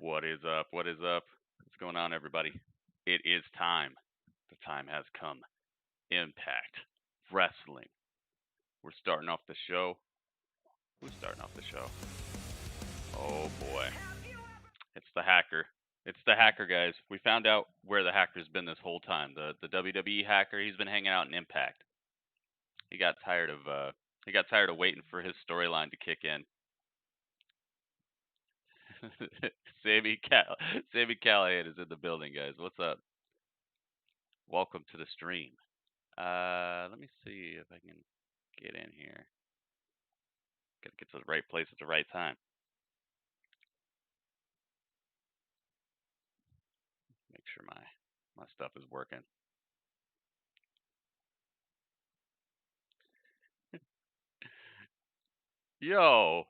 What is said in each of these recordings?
What is up? What is up? What's going on, everybody? It is time. The time has come. Impact Wrestling. We're starting off the show. Who's starting off the show? Oh boy. It's the hacker. It's the hacker, guys. We found out where the hacker's been this whole time. The WWE hacker, he's been hanging out in Impact. He got tired of waiting for his storyline to kick in. Sami Callihan is in the building, guys. What's up? Welcome to the stream. Let me see if I can get in here. Gotta get to the right place at the right time. Make sure my stuff is working. Yo!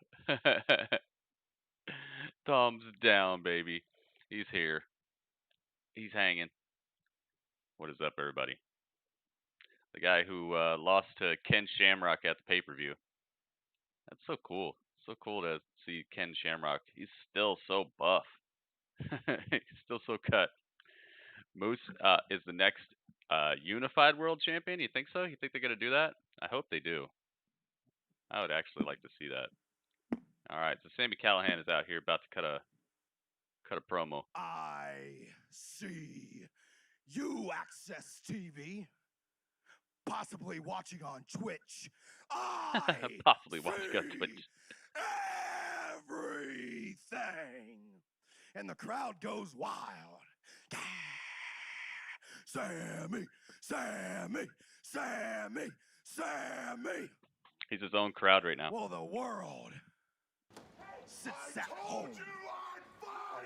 Thumbs down, baby. He's here. He's hanging. What is up, everybody? The guy who lost to Ken Shamrock at the pay-per-view. That's so cool. So cool to see Ken Shamrock. He's still so buff. He's still so cut. Moose is the next unified world champion. You think so? You think they're going to do that? I hope they do. I would actually like to see that. All right, so Sami Callihan is out here about to cut a promo. I see you, AXS TV, possibly watching on Twitch. Possibly watching on Twitch. Everything, and the crowd goes wild. Sami, Sami, Sami, Sami. He's his own crowd right now. Well, the world sits at home.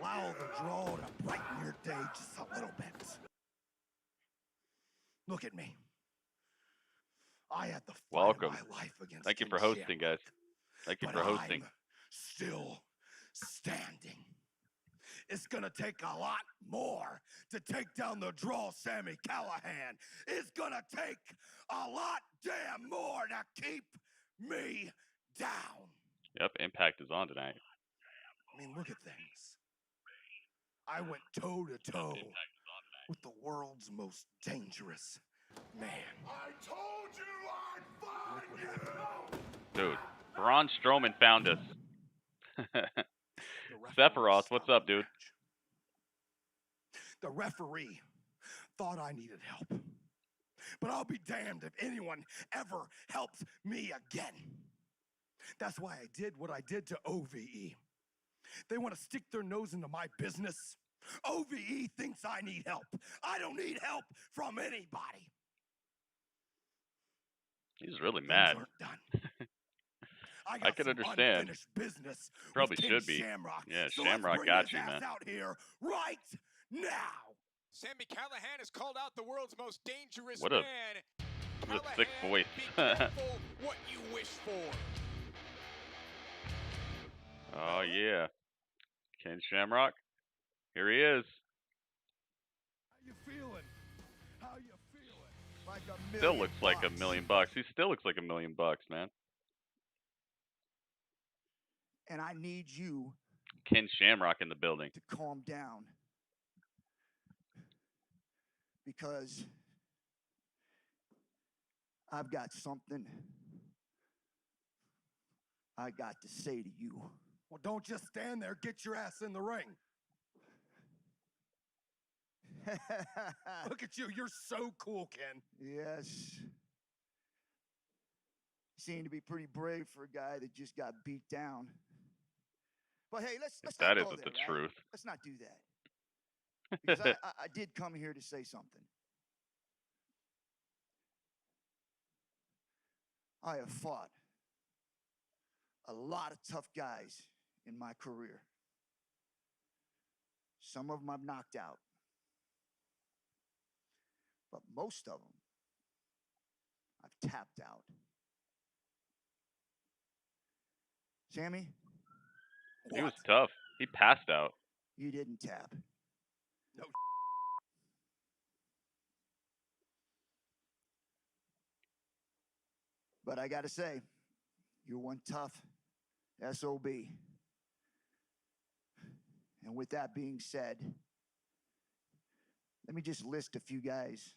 Allow the draw to brighten your day just a little bit. Look at me. I had the fight of my life against Thank you for hosting, guys. Thank you for hosting. I'm still standing. It's gonna take a lot more to take down the draw, Sami Callihan. It's gonna take a lot damn more to keep me down. Yep, Impact is on tonight. I mean, look at things. I went toe-to-toe with the world's most dangerous man. I told you I'd find you! Dude, Braun Strowman found us. Sephiroth, what's up, dude? The referee thought I needed help. But I'll be damned if anyone ever helps me again. That's why I did what I did to OVE. They want to stick their nose into my business. OVE thinks I need help. I don't need help from anybody. He's really mad. Done. I can understand. Business Probably should be. Shamrock. Yeah, So Shamrock got you, man. Out here right now. Sami Callihan has called out the world's most dangerous what man. What a thick voice. Be careful what you wish for. Oh yeah, Ken Shamrock. Here he is. How you feeling? How you feeling? Like $1 million. Still looks like $1 million. He still looks like $1 million, man. And I need you, Ken Shamrock, in the building. to calm down. Because I've got something I got to say to you. Well, don't just stand there. Get your ass in the ring. Look at you. You're so cool, Ken. Yes. Seem to be pretty brave for a guy that just got beat down. But hey, let's that not go isn't there, the right? truth. Let's not do that. Because I did come here to say something. I have fought a lot of tough guys in my career. Some of them I've knocked out. But most of them I've tapped out. Sami? He was tough. He passed out. You didn't tap. No. But I gotta say, you're one tough SOB. And with that being said, let me just list a few guys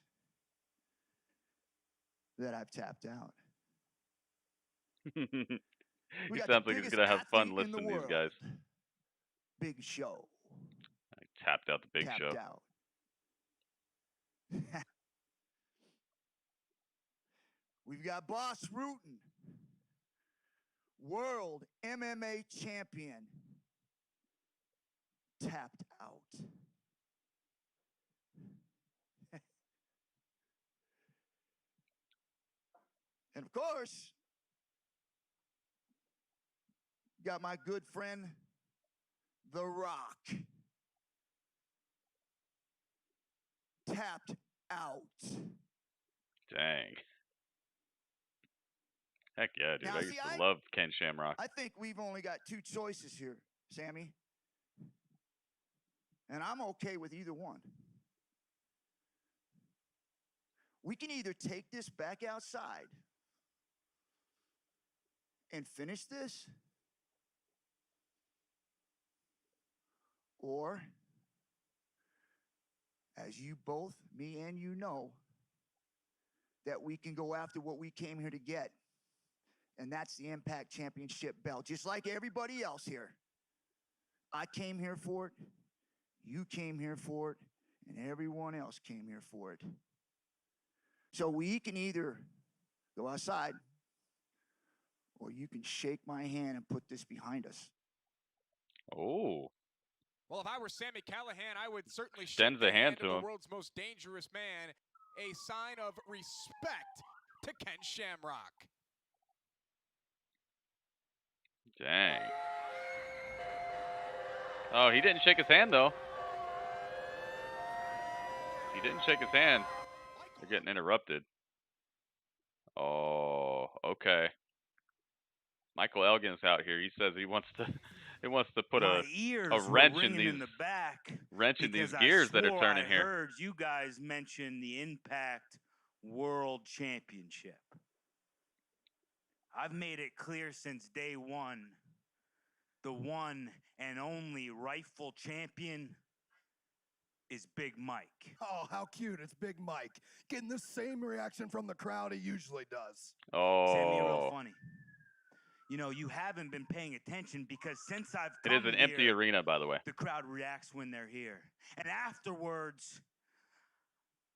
that I've tapped out. He We got sounds the like he's biggest gonna have fun athlete in the listing these world, guys. Big Show. I tapped out the Big Tapped Show. out. We've got Boss Rutan, world MMA champion, tapped out. And of course, got my good friend, The Rock, tapped out. Dang. Heck yeah, dude. Now, I see, used to love Ken Shamrock. I think we've only got two choices here, Sammy. And I'm okay with either one. We can either take this back outside and finish this, or, as you both, me and you know, that we can go after what we came here to get. And that's the Impact Championship belt, just like everybody else here. I came here for it, you came here for it, and everyone else came here for it. So we can either go outside, or you can shake my hand and put this behind us. Oh. Well, if I were Sami Callihan, I would certainly Extends shake the the hand hand to of him. the world's most dangerous man, a sign of respect to Ken Shamrock. Dang. Oh, he didn't shake his hand, though. He didn't shake his hand. They're getting interrupted. Oh, okay. Michael Elgin's out here. He says he wants to put a wrench in these the back gears that are turning here. I heard you guys mention the Impact World Championship. I've made it clear since day one, the one and only rightful champion is Big Mike. Oh, how cute. It's Big Mike. Getting the same reaction from the crowd he usually does. Sammy, you're real Oh. funny. You know, you haven't been paying attention because since I've It come is an here, empty arena, by the way. the crowd reacts when they're here. And afterwards,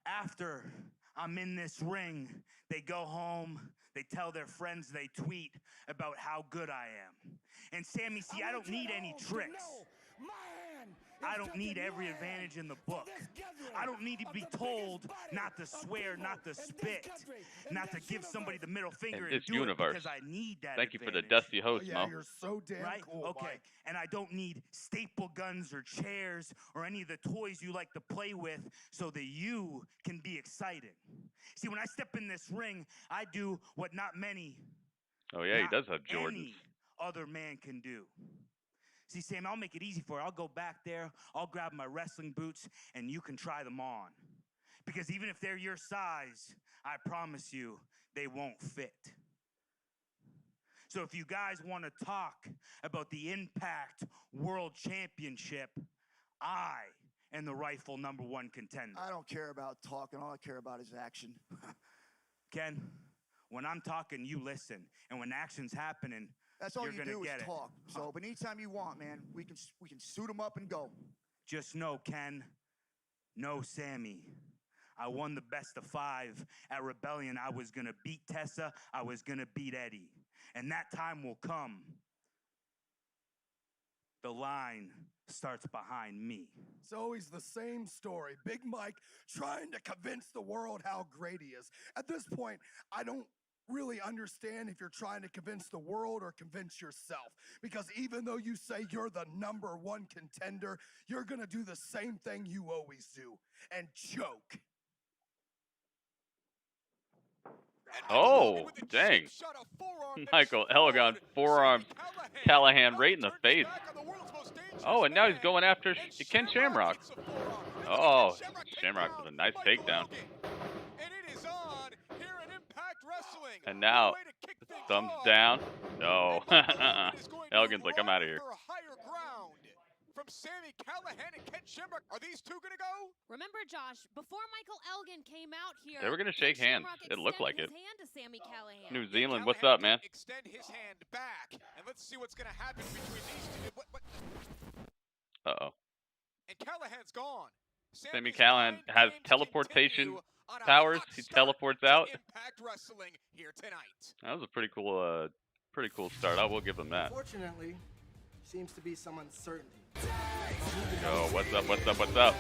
after I'm in this ring, they go home, they tell their friends, they tweet about how good I am. And Sammy, see, I don't need any tricks. I don't need every advantage in the book. I don't need to be told not to swear, not to spit, not to give somebody the middle finger and do it because I need that Thank you for the advantage. dusty host, Oh, yeah, Mo. you're so damn Right? cool, Okay. Mike. And I don't need staple guns or chairs or any of the toys you like to play with so that you can be excited. See, when I step in this ring, I do what not many, Oh yeah, he not does have Jordans. any other man can do. See, Sam, I'll make it easy for you. I'll go back there, I'll grab my wrestling boots, and you can try them on. Because even if they're your size, I promise you, they won't fit. So if you guys want to talk about the Impact World Championship, I am the rightful #1 contender. I don't care about talking. All I care about is action. Ken, when I'm talking, you listen. And when action's happening, That's all you're you gonna do get is it. talk. So, but anytime you want, man, we can suit them up and go. Just know, Ken, no Sammy. I won the best of 5 at Rebellion. I was going to beat Tessa. I was going to beat Eddie. And that time will come. The line starts behind me. It's always the same story. Big Mike trying to convince the world how great he is. At this point, I don't really understand if you're trying to convince the world or convince yourself. Because even though you say you're the #1 contender, you're going to do the same thing you always do and choke. Oh, dang. Michael Elgon forearms Callahan right in the face. Oh, and now he's going after Ken Shamrock. Oh, Shamrock with a nice takedown. And now, thumbs down. No. Elgin's like, I'm out of here. from Sami Callihan and Ken Shamrock. Are these two gonna go? Remember, Josh, before Michael Elgin came out here, They were gonna shake hands. It looked like it. His hand to Sami Callihan. New Zealand, what's Callihan up, man? did extend his hand back, and let's see what's gonna happen between these two. What? Uh-oh. And Callahan's gone. Sami Callihan has teleportation powers. He teleports out. Impact Wrestling here tonight. That was a pretty cool start. I will give him that. Fortunately, seems to be some uncertainty. Oh, what's up? What's up? What's up?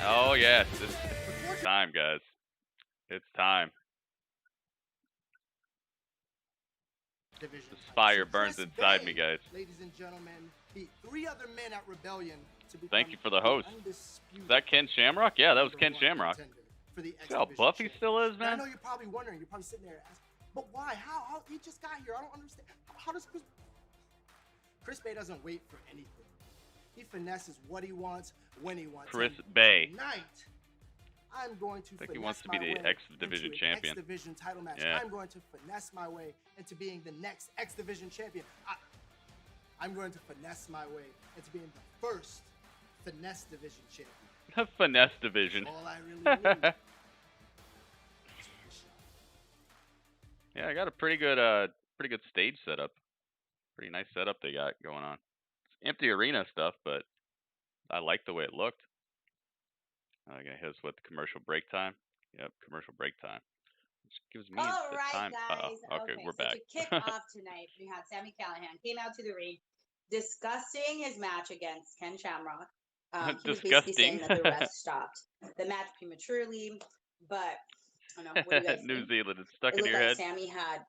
Oh yes, it's time, guys. It's time. Division This fire title. burns Chris inside Bay, me, guys. Ladies and gentlemen, beat 3 other men at Rebellion to become Thank you for the host. undisputed Is that Ken Shamrock? Yeah, that was Ken #1 Shamrock. contender for the X See how Division buff he champion. still is, And I know man? you're probably wondering, you're probably sitting there asking, but why? How he just got here? I don't understand. How does Chris Bay doesn't wait for anything. He finesses what he wants when he wants. Chris And Bay. Tonight, I'm going to I think he finesse wants to be my the way X Division into an champion. X Division title match. Yeah. I'm going to finesse my way into being the next X Division champion. I'm going to finesse my way into being the first finesse division champion. The finesse division. All I really need. Yeah, I got a pretty good stage setup. Pretty nice setup they got going on. It's empty arena stuff, but I like the way it looked. I'm gonna hit us with commercial break time. Yep, commercial break time. Which gives me All the right, time. guys. Okay, we're so back. to kick off tonight, we had Sami Callihan came out to the ring discussing his match against Ken Shamrock. He was basically saying that the ref stopped the match prematurely, but I don't know. What do you guys New think? Zealand, it's stuck It in looked your like head. Sami had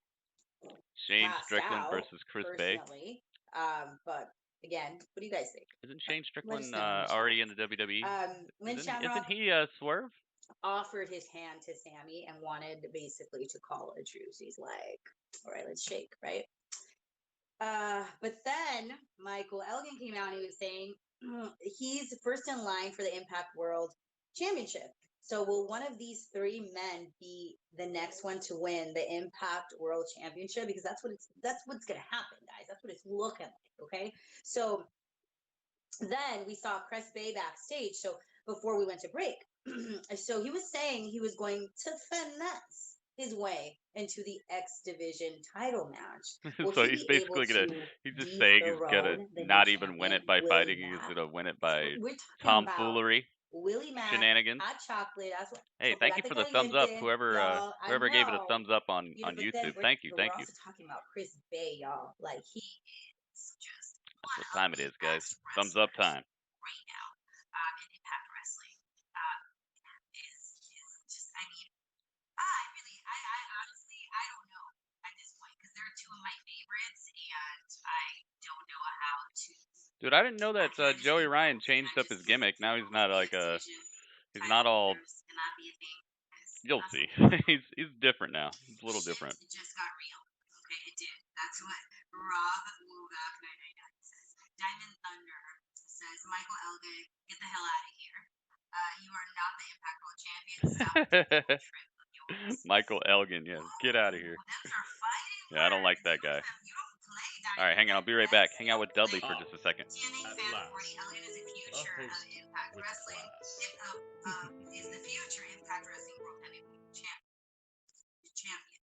Shane passed Strickland out versus Chris Bay. personally. But again, what do you guys think? Isn't Shane Let us Strickland know in the already chat. in the WWE? When Isn't Shamrock he Swerve? offered his hand to Sami and wanted basically to call a truce, he's like, all right, let's shake, right? But then Michael Elgin came out and he was saying he's first in line for the Impact World Championship. So will one of these 3 men be the next one to win the Impact World Championship? Because that's what's gonna happen, guys. That's what it's looking like. Okay. So then we saw Chris Bay backstage. So before we went to break, so he was saying he was going to finesse his way into the X Division title match. Will So he he's be able basically gonna, to he's just saying he's gonna dethrone the new not even win champion, it by Willie fighting, he's Mack? gonna win it by We're talking about tomfoolery, Willie Mack, shenanigans. hot chocolate. That's what. Hey, thank you for the thumbs up, whoever y'all. I whoever gave it a know. thumbs up on But then YouTube. Thank you, we're thank you. also talking about Chris Bay, y'all. Like he is just That's one what time of it the is, guys. best Thumbs up wrestlers time. right now in Impact Wrestling. Is just, I mean, I honestly, I don't know at this point because they're 2 of my favorites, and I don't know how to. Dude, I didn't know that Joey Ryan changed up his gimmick. Now he's not like he's not all. You'll see. he's different now. He's a little different. It just got real. Okay, it did. That's what Rob Wogok 999 says. Diamond Thunder says, Michael Elgin, get the hell out of here. You are not the Impact World Champion. Stop the trip of yours. Michael Elgin, yeah, get out of here. Those are fighting Yeah, I don't like that words. guy. You don't play All right, hang on. I'll be right back. Hang out with Dudley for just a second. TNA fan 40, Elgin is the future of Impact Wrestling. Is the future Impact Wrestling World Heavyweight Champion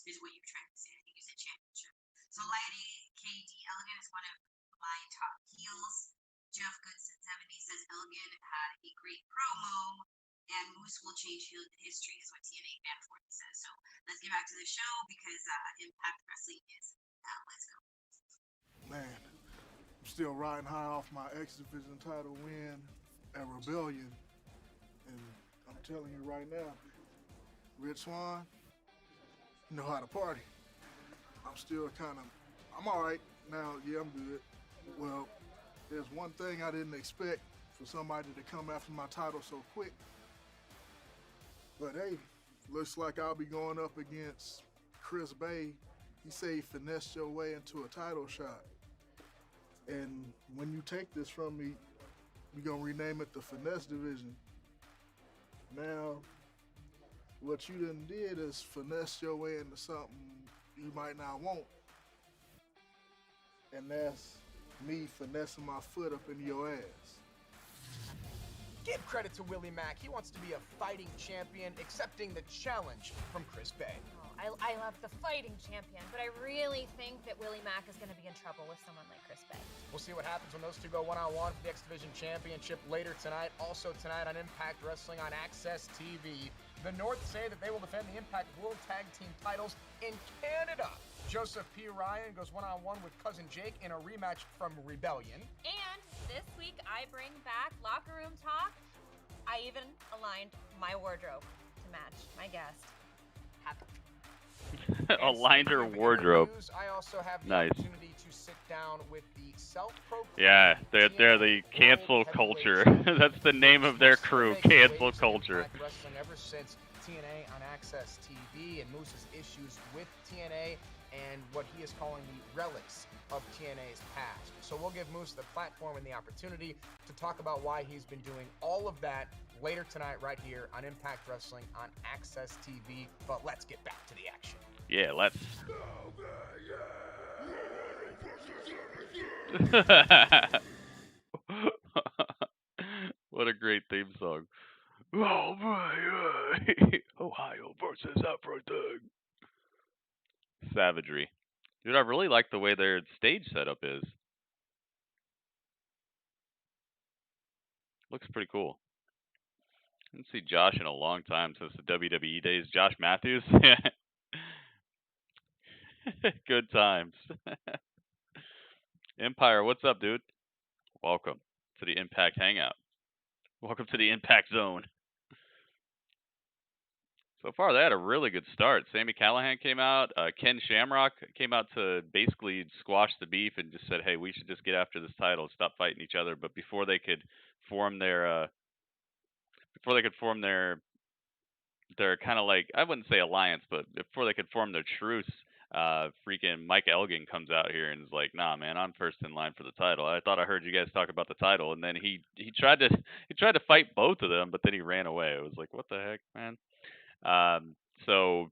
is what you're trying to say. I think you said championship. So Lady KD Elgin is one of my top heels. Jeff Goodson 70 says Elgin had a great promo and Moose will change history is what TNA fan 40 says. So let's get back to the show because Impact Wrestling is let's go. Man, I'm still riding high off my X Division title win at Rebellion. And I'm telling you right now, Rich Swann, you know how to party. I'm still I'm all right now. Yeah, I'm good. Well, there's one thing I didn't expect for somebody to come after my title so quick. But hey, looks like I'll be going up against Chris Bay. He said he finessed your way into a title shot. And when you take this from me, we're gonna rename it the Finesse Division. Now, what you done did is finesse your way into something you might not want. And that's me finessing my foot up in your ass. Give credit to Willie Mack. He wants to be a fighting champion, accepting the challenge from Chris Bay. Oh, I love the fighting champion, but I really think that Willie Mack is going to be in trouble with someone like Chris Bay. We'll see what happens when those two go one-on-one for the X Division Championship later tonight. Also tonight on Impact Wrestling on AXS TV. The North say that they will defend the Impact World Tag Team titles in Canada. Joseph P. Ryan goes one-on-one with Cousin Jake in a rematch from Rebellion. And this week, I bring back Locker Room Talk. I even aligned my wardrobe to match my guest. Aligned her wardrobe. News, I also have the Nice. opportunity to sit down with the self-proclaimed Yeah, they're the cancel culture. That's the name of their crew, cancel culture. Wrestling ever since TNA on AXS TV and Moose's issues with TNA and what he is calling the relics of TNA's past. So we'll give Moose the platform and the opportunity to talk about why he's been doing all of that later tonight right here on Impact Wrestling on AXS TV. But let's get back to the action. Yeah, let's. What a great theme song. Oh my, Ohio versus everything. Savagery. Dude, I really like the way their stage setup is. Looks pretty cool. I didn't see Josh in a long time since the WWE days. Josh Matthews? Good times. Empire, what's up, dude? Welcome to the Impact Hangout. Welcome to the Impact Zone. So far, they had a really good start. Sami Callihan came out. Ken Shamrock came out to basically squash the beef and just said, "Hey, we should just get after this title, stop fighting each other." But before they could form their kind of like, I wouldn't say alliance, but before they could form their truce, freaking Mike Elgin comes out here and is like, "Nah, man, I'm first in line for the title. I thought I heard you guys talk about the title." And then he tried to fight both of them, but then he ran away. It was like, what the heck, man? So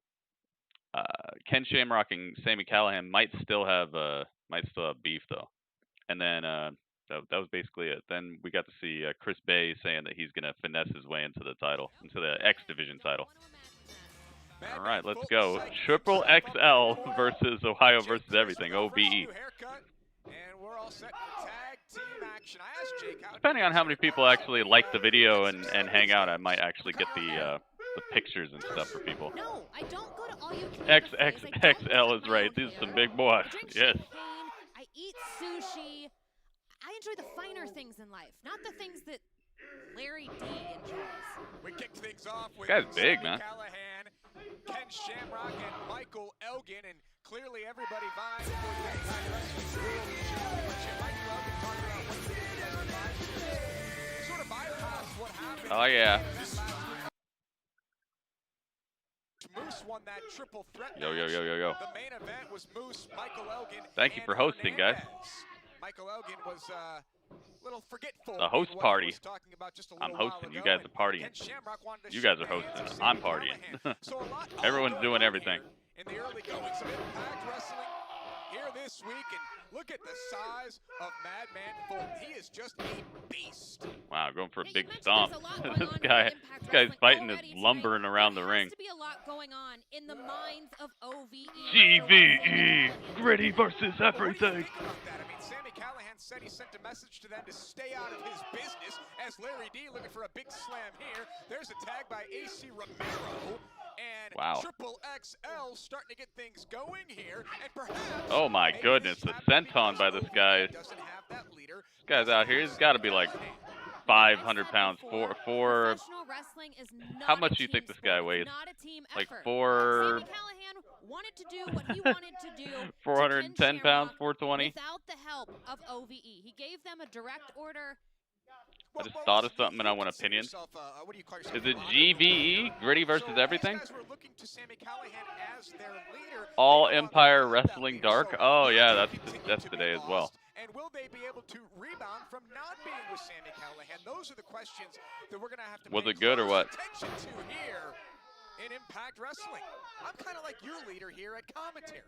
Ken Shamrock and Sami Callihan might still have beef though. And then that was basically it. Then we got to see Chris Bay saying that he's gonna finesse his way into the title, into the X Division title. All right, let's go. Triple XL versus Ohio versus everything. OBE. Depending on how many people actually like the video and hang out, I might actually get the pictures and stuff for people. No, I don't go to all you can XXXL is right. These are some big boys. Yes. I eat sushi. I enjoy the finer things in life, not the things that Larry D enjoys. We kicked things off with This guy's big, man. Callihan, Ken Shamrock, and Michael Elgin, and clearly everybody vying for the Impact Wrestling World Championship. Michael Elgin talking about what he did as a match. Sort of bypassed what happened. Oh yeah. Moose won that triple threat Yo. match. The main event was Moose, Michael Elgin. Thank you for hosting, guys. Michael Elgin was a little forgetful. The host party. I'm I'm hosting. You guys are partying. You guys are hosting. I'm partying. Everyone's doing everything. In the early goings of Impact Wrestling here this week, and look at the size of Madman Fulton. He is just a beast. Wow, going for a big stomp. This guy's fighting is lumbering around the ring. There has to be a lot going on in the minds of OVE. GVE, gritty versus everything. What do you think about that? I mean, Sami Callihan said he sent a message to them to stay out of his business. As Larry D looking for a big slam here. There's a tag by AC Romero. And wow. Triple XL starting to get things going here, and perhaps. Oh my goodness, the senton by this guy. This guy's out here. He's got to be like 500 pounds. How much do you think this guy weighs? Like 410 pounds, 420. Without the help of OVE, he gave them a direct order. I just thought of something and I want opinions. Is it GVE, gritty versus everything? All Empire Wrestling Dark? Oh yeah, that's today as well. And will they be able to rebound from not being with Sami Callihan? Those are the questions that we're going to have to Was pay it good or what? attention to here in Impact Wrestling. I'm kind of like your leader here at commentary.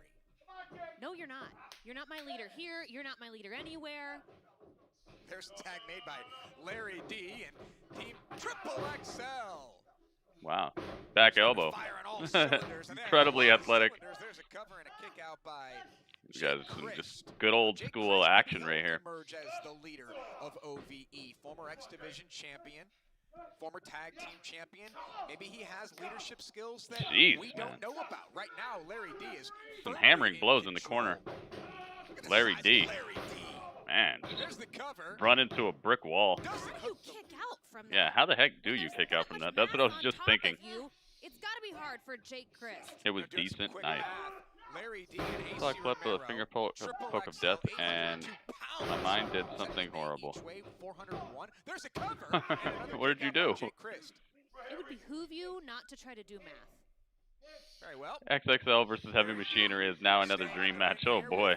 No, you're not. You're not my leader here. You're not my leader anywhere. There's a tag made by Larry D and Team Triple XL. Wow. Back elbow. Incredibly athletic. There's a cover and a kick out by You guys, some just good old school action right here. Emerge as the leader of OVE, former X Division champion, former tag team champion. Maybe he has leadership skills that we don't know about. Right now, Larry D is some hammering blows in the corner. Larry D. Man, there's the cover. Run into a brick wall. How do you kick out from that? Yeah, how the heck do you kick out from that? That's what I was just thinking. It's got to be hard for Jake Christ. It was decent. Nice. Larry D So I clept with a finger poke of death, and my mind did something horrible. There's a cover. What did you do? It would behoove you not to try to do math. Very well. XXL versus Heavy Machinery is now another dream match. Oh boy.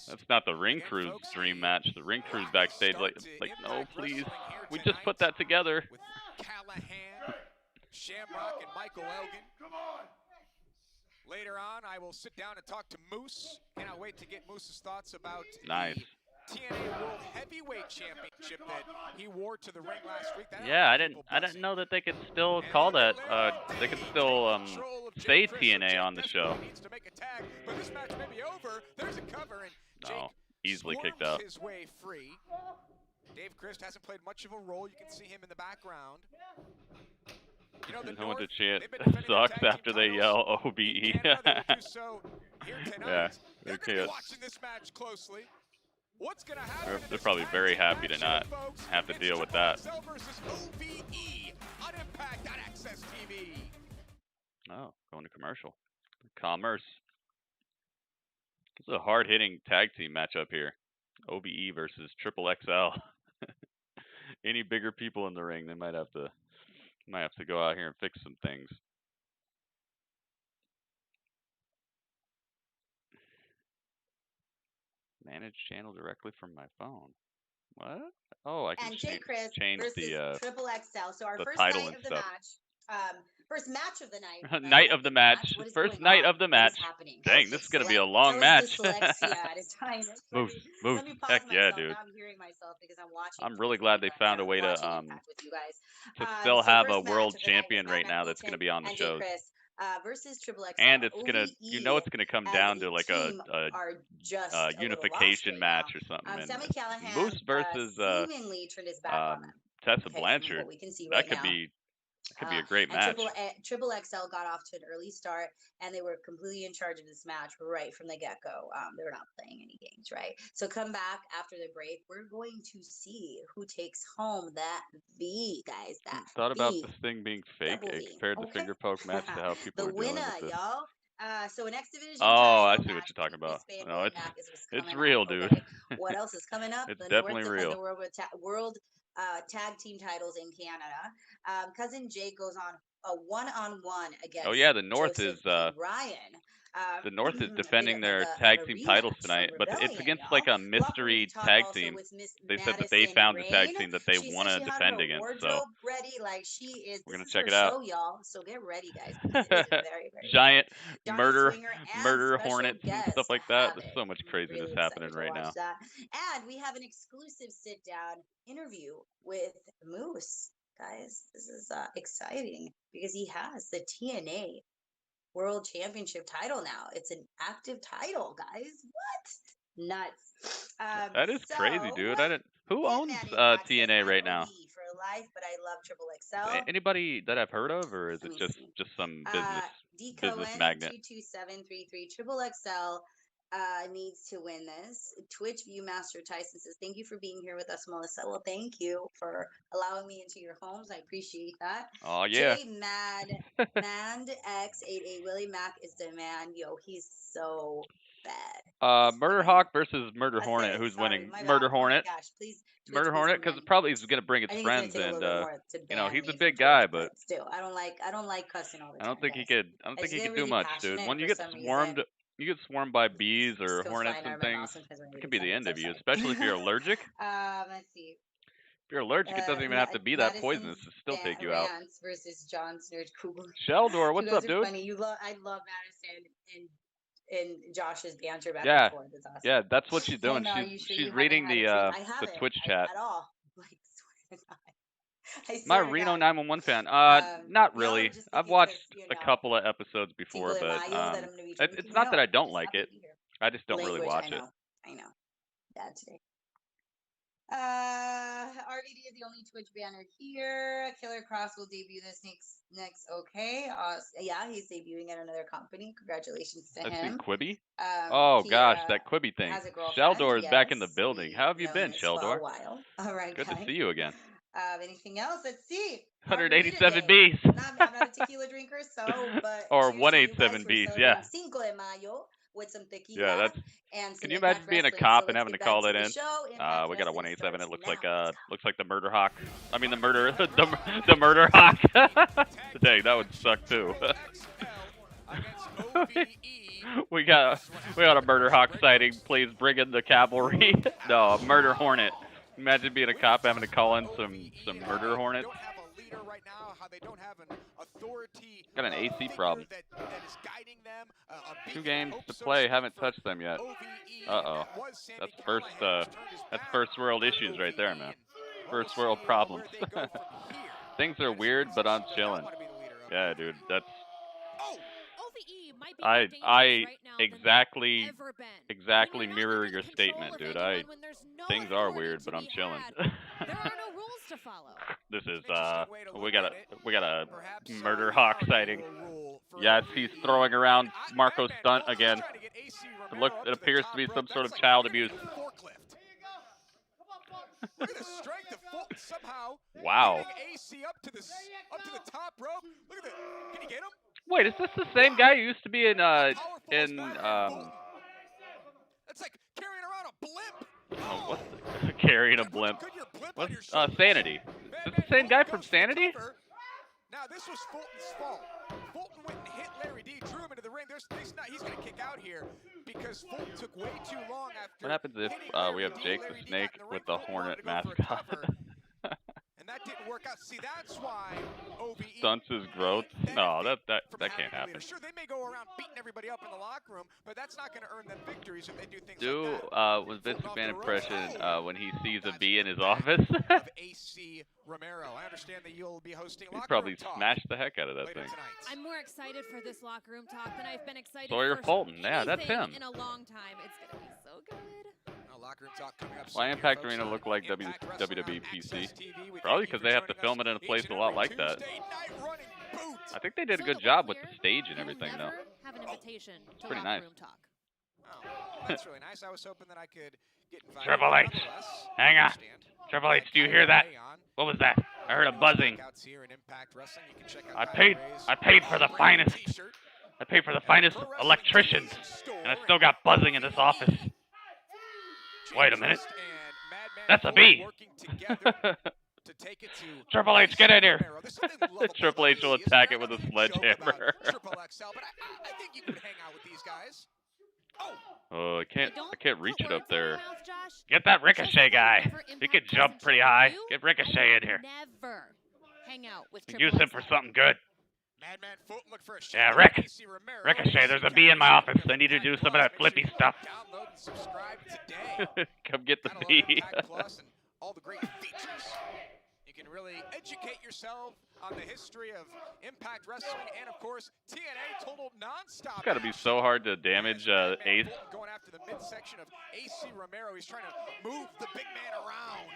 That's not the Ring Crew's dream match. The Ring Crew's backstage like no, please. We just put that together. With Callihan, Shamrock, and Michael Elgin. Come on. Later on, I will sit down and talk to Moose. Cannot wait to get Moose's thoughts about the TNA World Heavyweight Championship that he wore to the ring last week. Yeah, I didn't know that they could still call that. They could still say TNA on the show. Needs to make a tag, but this match may be over. There's a cover, and no, easily kicked out. His way free. Dave Christ hasn't played much of a role. You can see him in the background. You know, no one to chant sucks after they yell OBE. Yeah, they're gonna be watching this match closely. What's gonna happen? They're probably very happy to not have to deal with that. Oh, going to commercial. Commerce. This is a hard-hitting tag team matchup here. OBE versus Triple XL. Any bigger people in the ring, they might have to go out here and fix some things. Manage channel directly from my phone. What? Oh, I can change the Triple XL. So our first title night and of the stuff. match. First match of the night. Night of the match. First night of the match. Dang, this is gonna be a long match. Moose. Heck yeah, dude. I'm really glad they found a way to still have a world champion right now that's gonna be on the shows. Versus Triple XL. And it's gonna, it's gonna come down to like a unification match or something. Sami Callihan Moose versus seemingly turned his back on them. Tessa Blanchard. That could be a great match. Triple XL got off to an early start, and they were completely in charge of this match right from the get-go. They were not playing any games, right? So come back after the break. We're going to see who takes home that V, guys. That thought about this thing being fake compared to finger poke match to how people the are doing winner, with y'all. So an X Division. Oh, I see what you're talking about. No, it's real, dude. Okay. What else is coming up? It's definitely real. The World Tag Team titles in Canada. Cousin Jake goes on a one-on-one against. Oh yeah, the North Joseph is Ryan. The North is defending their tag team titles tonight, but it's against like a mystery tag team. They said that they found a tag team that they want to defend against, so we're gonna check it out. Y'all, so get ready, guys. It is very, very Giant murder hornets and stuff like that. There's so much craziness happening right now. And we have an exclusive sit-down interview with Moose, guys. This is exciting because he has the TNA World Championship title now. It's an active title, guys. What? Nuts. That is crazy, dude. Who owns TNA right now? For life, but I love Triple XL. Anybody that I've heard of, or is it just some business magnet? 22733 Triple XL needs to win this. Twitch Viewmaster Tyson says, thank you for being here with us, Melissa. Well, thank you for allowing me into your homes. I appreciate that. Oh, yeah. J Mand X88 Willie Mack is the man. Yo, he's so bad. Murder Hawk versus Murder Hornet. Who's winning? Murder Hornet. Oh my gosh, please. Murder Hornet, because probably he's gonna bring its friends, and he's a big guy, but still, I don't like cussing all the time. I don't think he could do much, dude. When you get swarmed. You get swarmed by bees or hornets and things, it could be the end of you, especially if you're allergic. Let's see. If you're allergic, it doesn't even have to be that poisonous to still take you out. Versus John Snurge Kugel. Sheldor, what's up, dude? Funny. I love Madison, and in Josh's banter back Yeah. and forth. It's awesome. Yeah, that's what she's doing. And, you sure you She's haven't reading had a the treat? I haven't, Twitch chat. at all. Like, swear to God. I My swear to Reno God. 911 fan. Not No, really. just I've thinking watched 'cause, you a know, couple of episodes before, Cinco de but Mayo that I'm gonna be it's drinking. not that No, I don't just like happy it. to be here. I just don't really Language, watch it. I know. Bad today. RVD is the only Twitch banner here. Killer Cross will debut this next. Okay. Yeah, he's debuting at another company. Congratulations to Let's see, him. Quibi? Oh gosh, He that Quibi thing. has a girlfriend. Sheldor is back in the Yes, building. How have you we've been, known this for Sheldor? a while. All right, Good guys. to see you again. Anything else? Let's see. 187 Margarita Day. Bs. I'm not a tequila drinker, but Or cheers to you guys 187 for Bs, celebrating yeah. Cinco de Mayo with some tequila. Yeah, that's. And some Can you Impact imagine being a Wrestling. cop So and let's having to get call back that to in? the show. We Impact got a Wrestling 187. It starts looks now. like the Murder Hawk. I mean the Murder the Murder Hawk. Dang, that would suck too. we got a Murder Hawk sighting. Please bring in the cavalry. No, a Murder Hornet. Imagine being a cop having to call in some Murder Hornets. Got an AC problem. 2 games to play. Haven't touched them yet. Uh-oh. That's first world issues right there, man. First world problems. Things are weird, but I'm chilling. Yeah, dude. That's. OVE might be I more dangerous right now exactly than they've ever been. exactly When you're not mirror under your the control statement, of dude. anyone, when there's no Things are authority weird, to but I'm be chilling. had, there are no rules to follow. This is we got a Murder Hawk sighting. Yes, he's throwing around Marco's stunt again. It appears to be some sort of child abuse. Look at the strength of Fulton somehow. Wow. Getting AC up to the top rope. Look at the. Can you get him? Wait, is this the same guy who used to be in That's like carrying around a blimp. oh, what's carrying a blimp? What's Sanity? Is this the same guy from Sanity? Now this was Fulton's fault. Fulton went and hit Larry D, drew him into the ring. He's going to kick out here because Fulton took way too long after. What happens if we have Jake the Snake with the Hornet mascot? And that didn't work out. See, that's why OVE stunts his growth. No, that can't happen. Sure, they may go around beating everybody up in the locker room, but that's not going to earn them victories if they do things like that. Was Vince McMahon impression when he sees a bee in his office? Of AC Romero. I understand that you'll be hosting He'd locker probably room talk smash the heck out of that thing. Tonight. I'm more excited for this locker room talk than I've been excited Sawyer for Fulton. Yeah, that's anything him. in a long time. It's going to be so good. Locker room talk coming up. Why Impact Arena look like WWE PC? Probably because they have to film it in a place a lot like that. I think they did a good job with the stage and everything, though. Have an invitation to pretty locker nice. room talk. Oh, that's really nice. I was hoping that I could get invited. Triple H, hang on. Triple H, do you hear that? What was that? I heard a buzzing. I paid for the finest. I paid for the finest electricians, and I still got buzzing in this office. Wait a minute. That's a bee. Triple H, get in here. Triple H will attack it with a sledgehammer. Oh, I can't reach it up there. Get that Ricochet guy. He can jump pretty high. Get Ricochet in here. Never hang out with Use him for something good. Madman Fulton look for a yeah, Ricochet, there's a bee in my office. I need to do some of that flippy stuff. Download and subscribe today. Come get the bee. Plus and all the great features. You can really educate yourself on the history of Impact Wrestling and, of course, TNA Total Nonstop. It's got to be so hard to damage Ace. Going after the midsection of AC Romero. He's trying to move the big man around.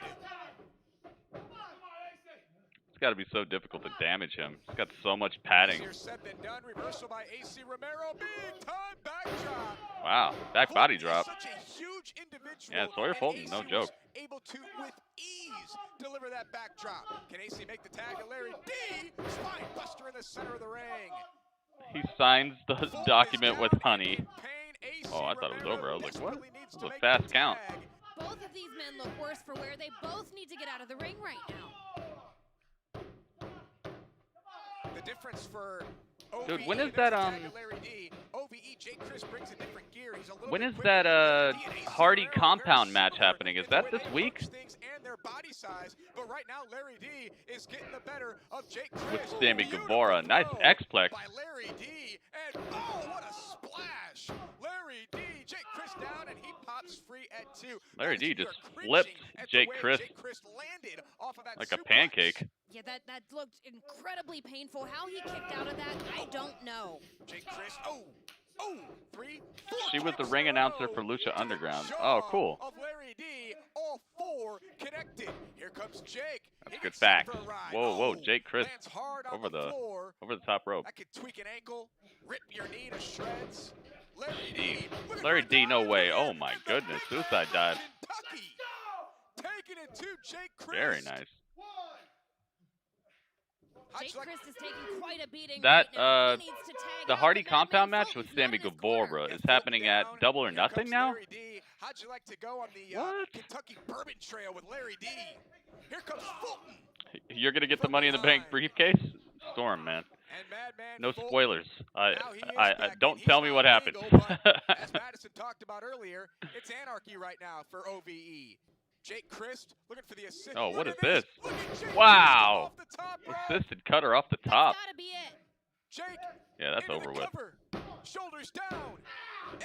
Got to be so difficult to damage him. He's got so much padding. Said than done. Reversal by AC Romero. Big time back drop. Wow, back body drop. Such a huge individual. Yeah, Sawyer Fulton, no joke. Able to, with ease, deliver that back drop. Can AC make the tag to Larry D? Spine buster in the center of the ring. He signs the document with honey. Oh, I thought it was over. I was like, what? That was a fast count. Both of these men look worse for wear. They both need to get out of the ring right now. The difference for dude, when is that when is that Hardy compound match happening? Is that this week? But right now Larry D is getting the better of Jake with Sammy Guevara. Nice X-Plex. By Larry D, and oh, what a splash. too. Larry D Madison, just you are flipped cringing at the Jake way Chris Jake Chris landed off of that like a suplex. pancake. Yeah, that looked incredibly painful. How he kicked out of that, I don't know. Jake Chris, oh, 3, 4 She was the kicks ring in a announcer row for Lucha to the Underground. jaw Oh, cool. Of Larry D, all 4 connected. Here comes Jake. That's He good gets set fact. for a ride. Whoa, Oh, Jake Chris lands hard on over the floor. over the top rope. That could tweak an ankle, rip your knee to shreds. Larry D. D. Larry D, no way. Oh my goodness. Suicide dive. Kentucky. Taking it to Jake Chris. Very nice. Jake Chris is taking quite a beating That right now. He needs to tag the out, Hardy but that compound man match with Fulton's not Sammy in his corner. Guevara is happening at Double or Here Nothing comes now? Larry D. How'd you like to go on the What? Kentucky Bourbon Trail with Larry D? Here comes Fulton. You're gonna get the Money in the Bank briefcase? Storm, man. And Madman No Fulton. spoilers. Now he is I back, don't and he's tell me not what happened. legal, but as Madison talked about earlier, it's anarchy right now for OVE. Jake Christ looking for the assist. Oh, what Look is at this? Look at Jake Wow. Christ off the top rope. Assisted cutter off the top. That's gotta be it. Jake Yeah, that's into over the with. cover. Shoulders down.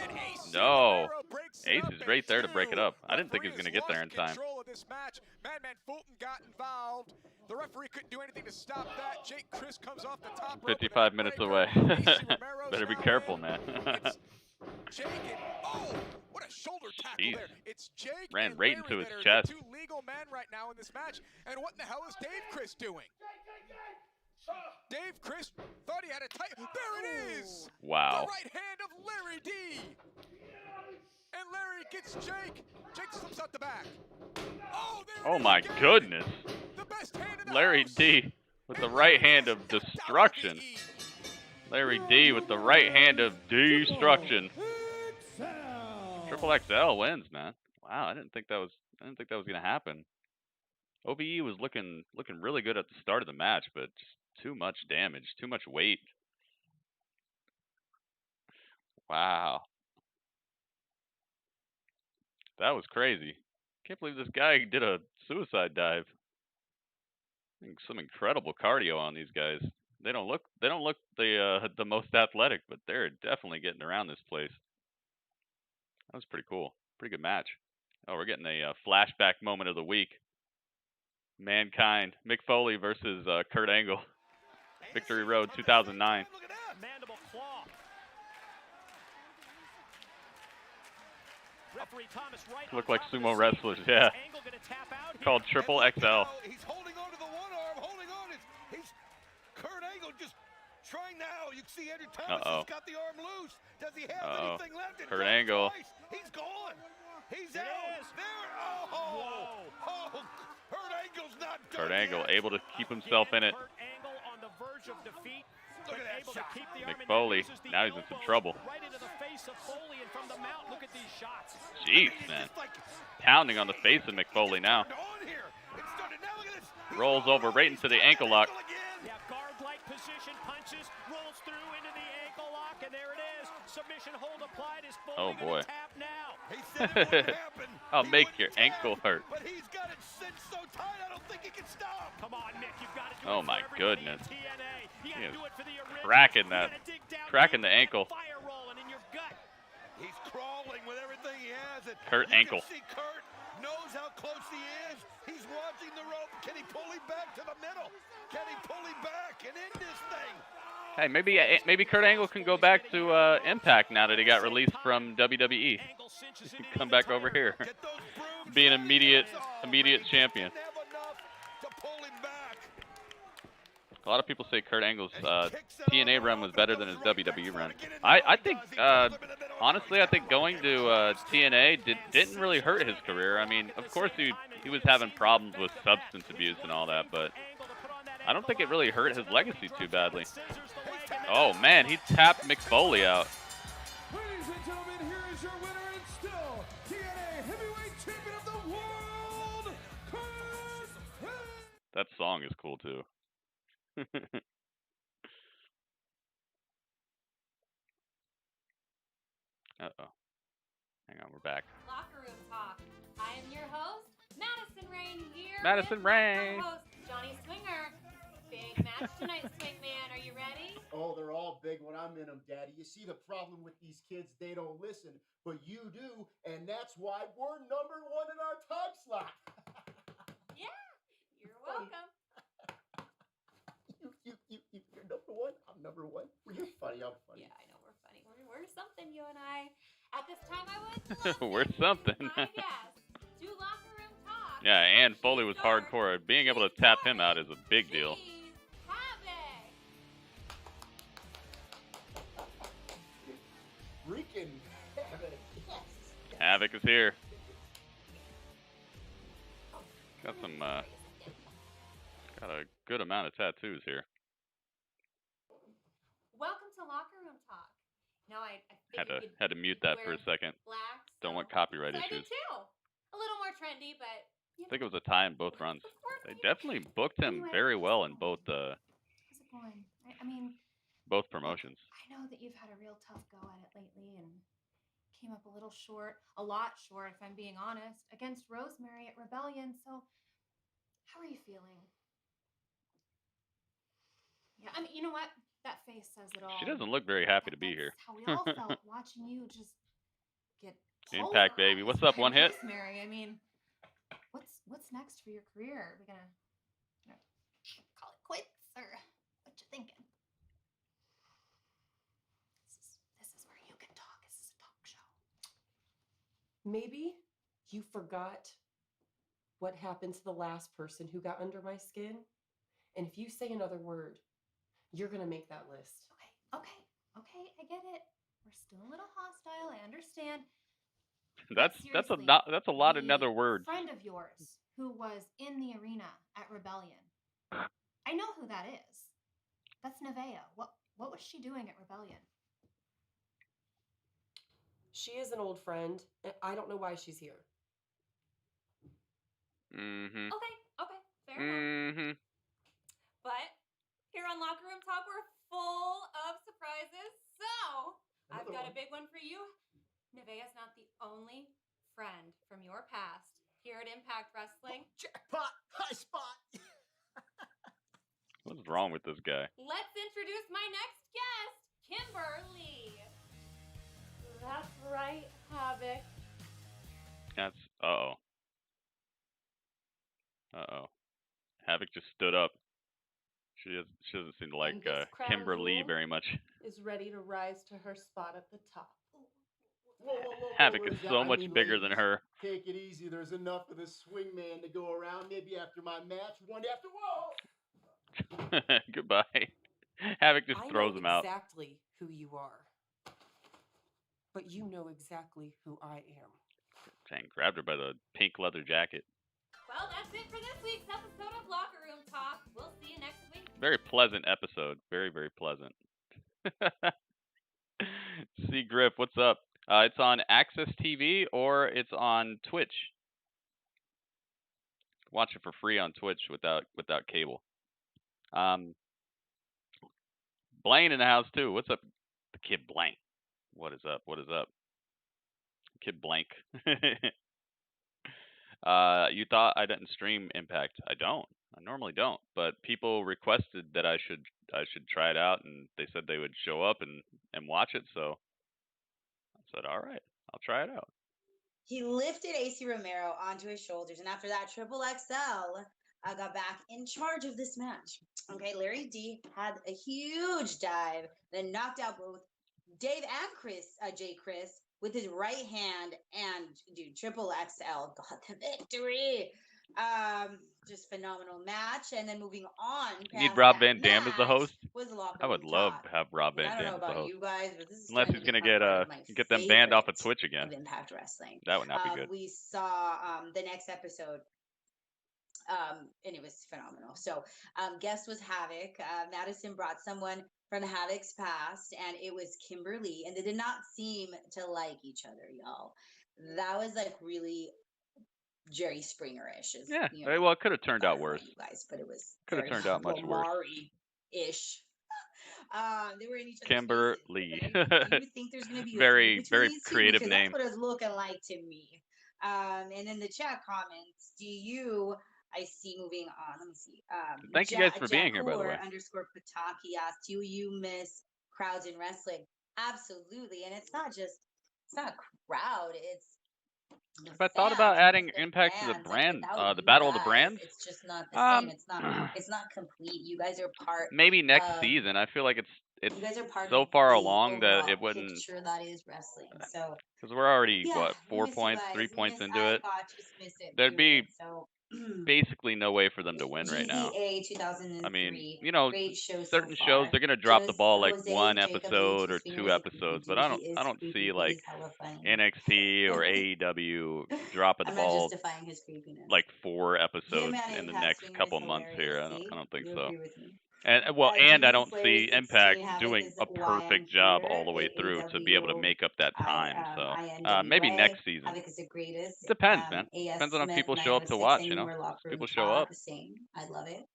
And Ace No. Romero breaks it Ace up is in right there to break it 2. up. I didn't think he was Referee gonna get there has in time. lost control of this match. Madman Fulton got involved. The referee couldn't do anything to stop that. Jake Chris comes off the top rope. 55 minutes away. Better be careful, man. It's Jake and what a shoulder tackle Jeez. there. It's Jake Ran and right Larry into his that are chest. the 2 legal men right now in this match. And what in the hell is Dave Chris doing? Dave Chris thought he had a tight. There it is. Wow. The right hand of Larry D. And Larry gets Jake. Jake slips out the back. There it is My again. goodness. The best hand in the Larry house. D with the right hand of destruction. Larry D with the right hand of destruction. Triple XL wins, man. Wow, I didn't think that was gonna happen. OVE was looking really good at the start of the match, but just too much damage, too much weight. Wow. That was crazy. Can't believe this guy did a suicide dive. Some incredible cardio on these guys. They don't look the most athletic, but they're definitely getting around this place. That was pretty cool. Pretty good match. Oh, we're getting a flashback moment of the week. Mankind, Mick Foley versus Kurt Angle. Victory Road 2009. Mandible claw. Referee Thomas right Look like sumo wrestlers, yeah. Angle gonna tap out. Called Triple XL. He's holding on to the one arm, holding on. He's Kurt Angle just trying now. You can see Andrew Thomas has got the arm loose. Does he have anything left? Kurt Angle. He's gone. He's It out. is. There. Kurt Angle's not done Kurt Angle yet. able to keep himself in it. Kurt Angle on the verge of defeat. Look at that able shot. to keep the arm Mick and Foley, uses the now he's in some elbow trouble. Right into the face of Foley, and from the mount, look at these shots. Jeez, man. Pounding on the face of Mick Foley now. On here. It started. Now look at this. He's Rolls over right into the ankle lock. Yeah, guard-like position, punches, rolls through into the ankle lock, and there it is. Submission hold applied. Is Foley Oh, boy. gonna tap now? He said it wouldn't happen. I'll He make wouldn't your tap, ankle hurt. But he's got it cinched so tight, I don't think he can stop. Come on, Mick, you've got to do Oh, it for my everybody in goodness. TNA. You He gotta is do it for the original. cracking You that. gotta dig down Cracking deep the and ankle. Fire rolling in your gut. He's crawling with everything he has. And Kurt you Ankle. Can see Kurt knows how close he is. He's watching the rope. Can he pull him back to the middle? Can he pull him back and end this thing? Hey, maybe Kurt Angle can go back to Impact now that he got released from WWE. Angle cinches He it can in come the back tire. over here. Get those brooms Be an ready. immediate He champion. didn't have enough to pull him back. A lot of people say Kurt Angle's And he kicks it TNA on the run was rope, better and than his goes right back, WWE trying run. to get in I there. think He does. He puts him in the middle. honestly, I think going to TNA didn't really hurt his career. I mean, of course he was having problems with substance abuse and all that, but I don't think it really hurt his legacy too badly. Oh man, he tapped Mick Foley out. Ladies and gentlemen, here is your winner and still TNA Heavyweight Champion of the World, Kurt Angle. That song is cool too. Uh-oh. Hang on, we're back. Locker room talk. I am your host, Madison Rain here. Madison with my Rain. co-host, Johnny Swinger. Big match tonight, Swingman. Are you ready? Oh, they're all all big when I'm in them, Daddy. You see, the problem with these kids, they don't listen, but you do, and that's why we're #1 in our time slot. Yeah, you're welcome. You're #1. I'm #1. Well, you're funny. I'm funny. Yeah, I know we're funny. We're something, you and I. At this time, I would love We're something. my guest to Locker Room Talk. Yeah, and Foley was hardcore. Being able to tap him out is a big deal. Havoc. Freaking Havoc. Yes. Havoc is here. Got some, got a good amount of tattoos here. Welcome to Locker Room Talk. Now I Had to mute that for a second. Black, Don't want copyright so I issues. did too. A little more trendy, but I think it was a tie in both runs. They definitely booked him very well in both How's it going? I mean, both promotions. I know that you've had a real tough go at it lately and came up a little short, a lot short, if I'm being honest, against Rosemary at Rebellion. So, how are you feeling? Yeah, I mean, you know what? That face says it all. She doesn't look very happy to be here. How we all felt watching you just get Impact, baby. What's up, one hit? Rosemary, I mean, what's next for your career? Are we gonna call it quits, or what you thinking? This is where you can talk. This is a talk show. Maybe you forgot what happened to the last person who got under my skin. And if you say another word, you're going to make that list. Okay, I get it. We're still a little hostile, I understand. That's a lot of nether words. A friend of yours who was in the arena at Rebellion. I know who that is. That's Nevaeh. What was she doing at Rebellion? She is an old friend, and I don't know why she's here. Mm-hmm. Okay, fair enough. But here on Locker Room Talk, we're full of surprises. So I've got a big one for you. Nevaeh's not the only friend from your past here at Impact Wrestling. Jackpot! High spot! What's wrong with this guy? Let's introduce my next guest, Kimberly. That's right, Havoc. That's uh-oh. Havoc just stood up. She doesn't seem to like Kimberly very much. Is ready to rise to her spot at the top. Havoc is so much bigger than her. Take it easy. There's enough of this swingman to go around. Maybe after my match, one after. Whoa! Goodbye. Havoc just throws him out. Exactly who you are. But you know exactly who I am. Dang, grabbed her by the pink leather jacket. Well, that's it for this week's episode of Locker Room Talk. We'll see you next week. Very pleasant episode. Very, very pleasant. See, Griff, what's up? It's on AXS TV or it's on Twitch. Watch it for free on Twitch without cable. Blaine in the house too. What's up, the kid Blank? What is up? Kid Blank. You thought I didn't stream Impact? I don't. I normally don't. But people requested that I should try it out, and they said they would show up and watch it. So I said, all right, I'll try it out. He lifted AC Romero onto his shoulders, and after that, Triple XL got back in charge of this match. Okay, Larry D had a huge dive, then knocked out both Dave and Jay Chris with his right hand, and dude, Triple XL got the victory. Just phenomenal match. And then moving on, You need Rob Van Dam as the host? I would love to have Rob Van I don't Dam know as the about host. you guys, but this is Unless he's gonna get them banned off of Twitch again. Of Impact Wrestling. That would not be good. We saw the next episode. And it was phenomenal. So, guest was Havoc. Madison brought someone from Havoc's past, and it was Kimberly, and they did not seem to like each other, y'all. That was like really Jerry Springer-ish. Yeah, you know, well, it could have turned out worse. you guys, but it was Could have turned out much worse. ish. They were in each other's Kimberly. faces, but do you think there's going to be very creative because name. that's what it's looking like to me. And in the chat comments, I see moving on. Let me see. Thank you guys for being here, by the way. _Pataki asked, do you miss crowds in wrestling. Absolutely. And it's not a crowd, it's the If I thought about fans adding with the Impact to the brands. brand, Without the you Battle of the guys, Brands, it's just not the same. It's not complete. You guys are part maybe next of season. I feel like it's you guys are part so of far the along that overall it wouldn't, picture that is wrestling. So because we're already yeah, what, we 4 miss you points, guys. 3 points into I it. just miss it. There'd be Period. So basically no way for them to win right now. GZA I mean, 2003, you know, great show so certain shows far. they're gonna drop the ball like Jose one Jacob H, episode his or finger 2 was a creepy episodes, but dude. I He is don't creepy, see but like he's hella funny. NXT or AEW dropping the I'm not ball justifying his creepiness. like 4 Him episodes at in the Impact next Swinger is couple months hilarious. here. See, I don't think you so. agree with me. And well, and I DC don't Slayer see 16 Impact Havoc doing is a why I'm perfect job here. all the way through to be able to make up that time. So maybe INWA. next season. Havoc is the greatest. Depends, man. AS Depends on if Smith people show up to 906. watch. I You need know, more locker if room people show up. talk. Same. I love it.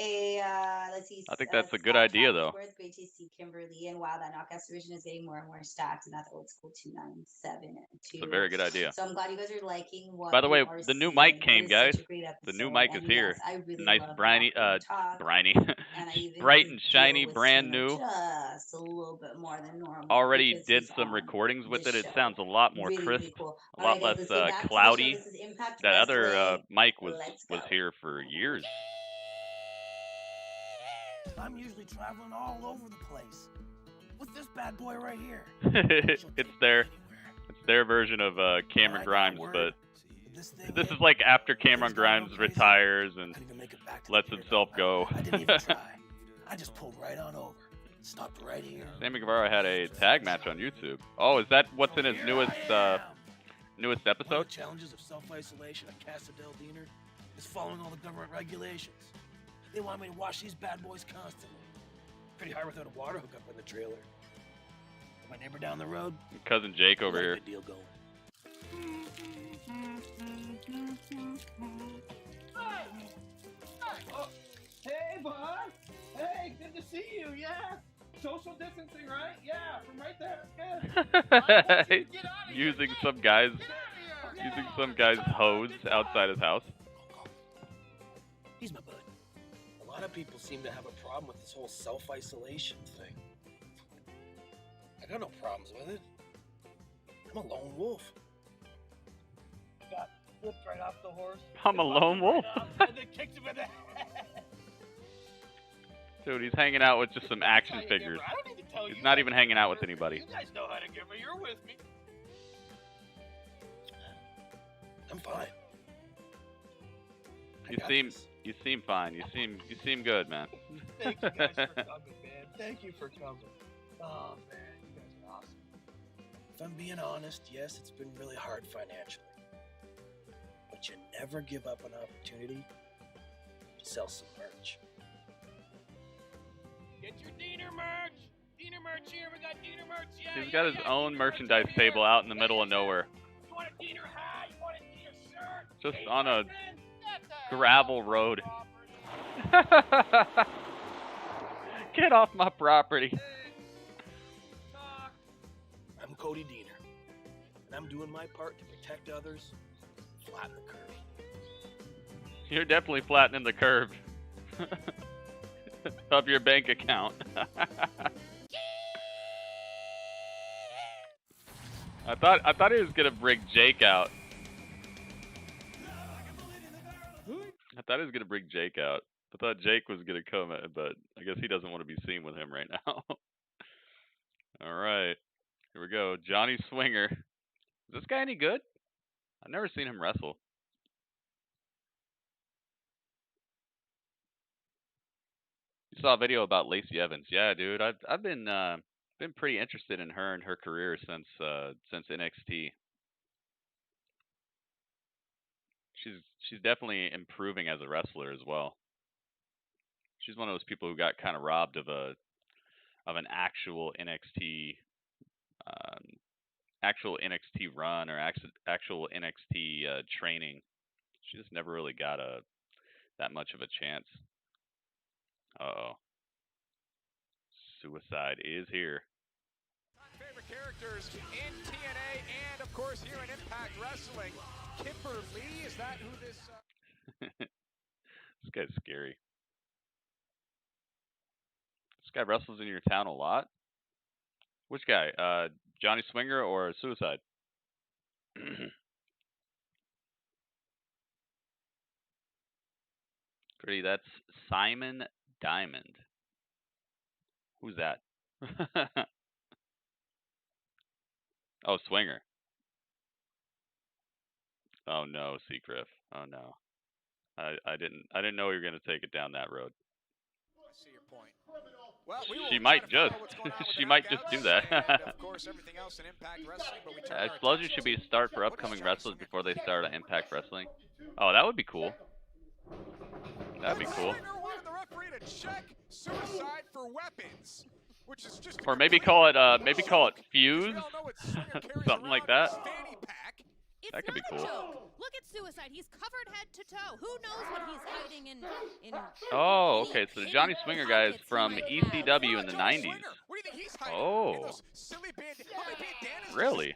Let's see. I think that's a good Scott idea, though. Chatsworth, great to see Kimberly. And wow, that knockouts division is getting more and more stacked, and that's old school 297 and 2. It's a very good idea. So I'm glad you guys are liking what. By the way, you are the new seeing. mic came, It is guys. such a great The episode. new mic is And here. yes, I really Nice love briny, locker room talk. briny, And I even bright do and deal shiny, with brand Swinger new. just a little bit more than normal. Already because did he's some on recordings with this it. It show. sounds a lot more Really, crisp, really cool. a All lot right, guys, less let's get back to the show. cloudy. This is Impact That other Wrestling. mic Let's was go. here for years. I'm usually traveling all over the place. With this bad boy right here. It's their version of Cameron Grimes, but this is like after Cameron Grimes retires and lets himself go. I didn't even try. I just pulled right on over. Stopped right here. Sammy Guevara had a tag match on YouTube. Oh, is that what's in his newest One episode? of the challenges of self-isolation at Casa del Diener is following all the government regulations. They want me to wash these bad boys constantly. Pretty hard without a water hookup in the trailer. My neighbor down the road. Cousin Jake over got a here. good deal going. Hey, bud. Hey, good to see you. Yeah. Social distancing, right? Yeah, from right there. Good. using some guy's hose outside his house. He's my bud. A lot of people seem to have a problem with this whole self-isolation thing. I got no problems with it. I'm a lone wolf. Got flipped right off the horse. I'm a lone wolf. And then kicked him in the head. Dude, he's hanging out with just some action Tell you, figures. I don't need to tell He's you not that. even hanging out with anybody. You guys know how to give me. You're with me. I'm fine. You seem fine. You seem good, man. Thank you guys for coming, man. Thank you for coming. Oh, man. You guys are awesome. If I'm being honest, yes, it's been really hard financially. But you never give up an opportunity to sell some merch. Get your Diener merch. Diener merch here. We got Diener merch. Yeah, He's got his own merchandise table out in the middle of nowhere. You want a Diener hat? You want a Diener shirt? Just on a gravel road. Get off my property. I'm Cody Diener, and I'm doing my part to protect others, flatten the curve. You're definitely flattening the curve of your bank account. I thought he was gonna bring Jake out. I thought he was gonna bring Jake out. I thought Jake was gonna come, but I guess he doesn't want to be seen with him right now. All right, here we go. Johnny Swinger. Is this guy any good? I've never seen him wrestle. You saw a video about Lacey Evans. Yeah, dude. I've been pretty interested in her and her career since NXT. She's definitely improving as a wrestler as well. She's one of those people who got kind of robbed of an actual NXT run or actual NXT training. She just never really got that much of a chance. Uh-oh. Suicide is here. Favorite characters in TNA and, of course, here in Impact Wrestling. Kimberly, is that who this... This guy's scary. This guy wrestles in your town a lot. Which guy? Johnny Swinger or Suicide? Pretty. That's Simon Diamond. Who's that? Oh, Swinger. Oh no, Seacliff. Oh no. I didn't know you were gonna take it down that road. I see your point. Well, She might just she might just do that. Of course, everything else in Impact Wrestling, but we turn our Explosion attention should be a to start for what does upcoming Johnny wrestlers Swinger before they think start on Impact Wrestling. Oh, that would be cool. That'd be cool. Swinger wanted the referee to check Suicide for weapons, which is just Or maybe call it Fuse, something like that. That could be cool. Look at Suicide. He's covered head to toe. Who knows what he's hiding in Oh, okay. So the Johnny Swinger guy is from ECW in the 90s. Oh. Really?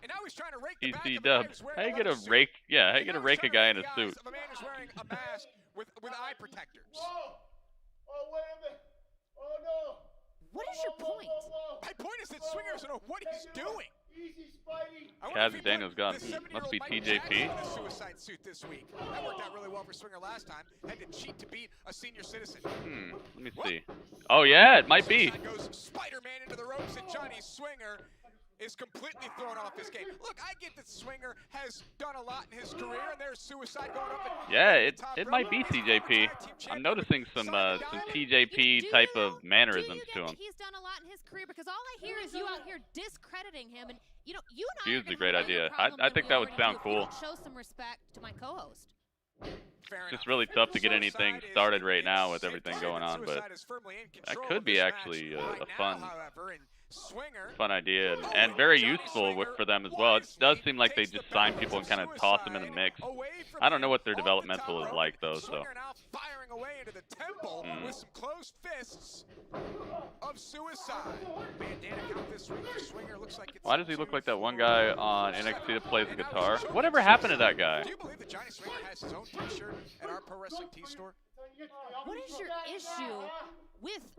And now he's trying to rake the back EC of the Dub. guy who's wearing How you get a a rake? Yeah, how you get a rake a guy in a suit? of a man who's wearing a mask with eye protectors. Oh, wait a minute. Oh, no. What is your point? My point is that Swinger doesn't know what he's doing. Easy, Spidey. Kaz and Daniel's gone. Must be TJP. The suicide suit this week. That worked out really well for Swinger last time. Had to cheat to beat a senior citizen. Let me see. Oh yeah, it might be. Goes Spider-Man into the ropes, and Johnny Swinger is completely thrown off his game. Look, I get that Swinger has done a lot in his career, and there's Suicide going up. Yeah, it might be TJP. I'm noticing some TJP type of mannerisms to him. He's done a lot in his career, because all I hear is you out here discrediting him, and you and I. Fuse is a great idea. I think that would sound cool. Show some respect to my co-host. It's just really tough to get anything started right now with everything going on, but that could be actually a fun idea and very useful for them as well. It does seem like they just sign people and kind of toss them in the mix. I don't know what their developmental is like though, so. Firing away into the temple with some closed fists of Suicide. Bandana count this week for Swinger. Looks like it's Why does he look like that one guy on NXT that plays the guitar? Whatever happened to that guy? Do you believe that Johnny Swinger has his own t-shirt at our Pro Wrestling Tee store? What is your issue with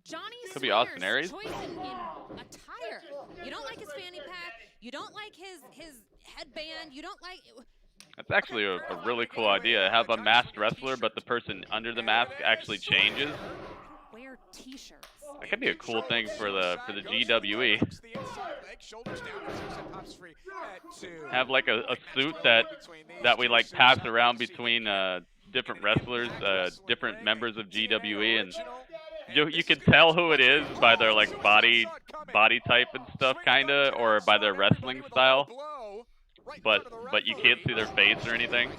Johnny Could be Austin Swinger's Aries. choice in attire? You don't like his fanny pack. You don't like his headband. You don't like. That's actually a really cool idea. Have a masked wrestler, but the person under the mask actually changes. Wear t-shirts. That could be a cool thing for the GWE. Have like a suit that we like pass around between different wrestlers, different members of GWE, and you can tell who it is by their like body type and stuff, kinda, or by their wrestling style. But you can't see their face or anything.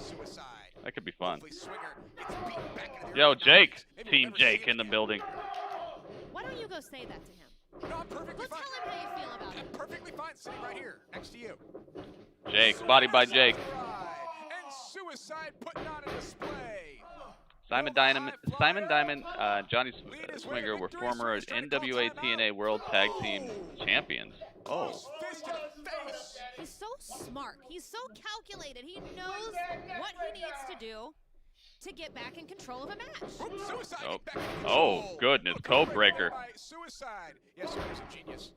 That could be fun. Yo, Jake, Team Jake in the building. Why don't you go say that to him? No, I'm perfectly Go fine. tell him how you feel about it. I'm perfectly fine sitting right here next to you. Jake, body by Jake. And Suicide putting on a display. Simon Diamond, Johnny Swinger were former NWA TNA World Tag Team Champions. Oh. He's so smart. He's so calculated. He knows what he needs to do to get back in control of a match. Oh goodness, code breaker. Suicide. Yes, Swinger's a genius.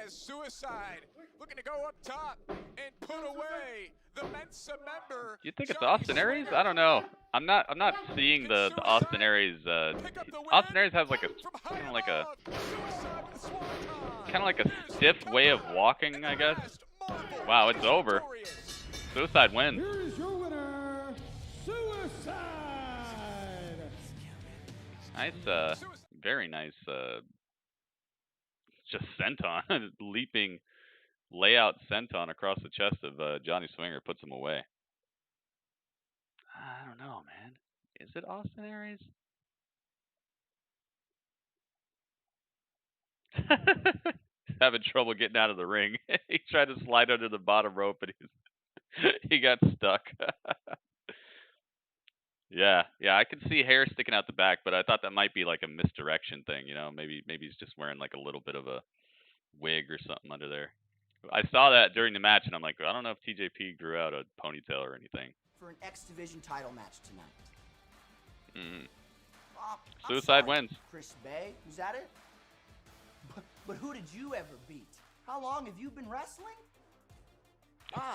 As Suicide looking to go up top and put away the Mensa member. You think it's Austin Aries? I don't know. I'm not seeing the Austin Aries. Austin Aries has like a kind of like a stiff way of walking, I guess. Wow, it's over. Suicide wins. Here's your winner, Suicide. Nice, very nice. Just senton, leaping layout senton across the chest of Johnny Swinger puts him away. I don't know, man. Is it Austin Aries? Having trouble getting out of the ring. He tried to slide under the bottom rope, and he got stuck. Yeah, I can see hair sticking out the back, but I thought that might be like a misdirection thing, you know. Maybe he's just wearing like a little bit of a wig or something under there. I saw that during the match, and I'm like, I don't know if TJP grew out a ponytail or anything. For an X Division title match tonight. Suicide wins. Chris Bay, was that it? But who did you ever beat? How long have you been wrestling?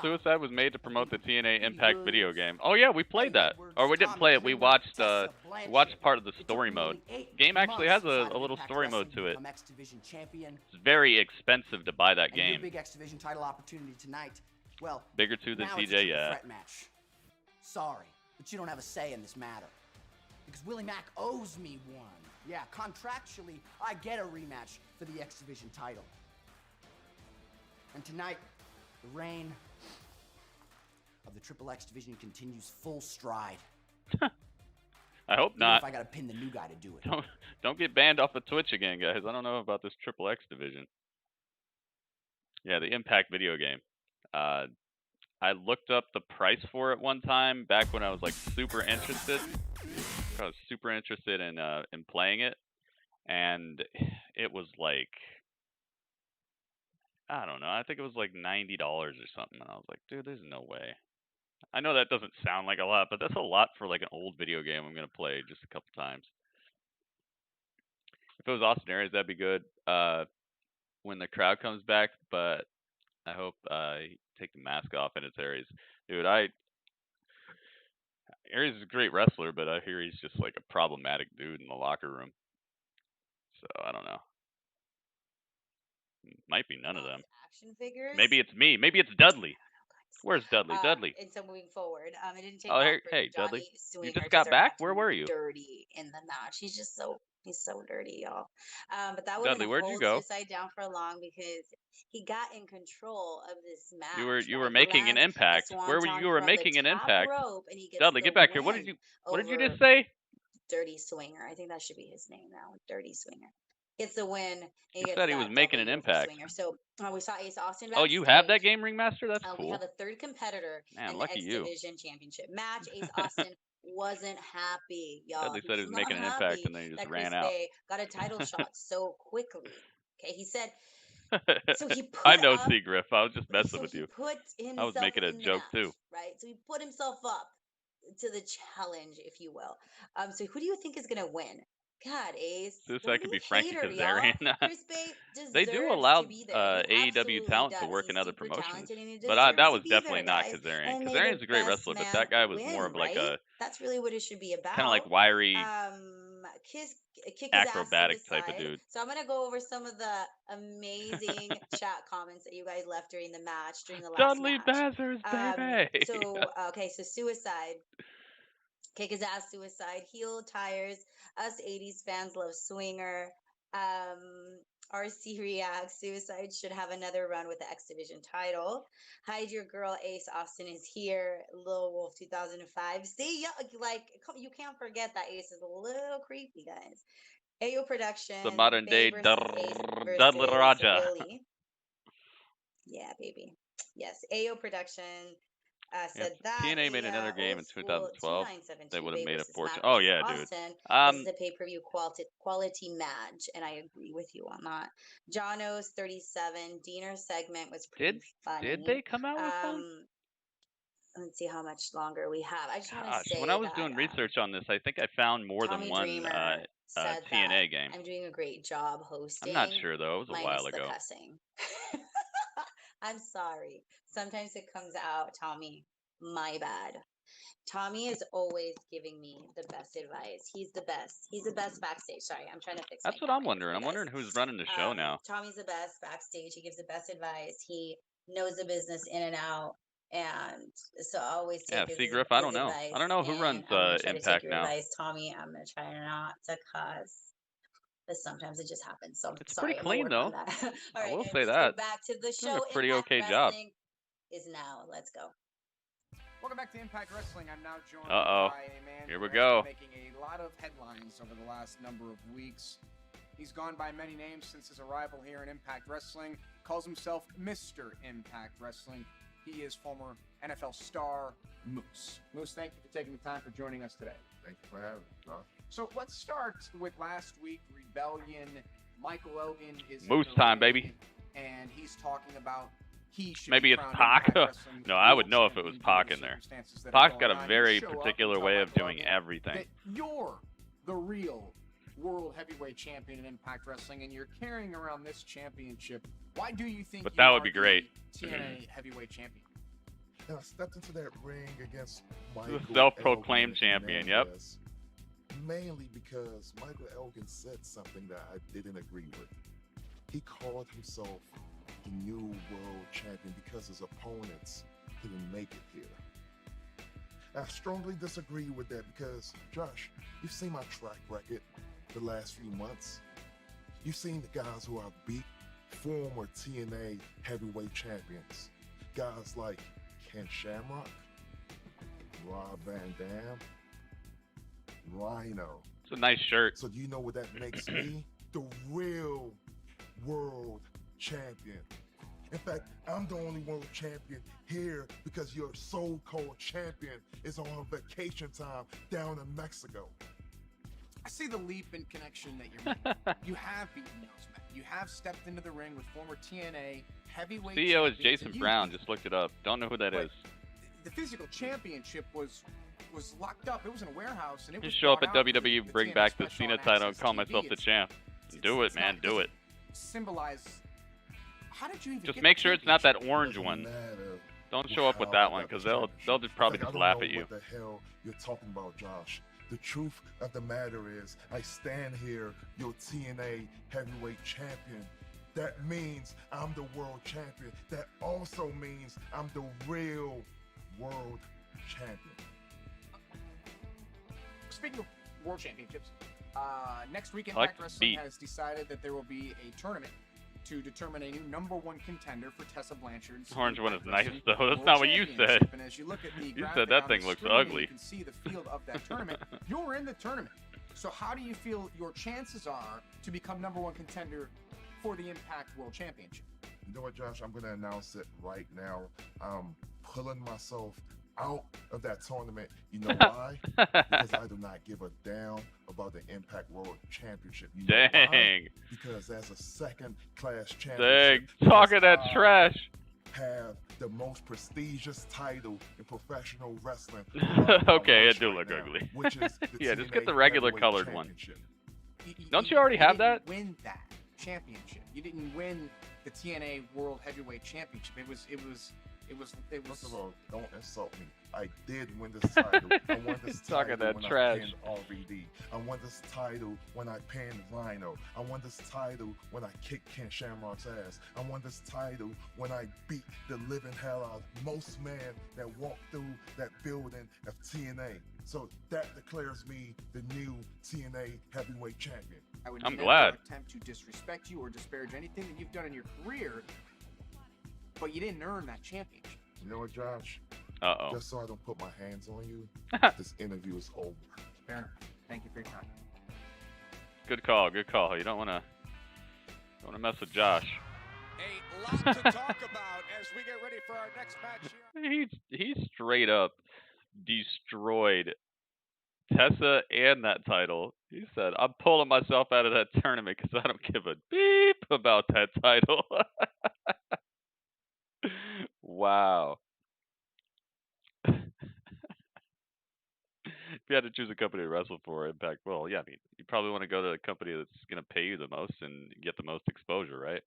Suicide was made to promote the TNA Impact video game. Oh yeah, we played that. Or we didn't play it. We watched part of the story mode. Game actually has a little story mode to it. It's very expensive to buy that game. Big X Division title opportunity tonight. Well, bigger too than TJ, yeah. Match. Sorry, but you don't have a say in this matter. Because Willie Mack owes me one. Yeah, contractually, I get a rematch for the X Division title. And tonight, the reign of the Triple X Division continues full stride. I hope not. If I gotta pin the new guy to do it. Don't get banned off of Twitch again, guys. I don't know about this Triple X Division. Yeah, the Impact video game. I looked up the price for it one time back when I was like super interested. I was super interested in playing it, and it was like, I don't know. I think it was like $90 or something. And I was like, dude, there's no way. I know that doesn't sound like a lot, but that's a lot for like an old video game I'm gonna play just a couple times. If it was Austin Aries, that'd be good. When the crowd comes back, but I hope he take the mask off and it's Aries. Dude, Aries is a great wrestler, but I hear he's just like a problematic dude in the locker room. So I don't know. Might be none of them. Action figures. Maybe it's me. Maybe it's Dudley. Where's Dudley? Dudley. And so moving forward, it didn't take Oh, long for hey, Johnny Dudley. Swinger You just to got start back? acting Where were you? Dirty in the match. He's so dirty, y'all. But that Dudley, wouldn't where'd you hold go? Suicide down for long because he got in control of this match. You were making an impact. Where were you were making an impact? Dudley, get back here. What did you just say? Dirty Swinger. I think that should be his name now. Dirty Swinger. Gets the win. He said he was making an impact. Swinger. So we saw Ace Austin. Oh, you have that game, Ringmaster? That's We cool. have a third competitor Man, in the lucky X you. Division Championship match. Ace Austin wasn't happy, y'all. Dudley said he was making an not impact happy and then he just that ran Chris out. Bay got a title shot so quickly. Okay, he said. So he put I know, up, Seagriff. I was just messing with he you. put I was himself making a in the joke match, too. right? So he put himself up to the challenge, if you will. So who do you think is gonna win? God, Ace. Suicide could be Don't Frankie hater, y'all. Kazarian. Chris Bay They do deserves allow to be there. He AEW absolutely talent to does. work He's in other super promotions. talented and he But deserves that to was be definitely there, not guys. Kazarian. And may Kazarian's the a great best wrestler, but man that guy was win, more of like right? a That's really what it should be about. kind of like wiry Kick his acrobatic ass type of Suicide. dude. So I'm gonna go over some of the amazing chat comments that you guys left during the match, during the last Dudley match. Bazzers, baby. So Suicide. Kick his ass, Suicide. Heel tires. Us 80s fans love Swinger. RC reacts. Suicide should have another run with the X Division title. Hide your girl Ace Austin is here. Lil Wolf 2005. See, you can't forget that Ace is a little creepy, guys. AO Production. The modern day Bay versus Ace Dudley versus Raja. Willie. Yeah, baby. Yes, AO Production. Said that TNA made another game in 2012. They would have made a fortune. Matt Oh yeah, versus dude. Austin. This is a pay-per-view quality match, and I agree with you on that. Jono's 37 Diener segment was pretty funny. Did they come out with one? Let's see how much longer we have. I just want to say when I was that, doing research on this, I think I found more Tommy than one Dreamer said TNA that game. I'm doing a great job hosting. I'm not sure though. It was a while minus ago. The cussing. I'm sorry. Sometimes it comes out, Tommy. My bad. Tommy is always giving me the best advice. He's the best. He's the best backstage. Sorry, I'm trying to fix That's what I'm wondering. I'm wondering who's running the show now. Tommy's the best backstage. He gives the best advice. He knows the business in and out. And so I always take his Griff, I don't know. advice, I don't know who and runs I'm gonna try to Impact take your now. advice, Tommy. I'm going to try not to cuss. But sometimes it just happens. So It's sorry, pretty I'm gonna clean work though. on that. All I right, will anyways, say let's that. go back to the Doing show. a pretty Impact okay job. Wrestling is now. Let's go. Welcome back to Impact Wrestling. I'm now joined Uh-oh. by a man Here who we has go. been making a lot of headlines over the last number of weeks. He's gone by many names since his arrival here in Impact Wrestling. Calls himself Mr. Impact Wrestling. He is former NFL star Moose. Moose, thank you for taking the time for joining us today. Thank you for having me, Josh. So let's start with last week, Rebellion. Michael Elgin is Moose in the time, ring, baby. and he's talking about he should Maybe be it's crowned Pac. Impact Wrestling No, I would World know if it was Champion Pac given in there. circumstances that are Pac's got going a on. very You show up and particular tell way of Michael doing Elgin everything. that you're the real World Heavyweight Champion in Impact Wrestling, and you're carrying around this championship. Why do you think But you that would are be great. the TNA Heavyweight Champion? And I stepped into that ring against Michael The self-proclaimed Elgin champion, yep. Hernandez, mainly because Michael Elgin said something that I didn't agree with. He called himself the new world champion because his opponents didn't make it here. I strongly disagree with that because, Josh, you've seen my track record the last few months. You've seen the guys who I've beat, former TNA heavyweight champions. Guys like Ken Shamrock, Rob Van Dam, Rhino. It's a nice shirt. So do you know what that makes me? The real world champion. In fact, I'm the only world champion here because your so-called champion is on vacation time down in Mexico. I see the leap in connection that you're making. You have beaten those men. You have stepped into the ring with former TNA heavyweight CEO is champions, Jason and you Brown. beat Just looked it up. Don't know who that is. the physical championship was locked up. It was in a warehouse, and it was Just show up at brought out WWE, the bring TNA back the special Cena on title, and AXS call TV. myself the champ. Do it, it's man. not Do it. Symbolize. How did you even Just get make the sure it's not that championship? orange one. Don't show up with that one because they'll just probably It's like, just I laugh don't at know you. what the hell you're talking about, Josh. The truth of the matter is, I stand here, your TNA heavyweight champion. That means I'm the world champion. That also means I'm the real world champion. Speaking of world championships, next week I like Impact the Wrestling beat. has decided that there will be a tournament to determine a new #1 contender for Tessa Blanchard's Orange one is Impact nice, Wrestling though. That's World not what you Championship. said. And as you look at the You graphic said that on thing the looks screen, ugly. you can see the field of that tournament. You're in the tournament. So how do you feel your chances are to become #1 contender for the Impact World Championship? You know what, Josh? I'm going to announce it right now. I'm pulling myself out of that tournament. You know why? Because I do not give a damn about the Impact World Championship. You know Dang. why? Because as a second-class Dang. championship, Talking that trash. have the most prestigious title in professional wrestling. Okay, it do right look now, ugly. Which is the Yeah, just get TNA the regular Heavyweight colored one. Championship. Don't you already have didn't that? Win that championship. You didn't win the TNA World Heavyweight Championship. It was. First of all, don't insult me. I did win this title. I won this Talking title that when trash. I pinned RVD. I won this title when I pinned Rhino. I won this title when I kicked Ken Shamrock's ass. I won this title when I beat the living hell out of most men that walked through that building of TNA. So that declares me the new TNA heavyweight champion. I would I'm never glad. attempt to disrespect you or disparage anything that you've done in your career, but you didn't earn that championship. You know what, Josh? Uh-oh. Just so I don't put my hands on you, this interview is over. Fair enough. Thank you for your time. Good call. Good call. You don't want to mess with Josh. A lot to talk about as we get ready for our next match here. He straight up destroyed Tessa and that title. He said, "I'm pulling myself out of that tournament because I don't give a beep about that title." Wow. If you had to choose a company to wrestle for, Impact, well, yeah, I mean, you probably want to go to a company that's going to pay you the most and get the most exposure, right?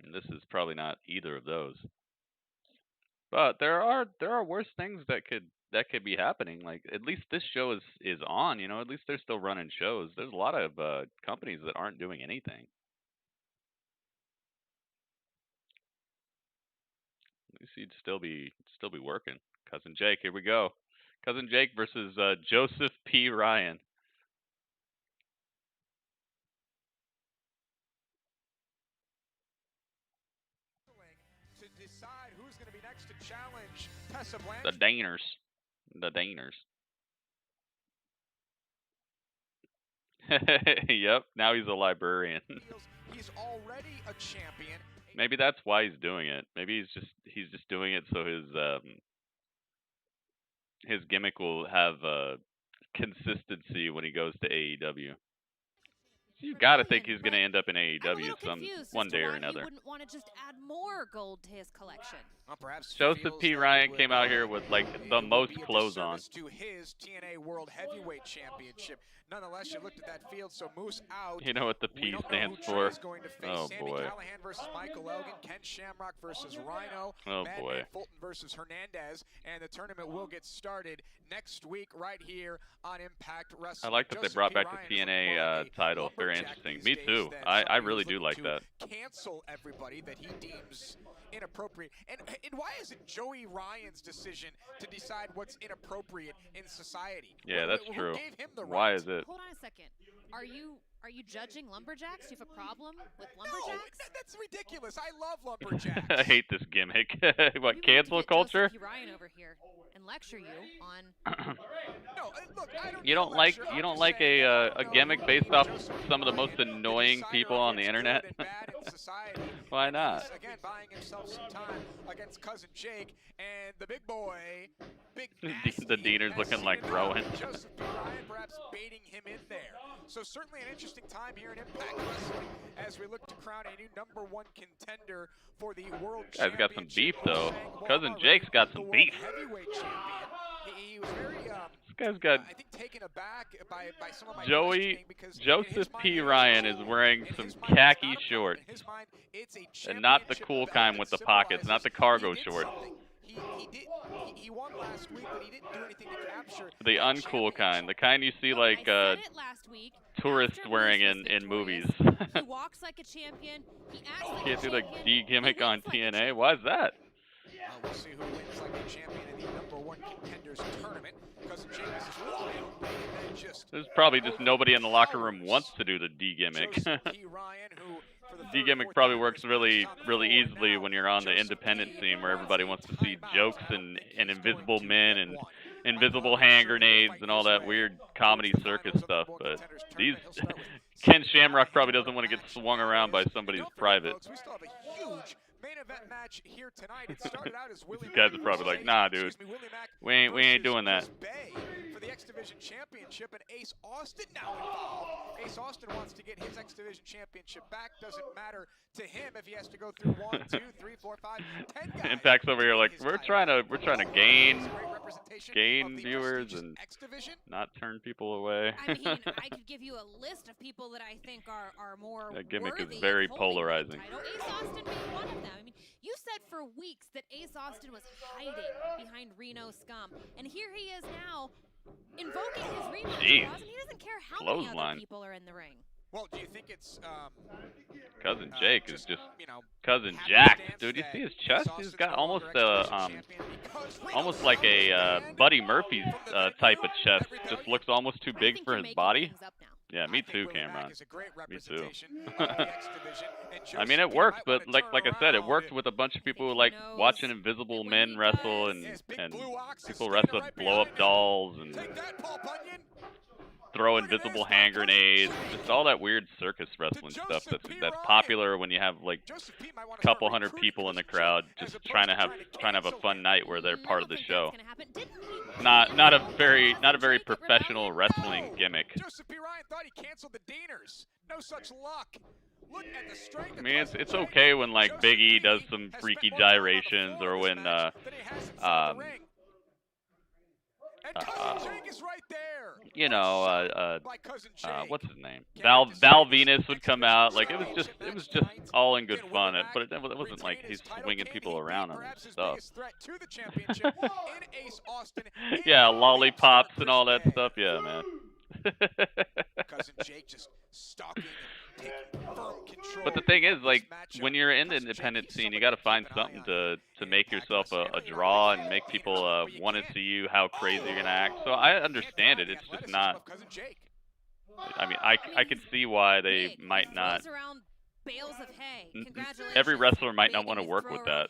And this is probably not either of those. But there are worse things that could be happening. Like, at least this show is on, you know, at least they're still running shows. There's a lot of companies that aren't doing anything. At least he'd still be working. Cousin Jake, here we go. Cousin Jake versus Joseph P. Ryan. To decide who's going to be next to challenge Tessa The Blanchard. Daners. Yep, now he's a librarian. He's already a champion. Maybe that's why he's doing it. Maybe he's just doing it so his gimmick will have consistency when he goes to AEW. You gotta think he's gonna end up in I'm a AEW little confused one as to day or why another. he wouldn't want to just add more gold to his collection. Well, perhaps Joseph P. Ryan came out here with like the most clothes on. to his TNA World Heavyweight Championship. Nonetheless, you looked at that field, so Moose out. You know what the We P don't know stands who Trey for? is going to face. Oh Sami boy. Callihan versus Michael Elgin, Ken Shamrock versus Rhino, Oh Madman boy. Fulton versus Hernandez, and the tournament will get started next week right here on Impact I Wrestling. like that they Joseph brought P. back Ryan the is looking TNA more like a title. Very lumberjack interesting. these Me days too. than I somebody really who's do like looking that. to cancel everybody that he deems inappropriate. And why is it Joey Ryan's decision to decide what's inappropriate in society? Yeah, that's Who true. gave him the Why right? is it? Hold on a second. Are you judging lumberjacks? Do you have a problem with No, lumberjacks? that's ridiculous. I love lumberjacks. I hate this gimmick. What, We cancel need to get culture? Joseph P. Ryan over here and lecture you on. No, look, I don't You don't like a gimmick based off some of the most annoying people on the internet? Why not? Again, buying himself some time against Cousin Jake and the big boy, The Deaner's looking like Rowan. Joseph P. Ryan perhaps baiting him in there. So certainly an interesting time here in Impact Wrestling as we look to crown a new #1 contender for the World Guy's got some beef Championship. though. Cousin Jake's got some beef. Heavyweight champion. He was very, This guy's got I think, taken aback by some of my Joey questioning because in Joseph his mind, P. Ryan is wearing some khaki shorts, in his mind, it's a and not the championship cool belt kind that with the pockets, not the cargo symbolizes shorts. He won last week, but he didn't do anything to capture The uncool kind, the kind you see like I said it last week. tourists After wearing Moose was in movies. He walks like a champion. He acts like Can't a do the champion. D gimmick He on wins like a TNA. Why is that? We'll see who wins like a champion in the #1 contenders tournament. Cousin James is wild, and just There's probably just nobody in the locker room wants to do the D gimmick. Joseph P. Ryan, who for the D third, gimmick fourth probably time works has really, been on the really floor easily now. when you're on the independent scene where everybody wants to see jokes and invisible men and invisible hand grenades and all that weird comedy circus stuff. But these Ken Shamrock probably doesn't want to get swung around by somebody who's private. We still have a huge main event match here tonight. It started out as Willie These guys Mack are probably like, versus nah, dude, Willie Mack we ain't versus doing that. Chris Bay for the X Division Championship, and Ace Austin now involved. Ace Austin wants to get his X Division Championship back. Doesn't matter to him if he has to go through 1, 2, 3, 4, 5, 10 guys. Impact's over here like we're trying to gain viewers and not turn people away. I mean, I could give you a list of people that I think are more That gimmick worthy is very of holding the polarizing. title. Ace Austin being one of them. I mean, you said for weeks that Ace Austin was hiding behind Reno Scum, and here he is now invoking his rematch Jeez. clause, and he doesn't care how many Clothesline. other people are in the ring. Well, do you think it's Cousin Jake is just you know, Cousin Jack, dude. You see his chest? He's got almost almost like a Buddy Murphy type of chest. Just looks almost too big for his body. Yeah, me too, Cameron. Me too. I mean, it works, but like I said, it worked with a bunch of people who like watching Invisible Men wrestle and people wrestle blow up dolls and throw invisible hand grenades, just all that weird circus wrestling stuff that's popular when you have like a couple hundred people in the crowd just trying to have a fun night where they're part of the show. Not a very professional wrestling gimmick. Joseph P. Ryan thought he canceled the Deaners. No such luck. Look at the strength. I mean, it's okay when like Big E does some freaky gyrations or when you know, what's his name? Val Venus would come out. Like it was just all in good fun. But it wasn't like he's swinging people around on his stuff. Yeah, lollipops and all that stuff. Yeah, man. Cousin Jake just stalking and taking firm control. But the thing is, like, when you're in the independent scene, you got to find something to make yourself a draw and make people want to see you, how crazy you're gonna act. So I understand it. It's just not. I mean, I can see why they might not. Bales of hay. Congratulations. Every wrestler might not want to work with that.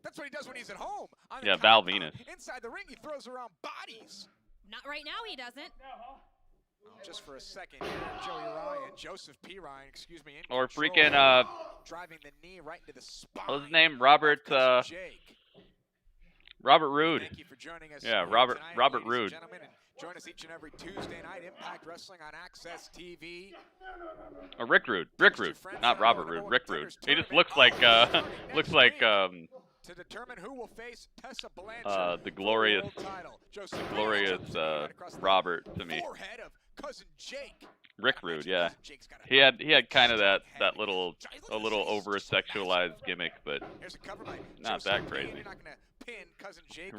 That's what he does when he's at home. Yeah, Val Venus. Inside the ring, he throws around bodies. Not right now, he doesn't. Just for a second here, Joseph P. Ryan, excuse me. Or freaking driving the knee right into the spine. What's his name? Robert Roode. Thank you for joining us. Yeah, Robert Roode. Join us each and every Tuesday night. Impact Wrestling on AXS TV. Rick Rude, not Robert Roode. Rick Rude. He just looks like to determine who will face Tessa Blanchard the glorious Robert to me. Forehead of Cousin Jake. Rick Rude, yeah. He had kind of that little over sexualized gimmick, but not that crazy.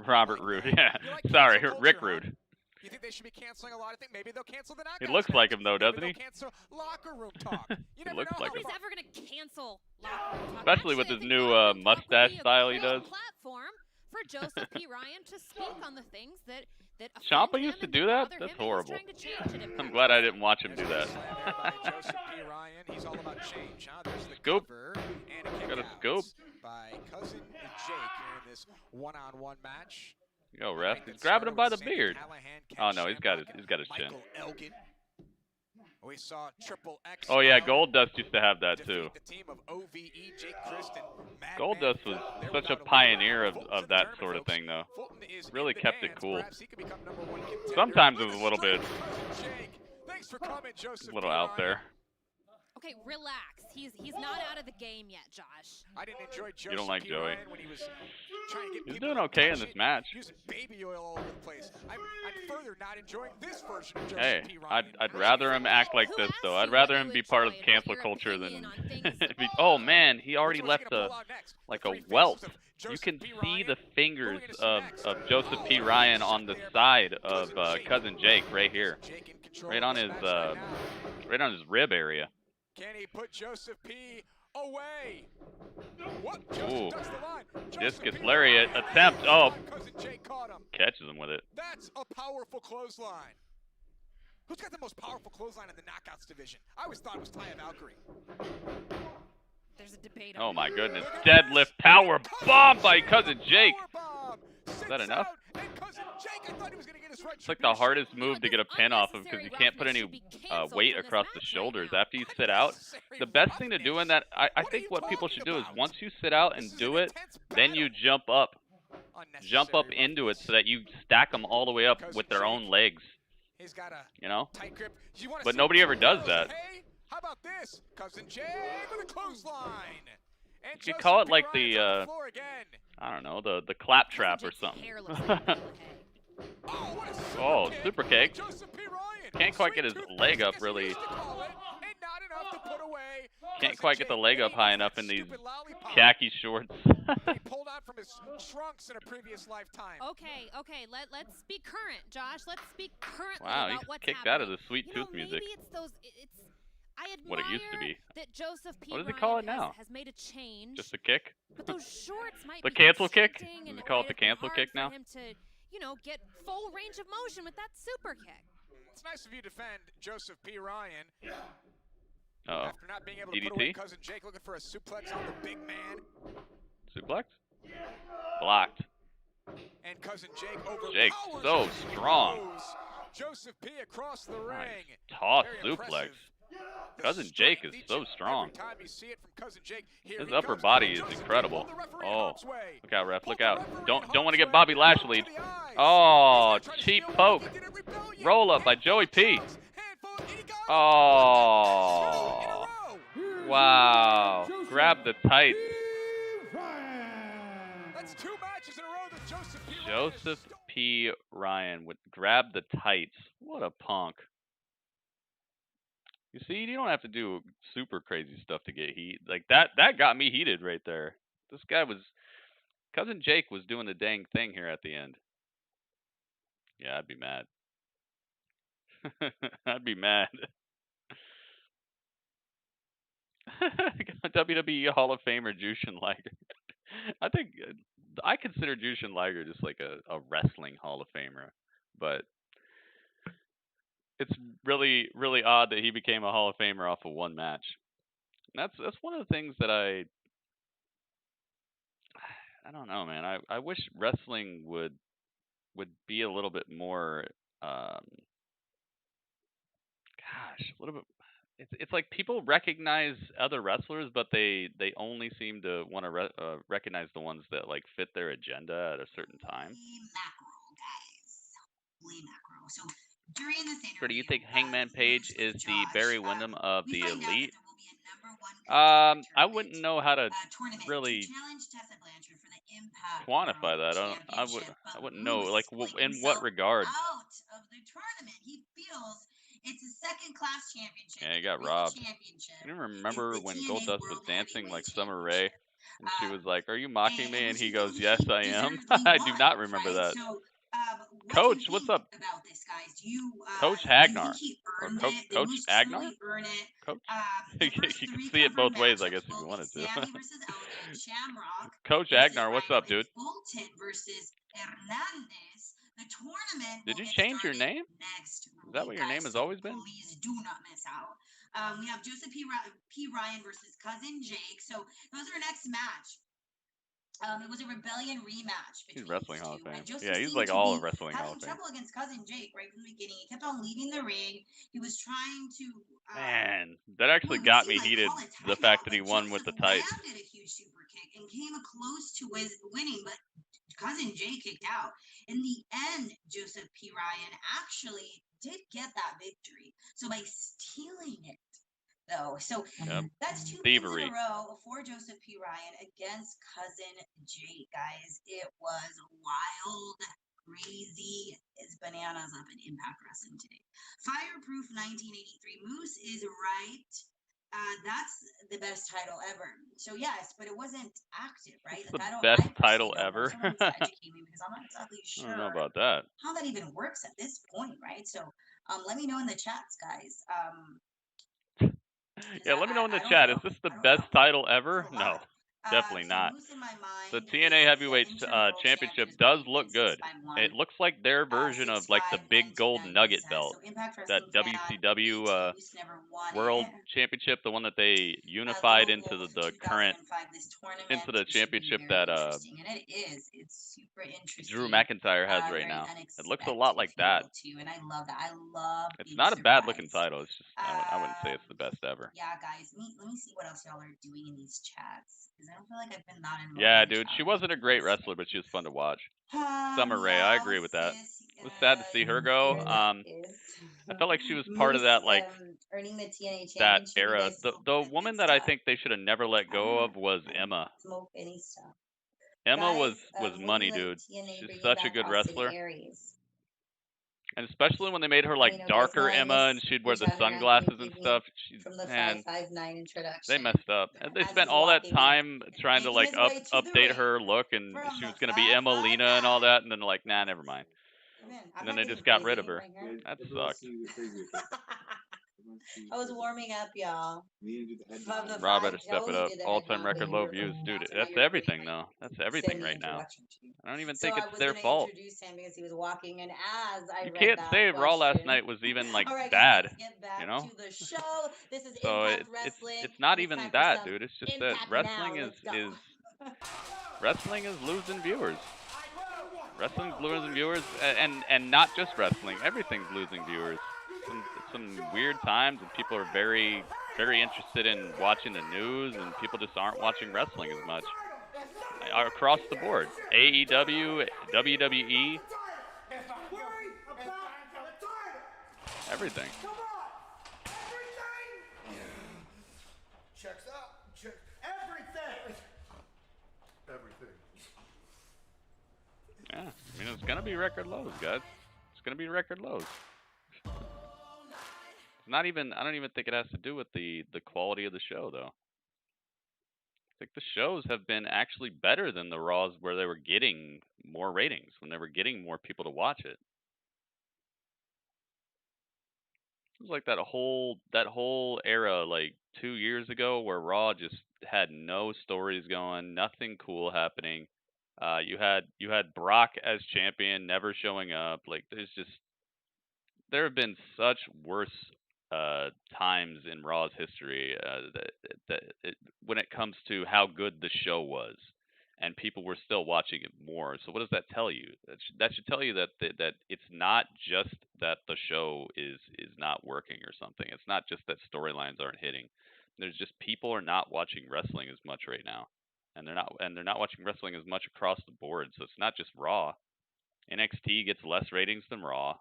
Robert Roode, yeah. Sorry, Rick Rude. You think they should be canceling a lot? I think maybe they'll cancel the knockouts. He looks like him though, doesn't he? Cancel locker room talk. You never looks know like how him. Nobody's ever gonna cancel locker room talk. Especially with his new mustache style he does. Platform for Joseph P. Ryan to speak on the things that Ciampa used to do that? That's horrible. I'm glad I didn't watch him do that. Joseph P. Ryan, he's all about change, huh? There's the Scoop. cover and a Got a kick scoop. out by Cousin Jake here in this one-on-one match. Yo, ref, he's grabbing him by the beard. Oh no, he's got his chin. Elgin. We saw Triple X. Oh yeah, Goldust used to have that too. The team of OVE, Jake Christen, Goldust was such a pioneer of that sort of thing though. Really kept it cool. Sometimes it was a little bit out there. Okay, relax. He's not out of the game yet, Josh. I didn't enjoy Joseph You don't like P. Joey? Ryan when he was trying to get He's people doing to okay in touch this it, match. using baby oil all over the place. I'm further not enjoying this version of Joseph Hey, P. Ryan. I'd rather him act like this though. I'd rather him be part of cancel culture than. Oh man, he already left a welt. You can see the fingers of Joseph P. Ryan on the side of Cousin Jake right here, right on his rib area. Can he put Joseph P. away? What? Ooh, Joseph ducks the line. discus lariat attempt. Oh, Cousin Jake caught him. catches him with it. That's a powerful clothesline. Who's got the most powerful clothesline in the knockouts division? I always thought it was Taya Valkyrie. There's a debate. Oh my goodness, deadlift power bomb by Cousin Jake. Is that enough? It's like the hardest move to get a pin off of because you can't put any weight across the shoulders after you sit out. The best thing to do in that, I think what people should do is once you sit out and do it, then you jump up into it so that you stack them all the way up with their own legs. You know? But nobody ever does that. How about this? Cousin Jake with a clothesline. You could call it like the, I don't know, the clap trap or something. Oh, super cake. Can't quite get his leg up really. Can't quite get the leg up high enough in these khaki shorts. He pulled out from his trunks in a previous lifetime. Okay, let's be current, Josh. Let's speak currently Wow, about he what's kicked happening. out of the Sweet Tooth music. Maybe I admire What it used to be. that Joseph P. What does it Ryan call it now? has made a change. Just a kick? But those shorts might The be cancel kick? constricting, Does and it call it might the have been cancel hard kick for now? him to, get full range of motion with that super kick. It's nice of you to defend Joseph P. Ryan. Uh-oh. After not being able to put away Cousin Jake, looking for a suplex on the big man. Suplex? Blocked. And Cousin Jake overpowers Jake, so strong. Joseph P. across the ring. Toss Very suplex. impressive. Cousin Jake is so strong. Every time you see it from Cousin Jake, here His he upper comes. body is Joseph P. incredible. pulled the referee Oh, Hart's way. look out, ref! Look out! Don't want to get Bobby Lashley. Oh, cheap poke. Roll up by Joey P. Oh, wow! Grab the tights. That's 2 matches in a row that Joseph P. Ryan would grab the tights. What a punk. You see, you don't have to do super crazy stuff to get heat. Like that got me heated right there. This guy Cousin Jake was doing the dang thing here at the end. Yeah, I'd be mad. I'd be mad. WWE Hall of Famer Jushin Liger. I consider Jushin Liger just like a wrestling Hall of Famer, but it's really, really odd that he became a Hall of Famer off of one match. And that's one of the things that I don't know, man. I wish wrestling would be a little bit more a little bit. It's like people recognize other wrestlers, but they only seem to want to recognize the ones that like fit their agenda at a certain time. So during this interview, Or do you think Hangman Page is the Barry Windham of we the find out that Elite? there will be a #1 I wouldn't know how to tournament really to challenge Tessa Blanchard for the Impact quantify World that. Championship. I But wouldn't know. Moose Like, pulling in what himself regard? out of the tournament. He feels it's a second-class championship. Yeah, he The got real robbed. championship I even is remember the when TNA Goldust was World dancing like Heavyweight Summer Rae, and she was like, "Are you and, mocking me?" And which he he goes, believes "Yes, he I am." deservedly I do won, not remember right? that. So, what do Coach, you what's think up? about this, guys? Do you Coach do you think Hagnar he or earned it? Did Coach Moose Agnar? truly earn it? Coach. The first You can three see it confirmed both ways, I guess, matchups if you will be wanted to. Sammy versus Elgin, Shamrock Coach versus Agnar, what's Rhino, up, dude? and Fulton versus Hernandez. The tournament Did will you get change your started name? next Is that what week, your name guys. has So always been? please do not miss out. We have Joseph P. Ryan versus Cousin Jake. So those are our next match. It was a Rebellion rematch He's between Wrestling these Hall of two, Fame. and Joseph Yeah, he's seemed like to all be of Wrestling Hall having of Fame. trouble against Cousin Jake right from the beginning. He kept on leaving the ring. He was trying to. Man, that actually Well, it got seemed me like heated. call a The timeout, fact that he but won with Joseph the tights. landed a huge super kick and came close to winning, but Cousin Jay kicked out. In the end, Joseph P. Ryan actually did get that victory. So by stealing it, though, so Yep. that's 2 wins in Thievery. a row for Joseph P. Ryan against Cousin Jake, guys. It was wild, crazy as bananas up in Impact Wrestling today. Fireproof 1983. Moose is right. That's the best title ever. So yes, but it wasn't active, right? It's Like the I don't. best I personally title don't know. ever. Someone needs to educate me because I'm not exactly I don't know sure about that. how that even works at this point, right? So let me know in the chats, guys. Yeah, let me know in the I don't chat. Is know. this the I don't best know. title ever? It's a No, lot. definitely So not. Moose in my The mind TNA is Heavyweight the interim world Championship champion does with look good. 651. It looks like their version of like the 6'5", big gold 1990 nugget says. belt, So Impact that Wrestling fan, WCW Moose never won World it. Championship, the one that they unified Little into Wolf the current 2005. This tournament into the should be championship very that interesting, and it is. It's super interesting. Drew McIntyre has right Very now. It looks a unexpected, lot like if you that. will, too. And I love that. I love It's being not a bad looking surprised. title. It's just I wouldn't say it's the best ever. Yeah, guys. Let me see what else y'all are doing in these chats because I don't feel like I've been that involved. Yeah, in the dude, chat she room. wasn't a great wrestler, but she was fun to watch. Summer Rae, I agree with that. It was sad to see her go. I felt like she was part of Moose that like earning the TNA that championship. You era. guys The smoke any woman good that I stuff? think they should have never let go of was Emma. Smoke any stuff. Emma Guys, was what do money, you like dude. TNA She's bringing such a back good Austin wrestler. Aries? And especially when they made her Let like me know, guys. darker No, I Emma and miss she'd the wear the genre Anthony sunglasses and gave me stuff. from the Man, 559 they introduction. messed up. And they As spent he's all that walking in, time trying to making like his way to the update ring her look, and from she the was gonna be Emma Lena and all 559. that, and then like, nah, never mind. Come in. I'm And then not they getting just got crazy rid of her. right here. That sucked. I was warming up, y'all. From the Rob I better step it totally up. did the head All-time nod, but record you low were views, pointing dude. out, so now That's you're putting everything, like though. That's everything semi right now. interruption to me. I don't even So think I it's was their gonna fault. introduce him because he was walking, and as I You read can't that say Raw last question, night was even like all right, guys, bad, let's get back you know? to the show. This is So Impact Wrestling, it's not and it's even time for that, some dude. It's just that Impact Now. Let's go. wrestling is losing viewers. Wrestling's losing viewers, and not just wrestling. Everything's losing viewers. Some weird times, and people are very interested in watching the news, and people just aren't watching wrestling as much. Across the board, AEW, WWE, everything. Checks out. Check everything. Everything. Yeah, I mean it's gonna be record lows, guys. It's gonna be record lows. It's not even. I don't even think it has to do with the quality of the show, though. I think the shows have been actually better than the Raws, where they were getting more ratings, when they were getting more people to watch it. It was like that whole era, like 2 years ago, where Raw just had no stories going, nothing cool happening. You had Brock as champion, never showing up. Like there have been such worse times in Raw's history when it comes to how good the show was, and people were still watching it more. So what does that tell you? That should tell you that it's not just that the show is not working or something. It's not just that storylines aren't hitting. There's just people are not watching wrestling as much right now, and they're not watching wrestling as much across the board. So it's not just Raw. NXT gets less ratings than Raw.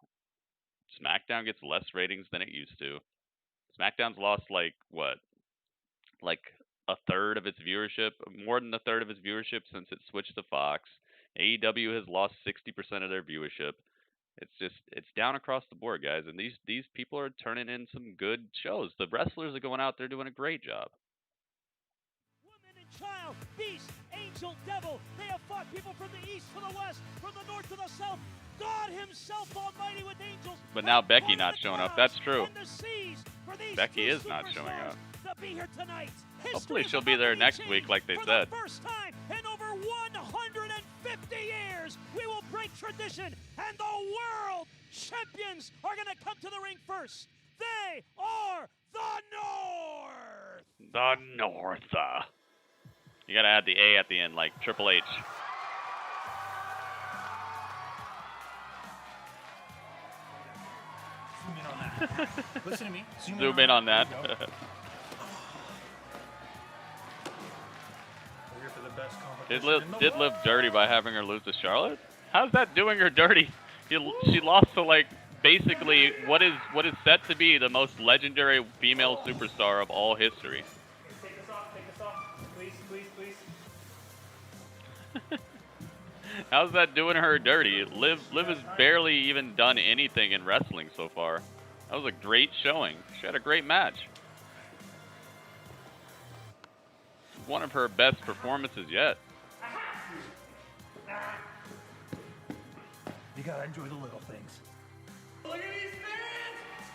SmackDown gets less ratings than it used to. SmackDown's lost like what? Like a third of its viewership, more than a third of its viewership since it switched to Fox. AEW has lost 60% of their viewership. It's down across the board, guys, and these people are turning in some good shows. The wrestlers are going out there doing a great job. Woman and child, beast, angel, devil, they have fought people from the east to the west, from the north to the south. God himself almighty with angels. But now Becky not showing up. That's true. And the seas for these Becky two is not showing up. to be here tonight. Hopefully she'll be there next week like they For said. the first time in over 150 years, we will break tradition, and the world champions are going to come to the ring first. They are the North. The North. You gotta add the A at the end, like Triple H. Zoom in on that. Listen to me. Zoom in on that. We're here for the best competition. Did Liv dirty by having her lose to Charlotte? How's that doing her dirty? She lost to like basically what is set to be the most legendary female superstar of all history. Take this off. Take this off. Please, please, please. How's that doing her dirty? Liv has barely even done anything in wrestling so far. That was a great showing. She had a great match. One of her best performances yet. You gotta enjoy the little things. Look at these fans!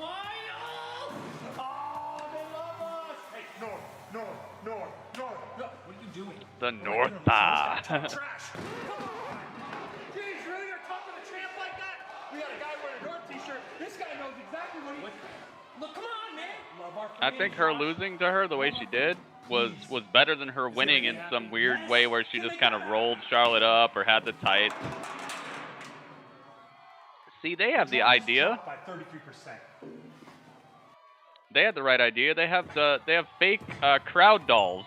Wild! Oh, they love us! Hey, North! What are you doing? The North. Trash! Jeez, really? You're talking to the champ like that? We got a guy wearing a North t-shirt. This guy knows exactly what he... Look, come on, man! Love our I think her losing to her the way she did was better than her winning in some weird way where she just kind of rolled Charlotte up or had the tights. See, they have the idea. By 33%. They had the right idea. They have fake crowd dolls.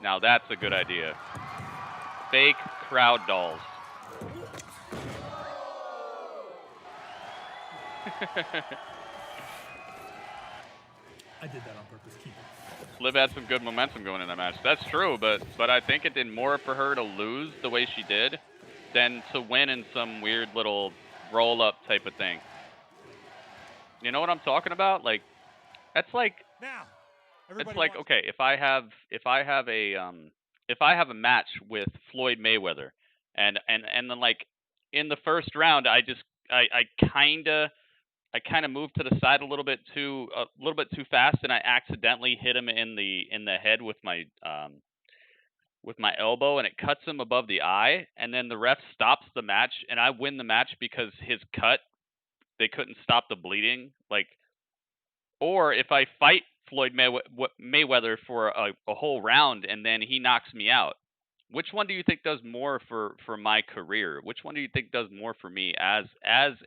Now that's a good idea. Fake crowd dolls. I did that on purpose. Keep it. Liv had some good momentum going in that match. That's true, but I think it did more for her to lose the way she did than to win in some weird little roll-up type of thing. You know what I'm talking about? Like, that's like, Now, it's like, okay, if I have a match with Floyd Mayweather, and then like in the first round, I kind of moved to the side a little bit too fast, and I accidentally hit him in the head with my elbow, and it cuts him above the eye, and then the ref stops the match, and I win the match because his cut, they couldn't stop the bleeding. Like, or if I fight Floyd Mayweather for a whole round and then he knocks me out, which one do you think does more for my career? Which one do you think does more for me as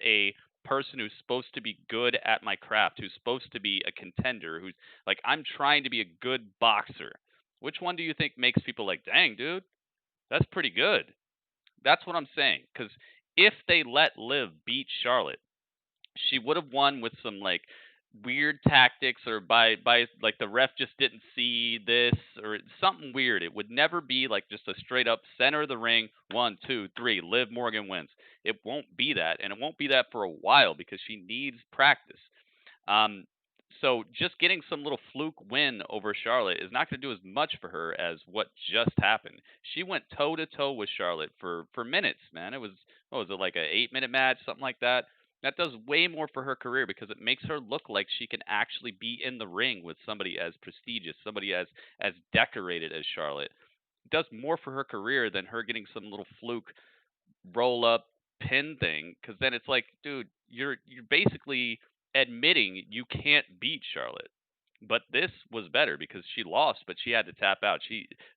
a person who's supposed to be good at my craft, who's supposed to be a contender, who's like, I'm trying to be a good boxer? Which one do you think makes people like, dang, dude, that's pretty good? That's what I'm saying. Because if they let Liv beat Charlotte, she would have won with some like weird tactics, or by like the ref just didn't see this or something weird. It would never be like just a straight up center of the ring, 1, 2, 3, Liv Morgan wins. It won't be that, and it won't be that for a while because she needs practice. So just getting some little fluke win over Charlotte is not going to do as much for her as what just happened. She went toe to toe with Charlotte for minutes, man. It was, what was it, like an 8-minute match, something like that. That does way more for her career because it makes her look like she can actually be in the ring with somebody as prestigious, somebody as decorated as Charlotte. It does more for her career than her getting some little fluke roll up pin thing, because then it's like, dude, you're basically admitting you can't beat Charlotte. But this was better because she lost, but she had to tap out.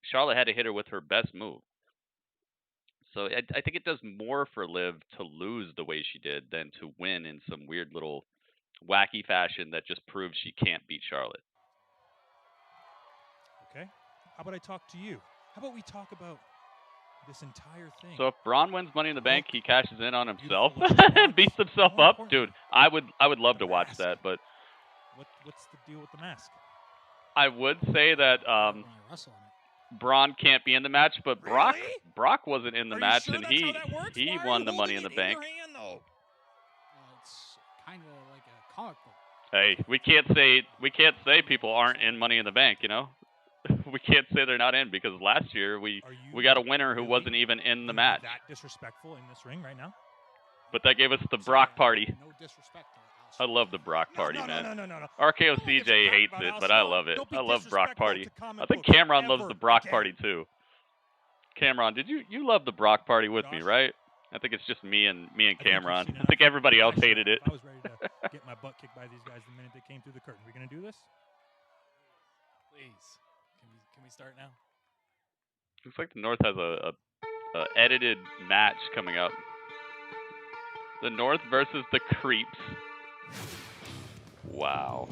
Charlotte had to hit her with her best move. So I think it does more for Liv to lose the way she did than to win in some weird little wacky fashion that just proves she can't beat Charlotte. Okay. How about I talk to you? How about we talk about this entire thing. So if Braun wins Money in the Bank, he cashes in on himself and beats himself up, dude. I would love to watch that, but What's the deal with the mask? I would say that Braun can't be in the match, but Brock wasn't in the match, and he won the Money in the Bank. It's kind of like a comic book. Hey, we can't say people aren't in Money in the Bank, you know. We can't say they're not in because last year we got a winner who wasn't even in the match. That disrespectful in this ring right now? But that gave us the Brock party. No disrespect. I love the Brock party, man. No. RKO CJ hates it, but I love it. I love Brock party. I think Cameron loves the Brock party too. Cameron, did you love the Brock party with me, right? I think it's just me and Cameron. I think everybody else hated it. I was ready to get my butt kicked by these guys the minute they came through the curtain. We're gonna do this? Please, can we start now? Looks like the North has a edited match coming up. The North versus the Creeps. Wow.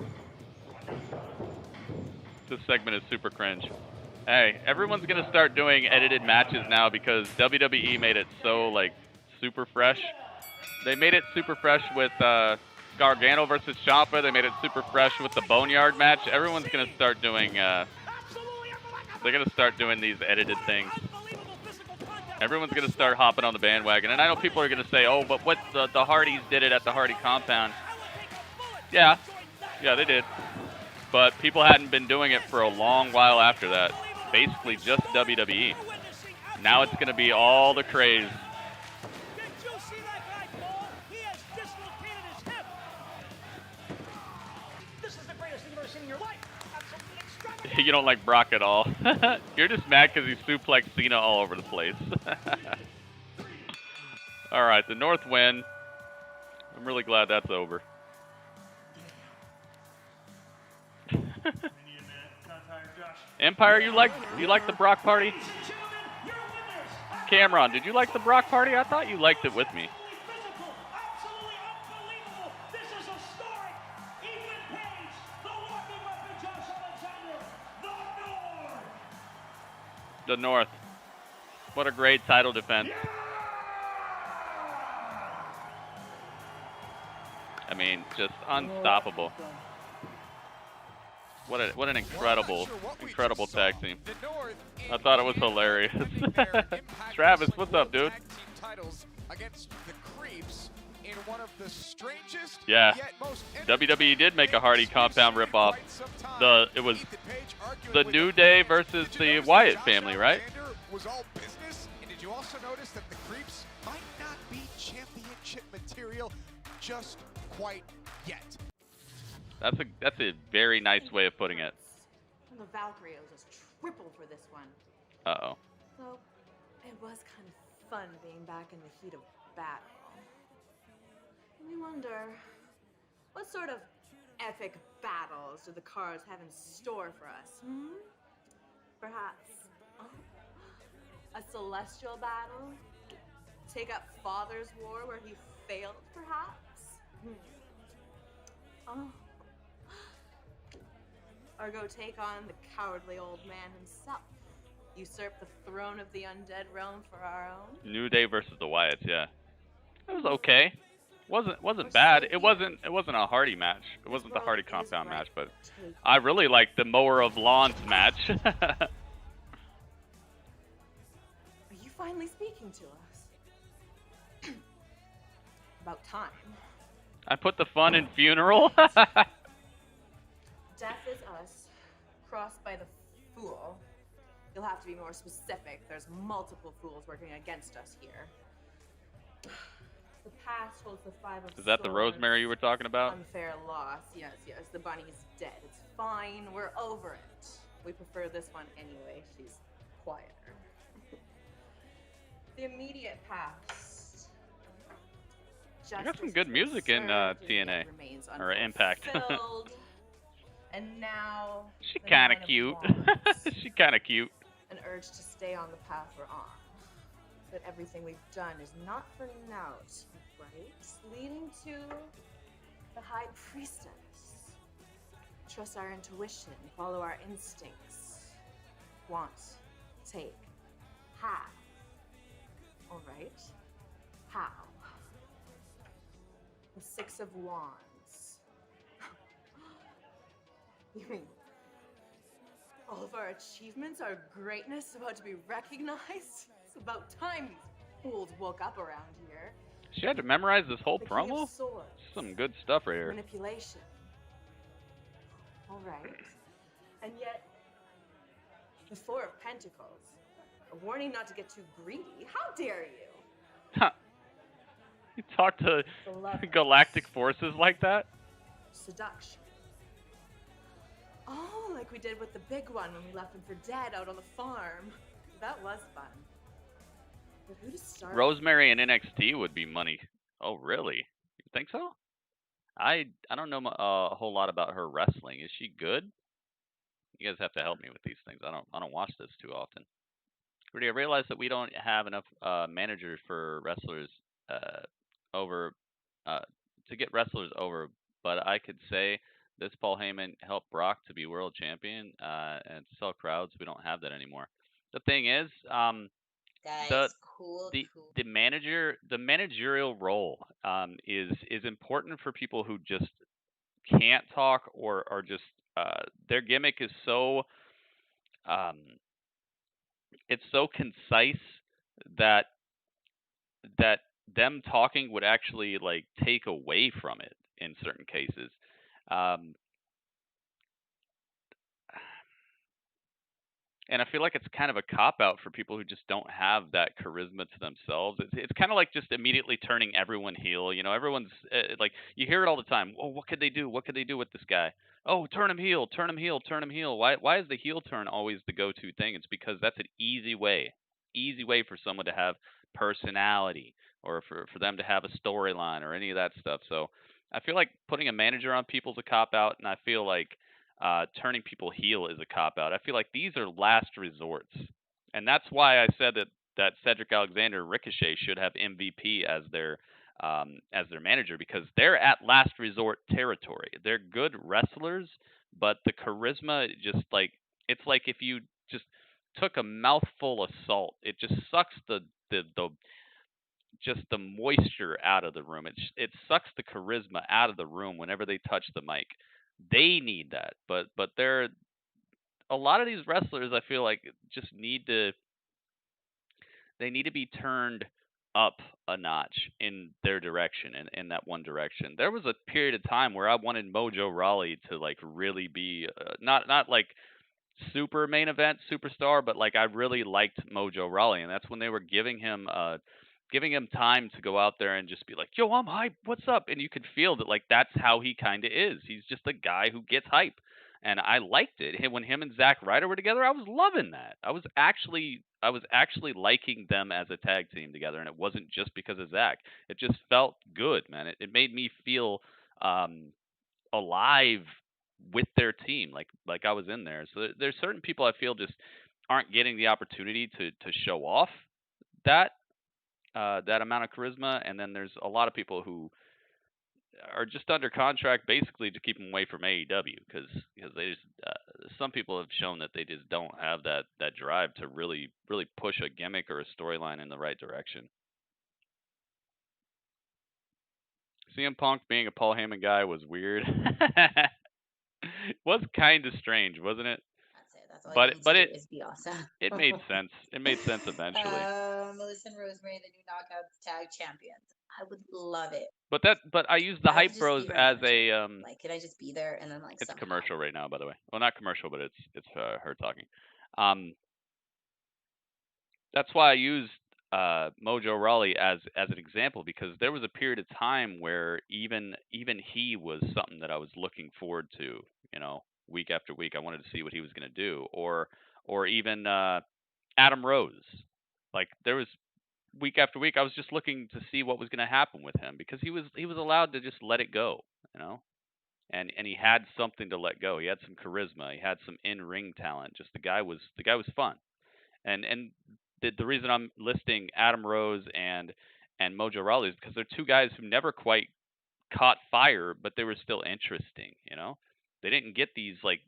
This segment is super cringe. Hey, everyone's gonna start doing edited matches now because WWE made it so like super fresh. They made it super fresh with Gargano versus Ciampa. They made it super fresh with the Boneyard match. Everyone's gonna start doing. They're gonna start doing these edited things. Everyone's gonna start hopping on the bandwagon, and I know people are gonna say, "Oh, but what the Hardys did it at the Hardy compound." Yeah, they did. But people hadn't been doing it for a long while after that. Basically, just WWE. Now it's gonna be all the craze. You don't like Brock at all. You're just mad because he suplexed Cena all over the place. Alright, the North win. I'm really glad that's over. Empire, you like the Brock party? Cameron, did you like the Brock party? I thought you liked it with me. The North. What a great title defense. I mean, just unstoppable. What an incredible tag team. I thought it was hilarious. Travis, what's up, dude? Against the Creeps in one of the strangest, yeah, yet most WWE did make a Hardy compound ripoff. It was the New Day versus the Wyatt family, right? Was all business, and did you also notice that the Creeps might not be championship material just quite yet? That's a very nice way of putting it. And the Valkyrie was just triple for this one. Uh-oh. So it was kind of fun being back in the heat of battle. We wonder, what sort of epic battles do the cards have in store for us? Perhaps a celestial battle? Take up Father's War where he failed, perhaps? Or go take on the cowardly old man himself. Usurp the throne of the undead realm for our own. New Day versus the Wyatts, yeah. It was okay. Wasn't bad. It wasn't a Hardy match. It wasn't the Hardy compound match, but I really liked the Mower of Lawns match. Are you finally speaking to us? About time. I put the fun in funeral. Death is us, crossed by the fool. You'll have to be more specific. There's multiple fools working against us here. The past holds the Five of Swords. Is that the Rosemary you were talking about? Unfair loss. Yes. The bunny's dead. It's fine. We're over it. We prefer this one anyway. She's quieter. The immediate past. You got some good music in TNA or Impact. And now she kind of cute. She kind of cute. An urge to stay on the path we're on. But everything we've done is not for naught, right? Leading to the High Priestess. Trust our intuition, follow our instincts. Want, take, have. All right. How? The Six of Wands. You mean all of our achievements, our greatness about to be recognized? It's about time these fools woke up around here. She had to memorize this whole The King of promo? Swords. Some good stuff right here. Manipulation. All right. And yet, the Four of Pentacles. A warning not to get too greedy. How dare you? Huh. You talk to galactic forces like that? Seduction. Oh, like we did with the big one when we left him for dead out on the farm. That was fun. But who to start? Rosemary in NXT would be money. Oh, really? You think so? I don't know a whole lot about her wrestling. Is she good? You guys have to help me with these things. I don't watch this too often. Rudy, I realize that we don't have enough managers for wrestlers over to get wrestlers over, but I could say this Paul Heyman helped Brock to be world champion and sell crowds. We don't have that anymore. The thing is, Guys, cool. the managerial role is important for people who just can't talk or are just their gimmick is so it's so concise that them talking would actually like take away from it in certain cases. And I feel like it's kind of a cop-out for people who just don't have that charisma to themselves. It's kind of like just immediately turning everyone heel. You know, everyone's like, you hear it all the time. Oh, what could they do? What could they do with this guy? Oh, turn him heel, turn him heel, turn him heel. Why is the heel turn always the go-to thing? It's because that's an easy way for someone to have personality or for them to have a storyline or any of that stuff. So I feel like putting a manager on people's a cop-out, and I feel like turning people heel is a cop-out. I feel like these are last resorts. And that's why I said that Cedric Alexander and Ricochet should have MVP as their manager, because they're at last resort territory. They're good wrestlers, but the charisma just like, it's like if you just took a mouthful of salt, it just sucks the moisture out of the room. It sucks the charisma out of the room whenever they touch the mic. They need that, but they're a lot of these wrestlers. I feel like just need to be turned up a notch in their direction and in that one direction. There was a period of time where I wanted Mojo Rawley to like really be not like super main event superstar, but like I really liked Mojo Rawley, and that's when they were giving him time to go out there and just be like, yo, I'm hype, what's up? And you could feel that like that's how he kind of is. He's just a guy who gets hype. And I liked it. When him and Zack Ryder were together, I was loving that. I was actually liking them as a tag team together, and it wasn't just because of Zack. It just felt good, man. It made me feel alive with their team, like I was in there. So there's certain people I feel just aren't getting the opportunity to show off that amount of charisma, and then there's a lot of people who are just under contract basically to keep them away from AEW because they just some people have shown that they just don't have that drive to really push a gimmick or a storyline in the right direction. CM Punk being a Paul Heyman guy was weird. Was kind of strange, wasn't it? That's all you need to do is be awesome. It made sense. It made sense eventually. Melissa and Rosemary, the new Knockout Tag Champions. I would love it. But I use the Hype Bros as a like, could I just be there and then like it's somehow... commercial right now, by the way. Well, not commercial, but it's her talking. That's why I used Mojo Rawley as an example, because there was a period of time where even he was something that I was looking forward to, you know, week after week. I wanted to see what he was going to do, or even Adam Rose. Like there was week after week, I was just looking to see what was going to happen with him, because he was allowed to just let it go, you know, and he had something to let go. He had some charisma. He had some in-ring talent. Just the guy was fun, and the reason I'm listing Adam Rose and Mojo Rawley is because they're two guys who never quite caught fire, but they were still interesting. You know, they didn't get these like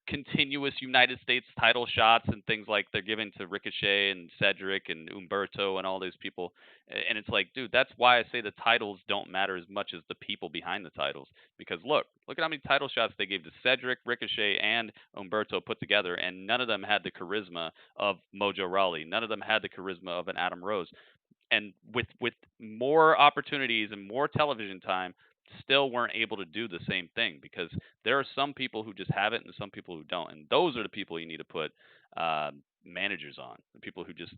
continuous United States title shots and things like they're giving to Ricochet and Cedric and Humberto and all these people. And it's like, dude, that's why I say the titles don't matter as much as the people behind the titles. Because look at how many title shots they gave to Cedric, Ricochet, and Humberto put together, and none of them had the charisma of Mojo Rawley. None of them had the charisma of an Adam Rose. And with more opportunities and more television time, still weren't able to do the same thing, because there are some people who just have it and some people who don't, and those are the people you need to put managers on, the people who just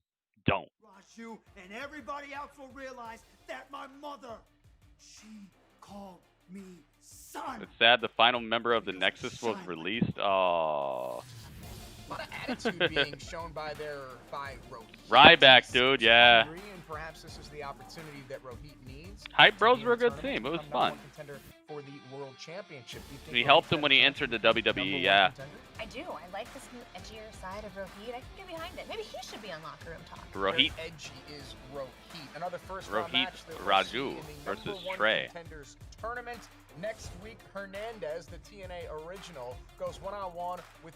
don't. You and everybody else will realize that my mother, she called me son. It's sad the final member of the Nexus was released. Oh. A lot of attitude being shown by Rohit. Ryback, dude, yeah. And perhaps this is the opportunity that Rohit needs. Hype Bros were a good team. It was fun. For the World Championship. He helped him when he entered the WWE, yeah. I do. I like this new edgier side of Rohit. I can get behind it. Maybe he should be on Locker Room Talk. Rohit. Edgy is Rohit. Another first Rohit match that Raju versus Trey. Contenders tournament. Next week, Hernandez, the TNA original, goes one-on-one with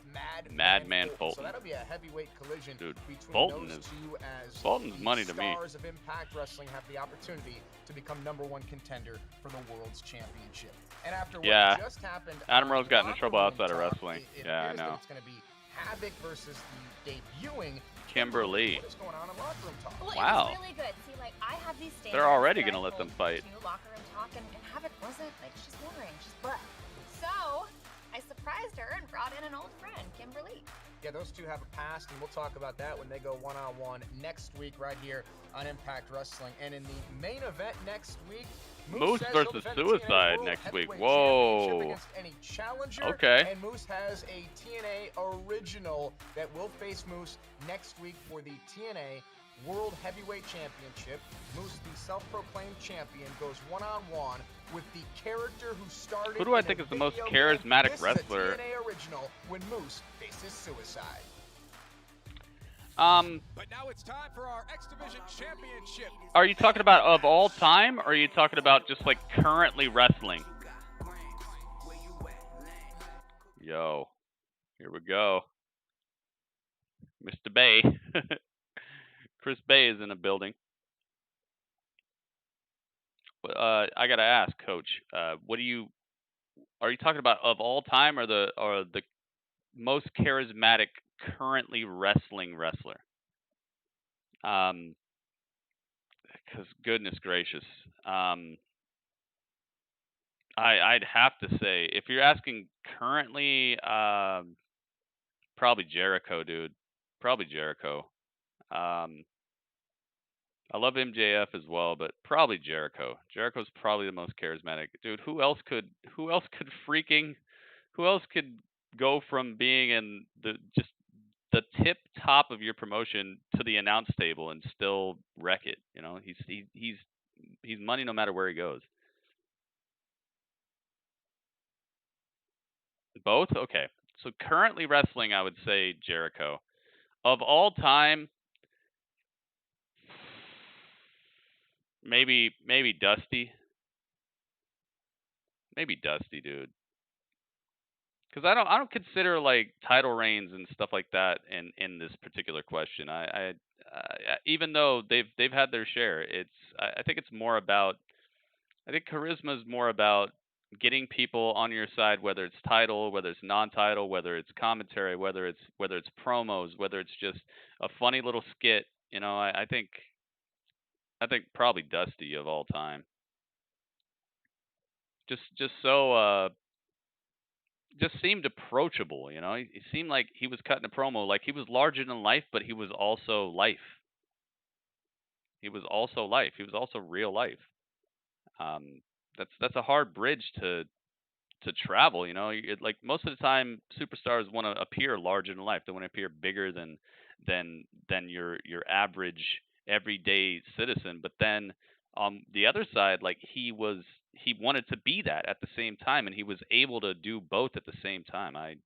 Madman Fulton. So that'll be a heavyweight collision between those two, as Fulton's money to me. Stars of Impact Wrestling have the opportunity to become #1 contender for the World's Championship. And after what just happened, Adam Rose got into trouble outside of wrestling. Yeah, I know. It's going to be Havoc versus the debuting Kimberly. What is going on in Locker Room Talk? Well, wow. It was really good. See, like, I have these standards. They're already going to let them fight. Locker Room Talk, and Havoc wasn't, like, she's boring. She's blah. So, I surprised her and brought in an old friend, Kimberly. Yeah, those two have a past, and we'll talk about that when they go one-on-one next week right here on Impact Wrestling. And in the main event next week, Moose versus Suicide next week. Whoa. Any challenger. Okay. And Moose has a TNA original that will face Moose next week for the TNA World Heavyweight Championship. Moose, the self-proclaimed champion, goes one-on-one with the character who started. Who do I think is the most charismatic wrestler? This is a TNA original when Moose faces Suicide. But now it's time for our X Division Championship. Are you talking about of all time, or are you talking about just like currently wrestling? Yo, here we go. Mr. Bay. Chris Bay is in the building. I gotta ask, Coach. What are you talking about of all time, or the most charismatic currently wrestling wrestler? Because goodness gracious, I'd have to say, if you're asking currently, probably Jericho, dude. Probably Jericho. I love MJF as well, but probably Jericho. Jericho's probably the most charismatic. Dude, who else could go from being in the tip top of your promotion to the announce table and still wreck it? You know, he's money no matter where he goes. Both? Okay. So currently wrestling, I would say Jericho. Of all time, maybe Dusty. Maybe Dusty, dude. Because I don't consider like title reigns and stuff like that in this particular question. I even though they've had their share, I think it's more about, I think charisma is more about getting people on your side, whether it's title, whether it's non-title, whether it's commentary, whether it's promos, whether it's just a funny little skit. You know, I think probably Dusty of all time. Just seemed approachable, you know. He seemed like he was cutting a promo, like he was larger than life, but he was also life. He was also life. He was also real life. That's a hard bridge to travel, you know. Like most of the time, superstars want to appear larger than life. They want to appear bigger than your average everyday citizen. But then on the other side, like he wanted to be that at the same time, and he was able to do both at the same time. I'd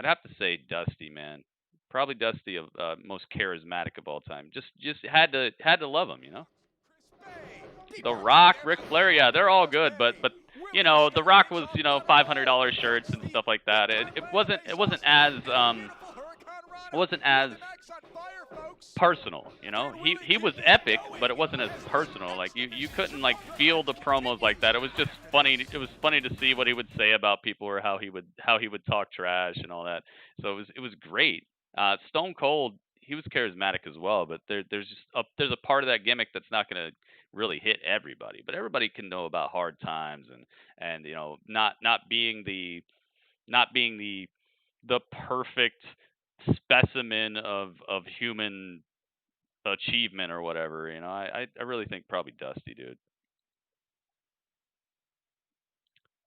have to say Dusty, man. Probably Dusty of most charismatic of all time. Just had to love him, you know. The Rock, Ric Flair, yeah, they're all good, but you you know, The Rock was, you know, $500 shirts and stuff like that. It wasn't as personal, you know. He was epic, but it wasn't as personal. Like you couldn't like feel the promos like that. It was just funny. It was funny to see what he would say about people or how he would talk trash and all that. So it was great. Stone Cold, he was charismatic as well, but there's a part of that gimmick that's not going to really hit everybody. But everybody can know about hard times and you know, not being the perfect specimen of human achievement or whatever, you know. I really think probably Dusty, dude.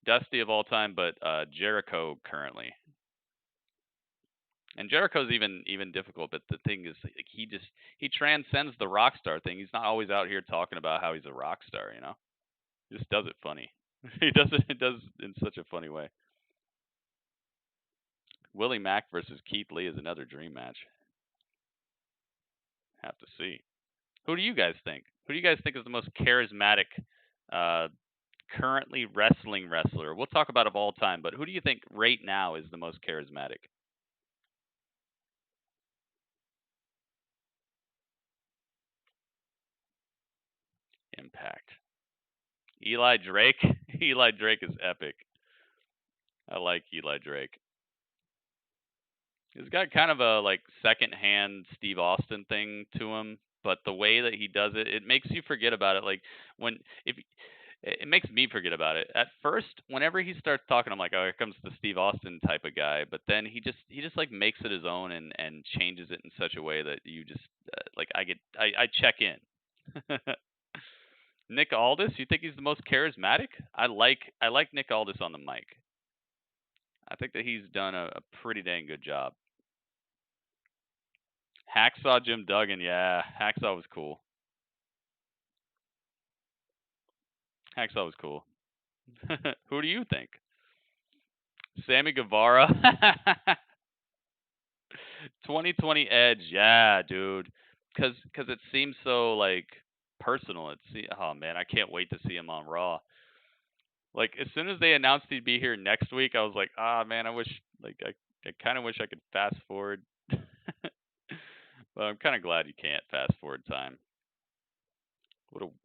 Dusty of all time, but Jericho currently. And Jericho's even difficult, but the thing is, like, he transcends the rock star thing. He's not always out here talking about how he's a rock star, you know. He just does it funny. He does it in such a funny way. Willie Mack versus Keith Lee is another dream match. Have to see. Who do you guys think? Who do you guys think is the most charismatic currently wrestling wrestler? We'll talk about of all time, but who do you think right now is the most charismatic? Impact. Eli Drake? Eli Drake is epic. I like Eli Drake. He's got kind of a like second-hand Steve Austin thing to him, but the way that he does it, it makes you forget about it. Like it makes me forget about it. At first, whenever he starts talking, I'm like, oh, here comes the Steve Austin type of guy. But then he just like makes it his own and changes it in such a way that you just like I check in. Nick Aldis, you think he's the most charismatic? I like Nick Aldis on the mic. I think that he's done a pretty dang good job. Hacksaw Jim Duggan, yeah, Hacksaw was cool. Hacksaw was cool. Who do you think? Sammy Guevara? 2020 Edge, yeah, dude. Cause it seems so like personal. Oh man, I can't wait to see him on Raw. Like as soon as they announced he'd be here next week, I was like, man, I wish I kind of wish I could fast forward. But I'm kind of glad you can't fast forward time.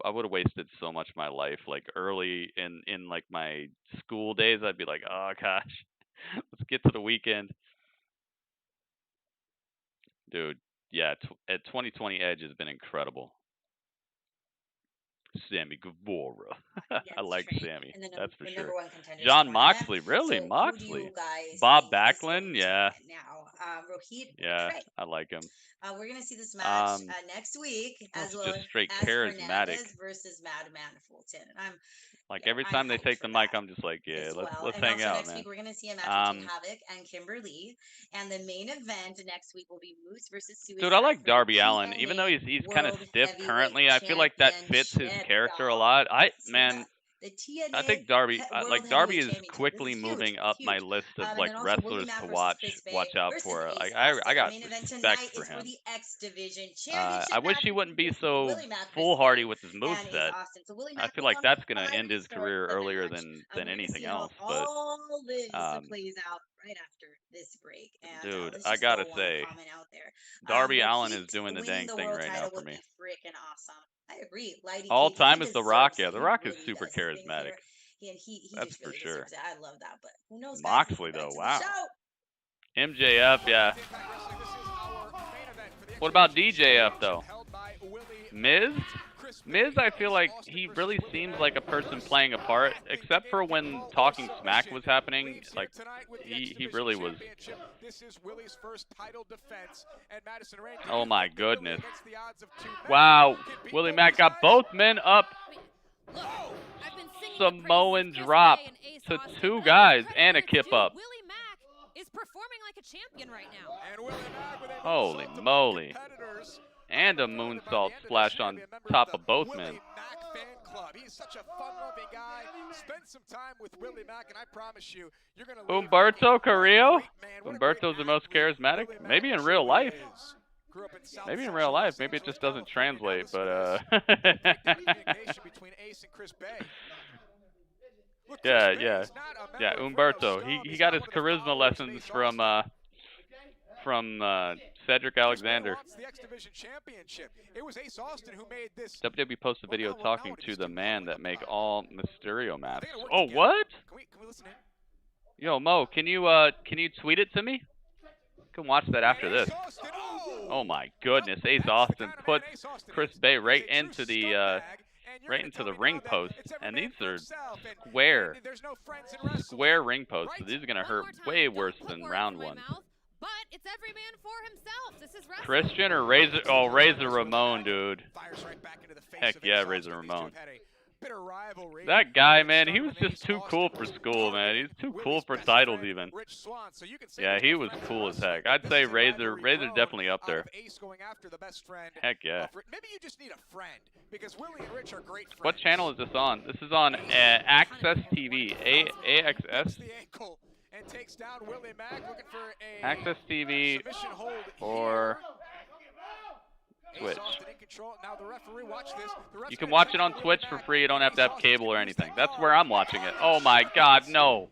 I would have wasted so much of my life, like early in like my school days. I'd be like, oh gosh, let's get to the weekend, dude. Yeah, at 2020 Edge has been incredible. Sammy Guevara. I like Sammy. That's for sure. John Moxley, really? Moxley. Bob Backlund, yeah. Now, Rohit. Yeah, I like him. We're gonna see this match next week, as well just straight as charismatic Fernandez versus Madman Fulton. And I'm like every time they take the mic, I'm just like, yeah, let's hang out, next man. week we're gonna see a match between Havoc and Kimberly, and the main event next week will be Moose versus Suicide. Dude, I like Darby Allin, even though he's kind of stiff currently. I feel like that fits his character a lot. I think Darby is quickly moving up my list of like wrestlers to watch out for. Like I got respect for him. I wish he wouldn't be so foolhardy with his moveset. I feel like that's gonna end his career earlier than anything else. But all this plays out right after this break. And, dude, I gotta say, Darby Allin is doing the dang thing right now for me. Freaking awesome. I agree. All time is The Rock. Yeah, The Rock is super charismatic. That's for sure. I love that, but who knows? Moxley though, wow. MJF, yeah. What about DJF though? Miz? Miz, I feel like he really seems like a person playing a part, except for when Talking Smack was happening. Like he really was. Oh my goodness! Wow, Willie Mack got both men up. Samoan drop to two guys and a kip up. Willie Mack is performing like a champion right now. Holy moly! And a moonsault splash on top of both men. He's such a fun-loving guy. Spend some time with Willie Mack, and I promise you, you're gonna. Humberto Carrillo? Humberto's the most charismatic? Maybe in real life. Maybe in real life. Maybe it just doesn't translate, but Yeah, yeah. Yeah, Umberto. He got his charisma lessons from Cedric Alexander. The X Division Championship. It was Ace Austin who made this. WWE posted a video talking to the man that make all Mysterio masks. Oh, what? Can we listen in? Yo, Mo, can you tweet it to me? Can watch that after this. Oh my goodness, Ace Austin puts Chris Bay right into the ring post, and these are square ring posts. So these are gonna hurt way worse than round one. But it's every man for himself. This is wrestling. Christian or Razor? Oh, Razor Ramon, dude. Heck yeah, Razor Ramon. That guy, man, he was just too cool for school, man. He's too cool for titles, even. Yeah, he was cool as heck. I'd say Razor definitely up there. Heck yeah. Maybe you just need a friend, because Willie and Rich are great friends. What channel is this on? This is on AXS TV. AXS? And takes down Willie Mack, looking for a AXS TV or Twitch. Now the referee, watch this. You can watch it on Twitch for free. You don't have to have cable or anything. That's where I'm watching it. Oh my God, no.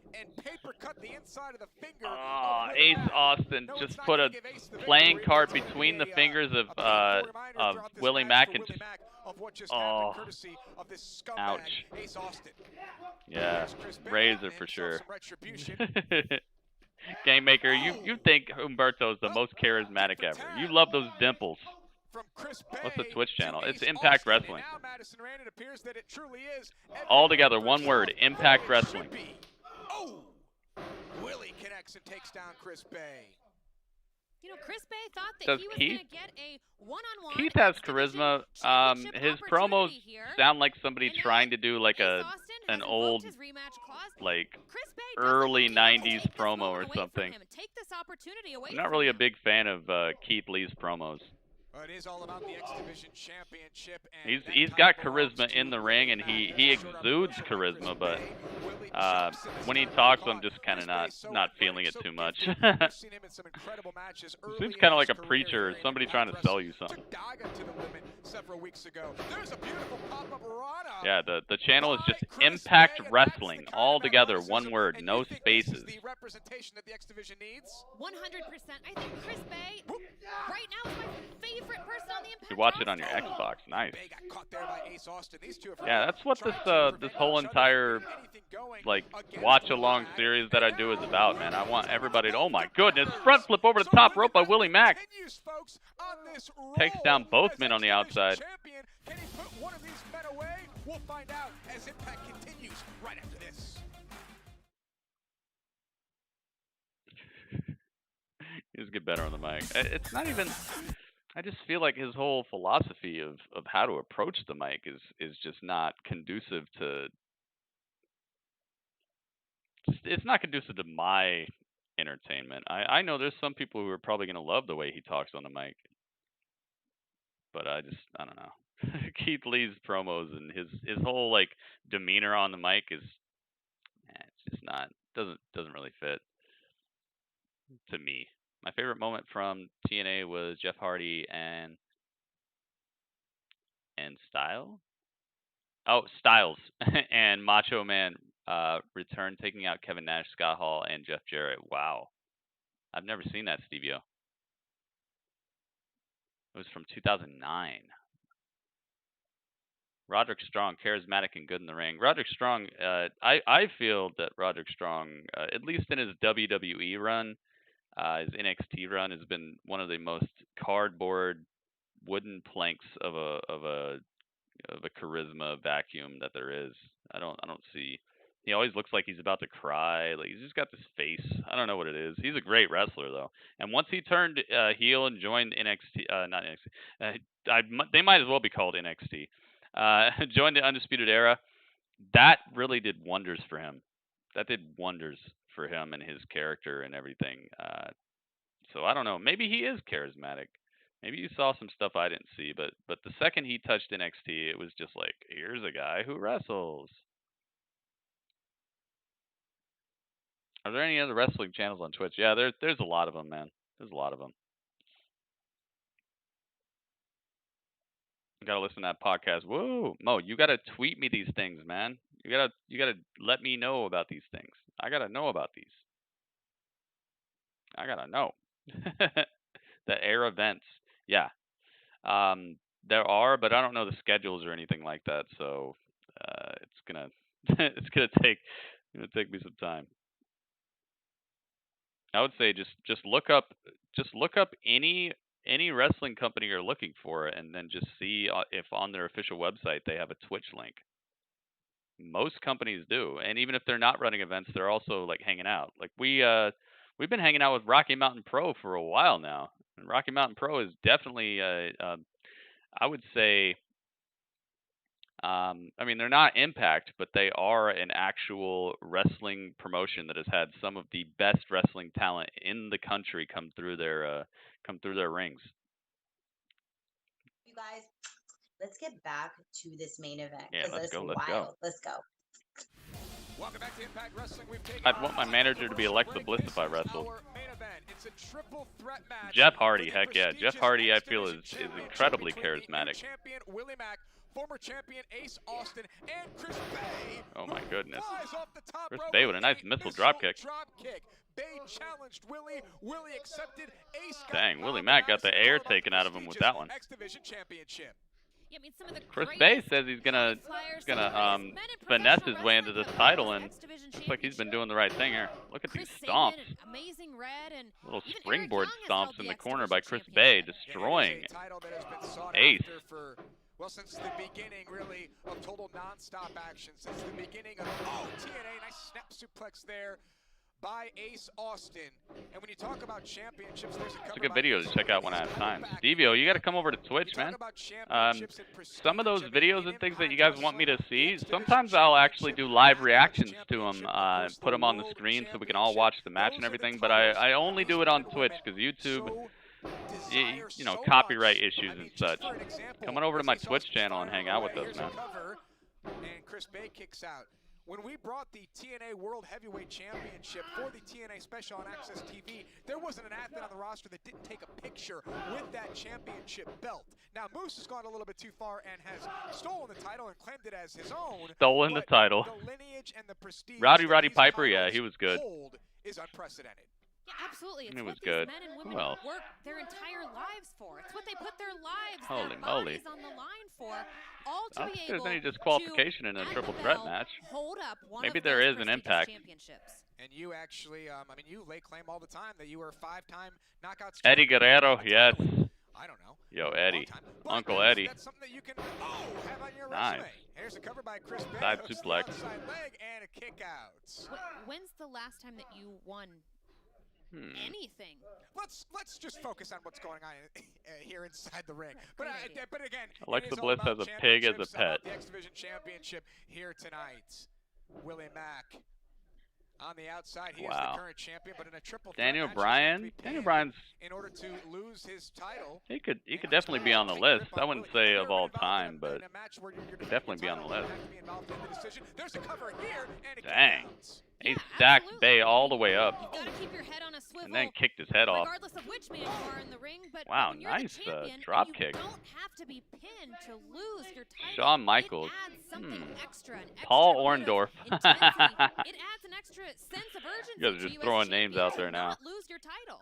Ace Austin just put a playing card between the fingers of Willie Mack and just, oh, ouch. Yeah, Razor for sure. Game Maker, you think Humberto's the most charismatic ever. You love those dimples. What's the Twitch channel? It's Impact Wrestling. All together, one word, Impact Wrestling. Oh! Willie connects and takes down Chris Bay. You know, Chris Bay thought that he was going to get a one-on-one. Keith has charisma. His promos sound like somebody trying to do like an old, like early '90s promo or something. I'm not really a big fan of Keith Lee's promos. It is all about the X Division Championship. And he's got charisma in the ring, and he exudes charisma, but when he talks, I'm just kind of not feeling it too much. Seems kind of like a preacher or somebody trying to sell you something. Yeah, the channel is just Impact Wrestling, all together, one word, no spaces. The representation that the X Division needs. 100%. I think Chris Bay right now is my favorite person on the Impact. You watch it on your Xbox, nice. Bay got caught there by Ace Austin. These two Yeah, that's what this whole entire like watch along series that I do is about, man. I want everybody to, oh my goodness, front flip over the top rope by Willie Mack. Takes down both men on the outside. Can he put one of these men away? We'll find out as Impact continues right after this. He just get better on the mic. It's not even. I just feel like his whole philosophy of how to approach the mic is just not conducive to. It's not conducive to my entertainment. I know there's some people who are probably gonna love the way he talks on the mic, but I don't know. Keith Lee's promos and his whole like demeanor on the mic is, it's just not doesn't really fit to me. My favorite moment from TNA was Jeff Hardy and Styles and Macho Man return, taking out Kevin Nash, Scott Hall, and Jeff Jarrett. Wow, I've never seen that, Stevie-O. It was from 2009. Roderick Strong, charismatic and good in the ring. Roderick Strong, I feel that Roderick Strong, at least in his WWE run, his NXT run, has been one of the most cardboard, wooden planks of a charisma vacuum that there is. I don't see. He always looks like he's about to cry. Like he's just got this face. I don't know what it is. He's a great wrestler though. And once he turned heel and joined NXT, not NXT, they might as well be called NXT. Joined the Undisputed Era. That really did wonders for him. That did wonders for him and his character and everything. So I don't know. Maybe he is charismatic. Maybe you saw some stuff I didn't see. But the second he touched NXT, it was just like, here's a guy who wrestles. Are there any other wrestling channels on Twitch? Yeah, there's a lot of them, man. There's a lot of them. You gotta listen to that podcast. Whoa, Mo, you gotta tweet me these things, man. You gotta let me know about these things. I gotta know about these. I gotta know. The air events. Yeah. There are, but I don't know the schedules or anything like that. So it's gonna it's gonna take me some time. I would say just look up any wrestling company you're looking for, and then just see if on their official website they have a Twitch link. Most companies do, and even if they're not running events, they're also like hanging out. Like we've been hanging out with Rocky Mountain Pro for a while now, and Rocky Mountain Pro is definitely I would say. I mean, they're not Impact, but they are an actual wrestling promotion that has had some of the best wrestling talent in the country come through their rings. You guys, let's get back to this main event. Yeah, let's it's go. wild. Let's go. Let's go. Welcome back to Impact Wrestling. We've taken I'd want my manager to be Alexa Bliss if I wrestled. our main event. It's a triple threat match. Jeff Hardy, heck yeah. Jeff Hardy, I feel, is incredibly charismatic. Champion Willie Mack, former champion Ace Austin, and Chris Bay. Oh my goodness. Flies off the top Chris rope Bay with a nice missile dropkick. Bay challenged Willie. Willie accepted. Ace got Dang, Willie Mack got the air taken out of him with that one. X Division Championship. Yeah, I mean, some of the Chris Bay says he's gonna finesse his way into this title, and looks like he's been doing the right thing here. Look at these stomps. Amazing red and Little springboard stomps in the corner by Chris Bay, destroying Ace. Well, since the beginning, really, of total non-stop action, since the beginning of TNA, nice snap suplex there by Ace Austin. And when you talk about championships, there's It's a good video to check out when I have time. Stevio, you got to come over to Twitch, man. Some of those videos and things that you guys want me to see, sometimes I'll actually do live reactions to them, put them on the screen so we can all watch the match and everything. But I only do it on Twitch because YouTube, you know, copyright issues and such. Come on over to my Twitch channel and hang out with us, man. And Chris Bay kicks out. When we brought the TNA World Heavyweight Championship for the TNA Special on AXS TV, there wasn't an athlete on the roster that didn't take a picture with that championship belt. Now, Moose has gone a little bit too far and has stolen the title and claimed it as his own. Stolen the title. The lineage and the prestige Roddy Piper, yeah, he was good. Is unprecedented. Yeah, absolutely. It's It was what good. these men and women Who else? work their entire lives for. It's what they put their lives, Holy their moly. bodies on the line for, all to I don't be think able there's any disqualification in a at triple the threat bell, match. hold up one Maybe of there those is an prestigious impact. championships. And you actually, I mean, you lay claim all the time that you were a 5-time knockouts. Eddie Guerrero, yes. I don't know. Yo, Eddie. Uncle Eddie. That's something that you can have on your Nice. resume. Here's a cover by Chris Bay. Side hooks the suplex. outside leg and a kick out. When's the last time that you won anything? Let's just focus on what's going on here inside the ring. But again, Alexa it is all Bliss about has a pig as a championships, about pet. The X Division Championship here tonight. Willie Mack on the outside. He is Wow. the current champion, but in a triple threat Daniel match, Bryan. Daniel Bryan's. in order to lose his title. He could definitely be on the list. I wouldn't say of all time, but could definitely be on the list. There's a cover here and Dang. He stacked Bay all the way up. You gotta keep your head on a swivel, And then kicked his head off. regardless of which man you are in the ring. But Wow, when you're nice the champion, drop you kick. don't have to be pinned to lose your title. Shawn Michaels. It adds something extra, an Paul extra bit of Orndorff. intensity. It adds an extra sense of urgency. You guys are to just you throwing as names champion out there to now. not lose your title.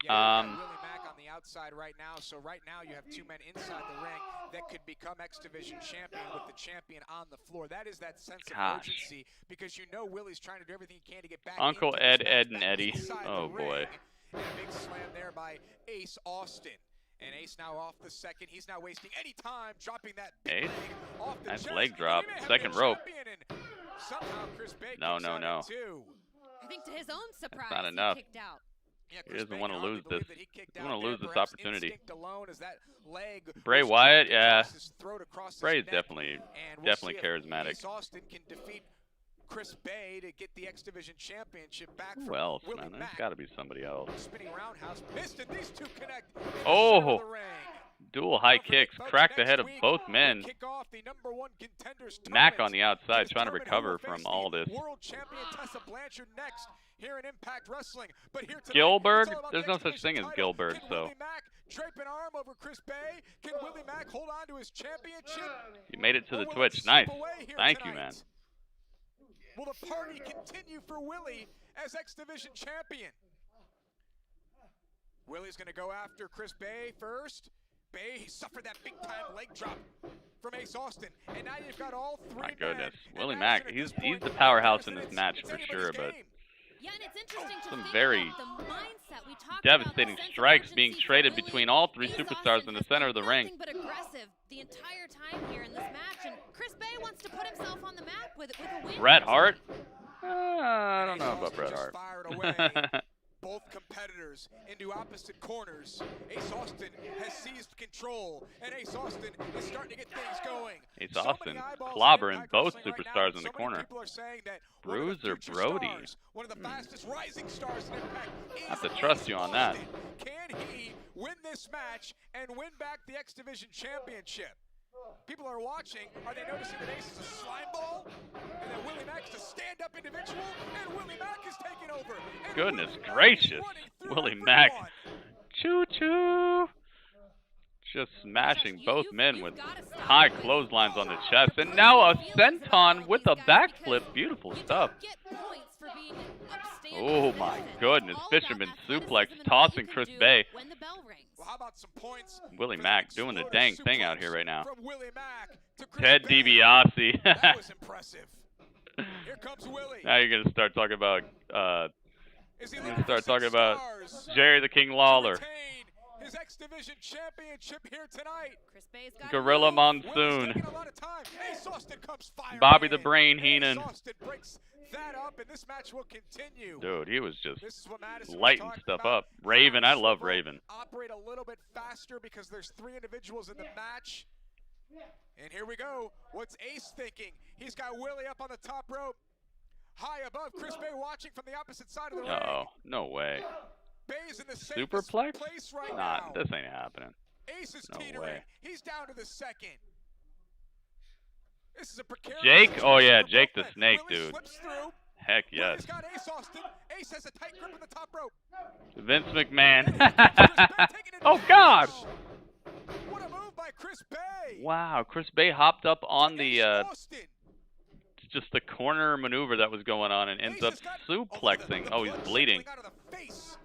Yeah, Willie Mack on the outside right now. So right now you have two men inside the ring that could become X Division champion with the champion on the floor. That is that sense of Gosh. urgency because you know Willie's trying to do everything he can to get back. Uncle into Ed, this match, Ed, and back Eddie. inside Oh, the boy. ring. And a big slam there by Ace Austin. And Ace now off the second. He's now wasting any time dropping that big Ace. leg off the Nice chest. leg And drop. we may have Second the rope. champion, and somehow Chris Bay No, kicks no, out no. at two. I think to his own surprise, not enough. he kicked out. Yeah, He Chris doesn't Bay want to can hardly lose believe this. that he kicked He out want to there. lose this Perhaps opportunity. instinct alone as that leg Bray was Wyatt, dragged yeah. across his throat, across his Bray's neck. definitely And we'll definitely see if charismatic. Ace Austin can defeat Chris Bay to get the X Division Championship back Who from else, Willie man? There's Mack. got to be somebody else. Spinning roundhouse, missed it. These two connect. in the Oh. center of the ring. Dual high Don't forget, kicks. folks, Cracked the next head of week, both we men. kick off the #1 contenders Mack tournament on the outside to trying to determine who recover will from face all the this. World champion Tessa Blanchard next here in Impact Wrestling. But here tonight, Gilbert? it's all about There's the no X such thing Division as title. Gilbert, Can so. Willie Mack drape an arm over Chris Bay? Can Willie Mack hold on to his championship? You made it to Or the will it Twitch. slip Nice. away here Thank you, tonight? man. Will the party continue for Willie as X Division champion? Willie's going to go after Chris Bay first. Bay suffered that big-time leg drop from Ace Austin, and now you've got all three. My goodness, Willie Mack, he's the powerhouse in this match for sure, but some very devastating strikes being traded between all three superstars in the center of the ring. But aggressive the entire time here in this match, and Chris Bay wants to put himself on the map with a win. Bret Hart? I don't know about Bret Hart. Both competitors into opposite corners. Ace Austin has seized control, and Ace Austin is starting to get things going. Ace Austin clobbering both superstars in the corner. Bruce or Brody? One of the fastest rising stars in Impact. I have to trust you on that. Can he win this match and win back the X Division Championship? People are watching. Are they noticing that Ace is a slime ball? And that Willie Mack is a stand-up individual? And Willie Mack is taking over. And Goodness gracious. Willie Mack. Choo-choo. Just smashing both men with high clotheslines on the chest. And now a senton with a backflip. Beautiful stuff. Oh my goodness. Fisherman suplex tossing Chris Bay. Well, how about some points? Willie Mack doing the dang thing out here right now. Ted DiBiase. That was impressive. Here comes Willie. Now you're gonna start talking about Jerry the King Lawler. His X Division Championship here tonight. Gorilla Monsoon. Bobby the Brain Heenan. That up, and this match will continue. Dude, he was just lighting stuff up. Raven, I love Raven. Operate a little bit faster because there's three individuals in the match. And here we go. What's Ace thinking? He's got Willie up on the top rope. High above, Chris Bay watching from the opposite side of the ring. Uh-oh, no way. Bay's in the Superplex? place right Nah, now. this ain't happening. Ace is No teetering. way. He's down to the second. This is a precarious Jake? Oh yeah, Jake the Willie Snake, dude. slips through. Heck yes. Willie's got Ace Austin. Ace has a tight grip on the top rope. Vince McMahon. Oh God! What a move by Chris Bay. Wow, Chris Bay hopped up on the just the corner maneuver that was going on and ends up suplexing. Oh, he's bleeding. Out of the face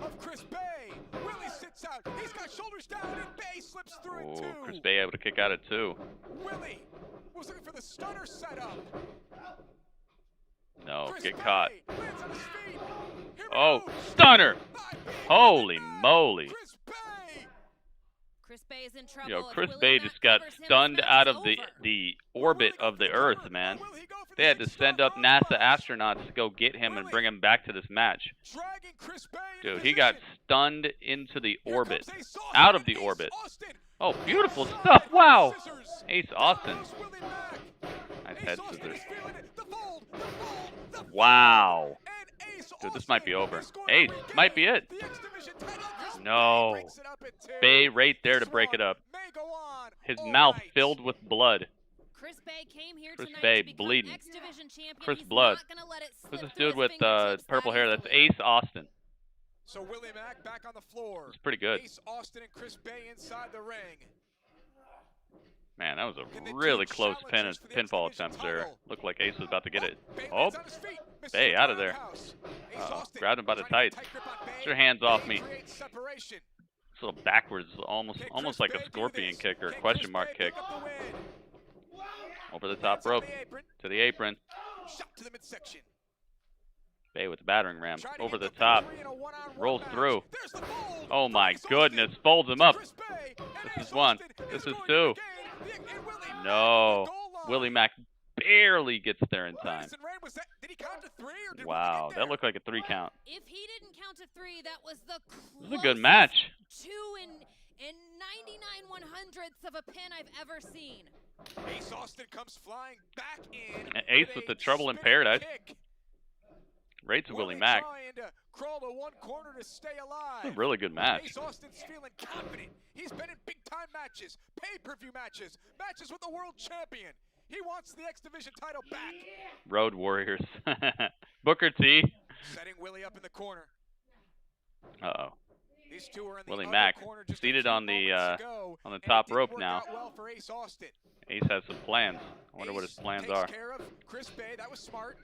of Chris Bay. Willie sits out. He's got shoulders down and Bay slips through it Oh, too. Chris Bay able to kick out at two. Willie was looking for the stunner setup. No, Chris get Bay caught. lands on his feet. Here we Oh, go. stunner! Holy moly. Chris Bay is in trouble. Yo, If Chris Willie Bay Mack just got covers him, stunned this out match of is the over. orbit of the Earth, man. They had to send up NASA astronauts to go get him and bring him back to this match. Dragging Chris Bay Dude, he got stunned into the orbit. Out of the orbit. Oh, beautiful stuff. Wow. Ace Austin. Nice head scissors. Wow. Dude, this might be over. Ace, might be it. No. Bay right there to break it up. His mouth filled with blood. Chris Bay came here Chris tonight Bay to become bleeding. X Division champion. Chris He's Blood. not gonna let it Who's slip this through dude his with fingertips. purple hair? That's Ace Austin. So Willie Mack back on the floor. It's pretty good. Ace Austin and Chris Bay inside the ring. Man, that was a really close pinfall attempt there. Looked like Ace was about to get it. Oh, Bay out of there. Grabbed him by the tights. Get your hands off me. Separation. It's a little backwards, almost like a scorpion kick or a question mark kick. Over the top rope to the apron. Shot to the midsection. Bay with the battering ram over the top. Rolls through. Oh my goodness, folds him up. This is one. This is two. No. Willie Mack barely gets there in time. Did he count to three or did Wow, that looked like a 3 count. If he didn't count to 3, that was the This is a good match. 2 and 99/100ths of a pin I've ever seen. Ace Austin comes flying back in. And Ace with the trouble in paradise. Right to Willie Mack. Trying to crawl to one corner to stay alive. It's a really good match. Ace Austin's feeling confident. He's been in big-time matches, pay-per-view matches, matches with the world champion. He wants the X Division title back. Road Warriors. Booker T. Setting Willie up in the corner. Uh-oh. These two are in the Willie other Mack corner just a seated few on the moments ago, and it top didn't rope work now. out well for Ace Austin. Ace has some plans. I wonder what his plans Takes are. care of Chris Bay. That was smart.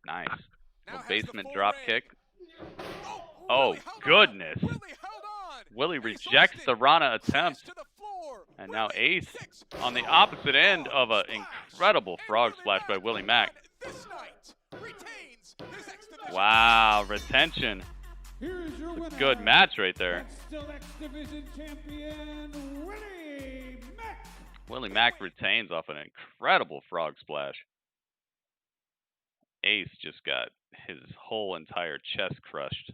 Nice. Now Little has the basement full drop ring. kick. Oh, goodness. Willie rejects the Rana attempt. And now Ace on the opposite end of an incredible frog splash by Willie Mack. Wow, retention. Here's your winner. Good match right there. Still X Division champion, Willie Mack. Willie Mack retains off an incredible frog splash. Ace just got his whole entire chest crushed.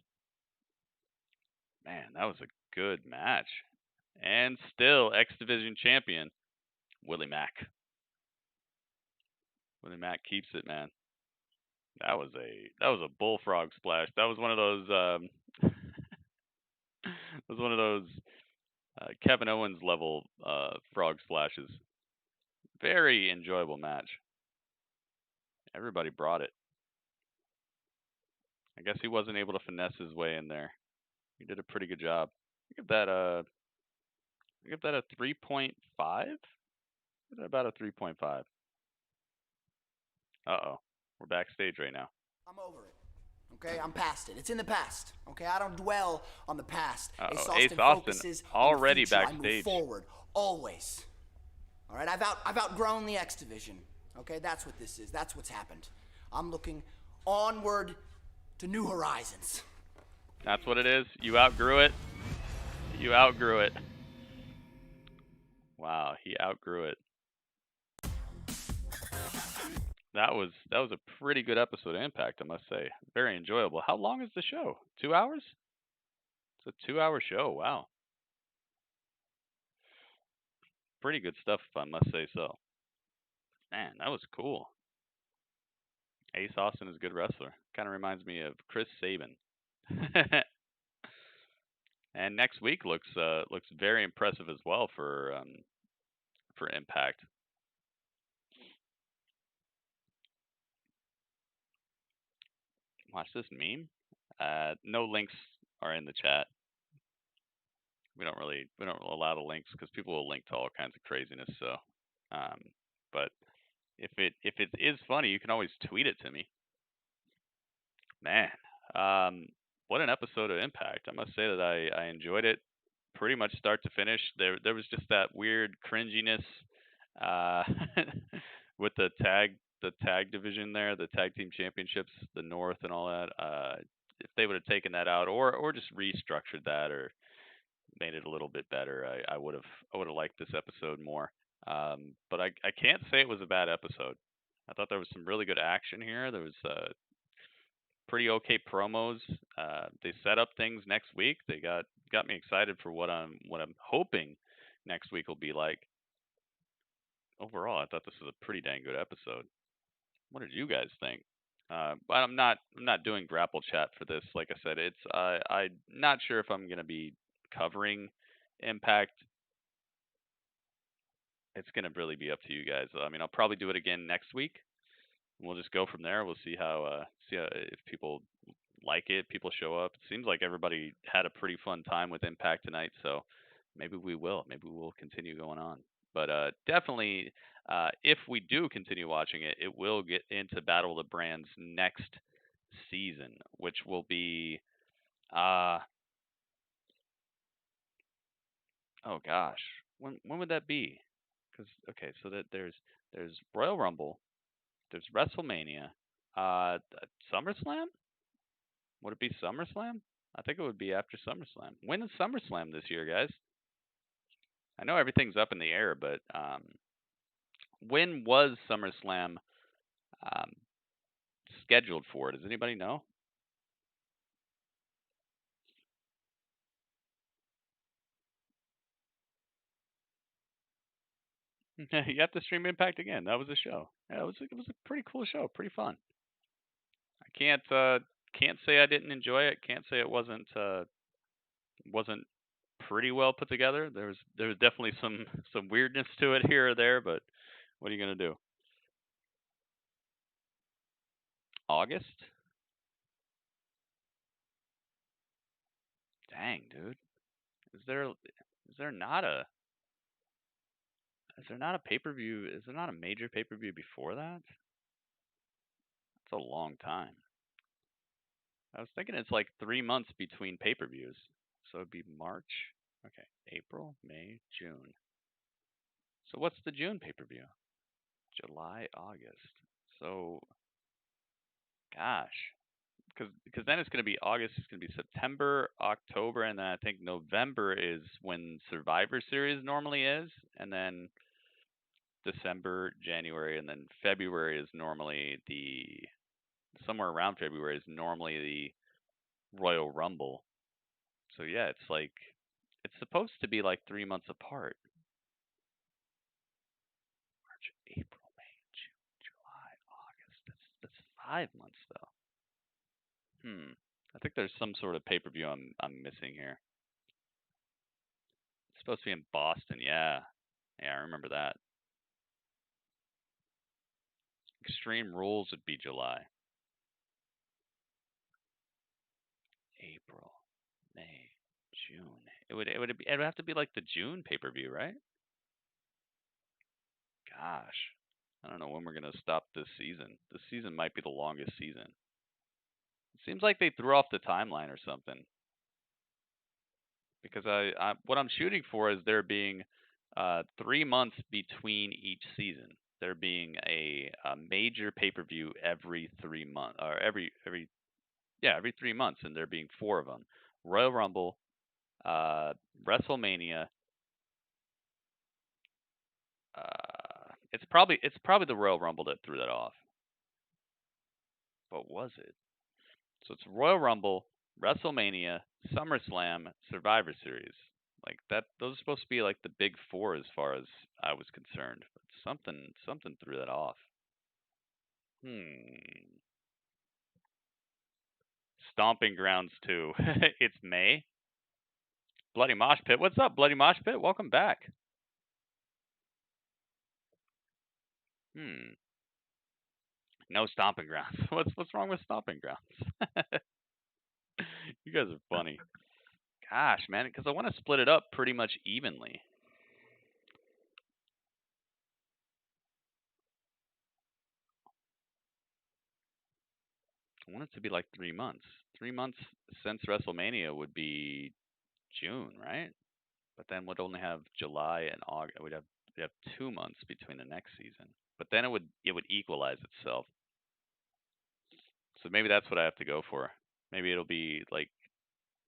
Man, that was a good match. And still X Division champion, Willie Mack. Willie Mack keeps it, man. That was a bullfrog splash. That was one of those Kevin Owens level frog splashes. Very enjoyable match. Everybody brought it. I guess he wasn't able to finesse his way in there. He did a pretty good job. Give that a 3.5. About a 3.5. Uh-oh. We're backstage right now. I'm over it. Okay, I'm past it. It's in the past. Okay, I don't dwell on the past. Uh-oh. Ace Ace Austin Austin focuses already on the future. I backstage. move forward, always. All right, I've outgrown the X Division. Okay, that's what this is. That's what's happened. I'm looking onward to new horizons. That's what it is. You outgrew it. You outgrew it. Wow, he outgrew it. That was a pretty good episode of Impact, I must say. Very enjoyable. How long is the show? 2 hours? It's a 2-hour show. Wow. Pretty good stuff, if I must say so. Man, that was cool. Ace Austin is a good wrestler. Kind of reminds me of Chris Sabin. And next week looks very impressive as well for Impact. Watch this meme. No links are in the chat. We don't really allow the links because people will link to all kinds of craziness. So, but if it is funny, you can always tweet it to me. Man, what an episode of Impact! I must say that I enjoyed it pretty much start to finish. There was just that weird cringiness with the tag division there, the tag team championships, the North and all that. If they would have taken that out or just restructured that or made it a little bit better, I would have liked this episode more. But I can't say it was a bad episode. I thought there was some really good action here. There was pretty okay promos. They set up things next week. They got me excited for what I'm hoping next week will be like. Overall, I thought this was a pretty dang good episode. What did you guys think? But I'm not doing grapple chat for this. Like I said, I'm not sure if I'm gonna be covering Impact. It's gonna really be up to you guys. I mean, I'll probably do it again next week. We'll just go from there. We'll see how if people like it, people show up. It seems like everybody had a pretty fun time with Impact tonight, so maybe we will. Maybe we'll continue going on. But definitely, if we do continue watching it, it will get into Battle of the Brands next season, which will be oh gosh, when would that be? Because okay, so that there's Royal Rumble, there's WrestleMania, SummerSlam. Would it be SummerSlam? I think it would be after SummerSlam. When is SummerSlam this year, guys? I know everything's up in the air, but when was SummerSlam scheduled for? Does anybody know? You have to stream Impact again. That was a show. Yeah, it was a pretty cool show. Pretty fun. I can't say I didn't enjoy it. Can't say it wasn't pretty well put together. There was definitely some weirdness to it here or there, but what are you gonna do? August? Dang, dude. Is there not a pay-per-view? Is there not a major pay-per-view before that? That's a long time. I was thinking it's like 3 months between pay-per-views. So it'd be March. Okay, April, May, June. So what's the June pay-per-view? July, August. So, gosh. Because then it's going to be August, it's going to be September, October, and then I think November is when Survivor Series normally is. And then December, January, and then February is normally somewhere around February is normally the Royal Rumble. So yeah, it's supposed to be like 3 months apart. March, April, May, June, July, August. That's 5 months though. I think there's some sort of pay-per-view I'm missing here. It's supposed to be in Boston, yeah. Yeah, I remember that. Extreme Rules would be July. April, May, June. It would have to be like the June pay-per-view, right? Gosh. I don't know when we're going to stop this season. This season might be the longest season. It seems like they threw off the timeline or something. Because what I'm shooting for is there being 3 months between each season. There being a major pay-per-view every 3 months, or every 3 months, and there being 4 of them: Royal Rumble, WrestleMania. It's probably the Royal Rumble that threw that off. But was it? So it's Royal Rumble, WrestleMania, SummerSlam, Survivor Series. Like that, those are supposed to be like the big 4 as far as I was concerned. But something threw that off. Stomping Grounds 2. It's May. Bloody Mosh Pit. What's up, Bloody Mosh Pit? Welcome back. No Stomping Grounds. What's wrong with Stomping Grounds? You guys are funny. Gosh, man, because I want to split it up pretty much evenly. I want it to be like 3 months. 3 months since WrestleMania would be June, right? But then we'd only have July and August. We'd have 2 months between the next season. But then it would equalize itself. So maybe that's what I have to go for. Maybe it'll be like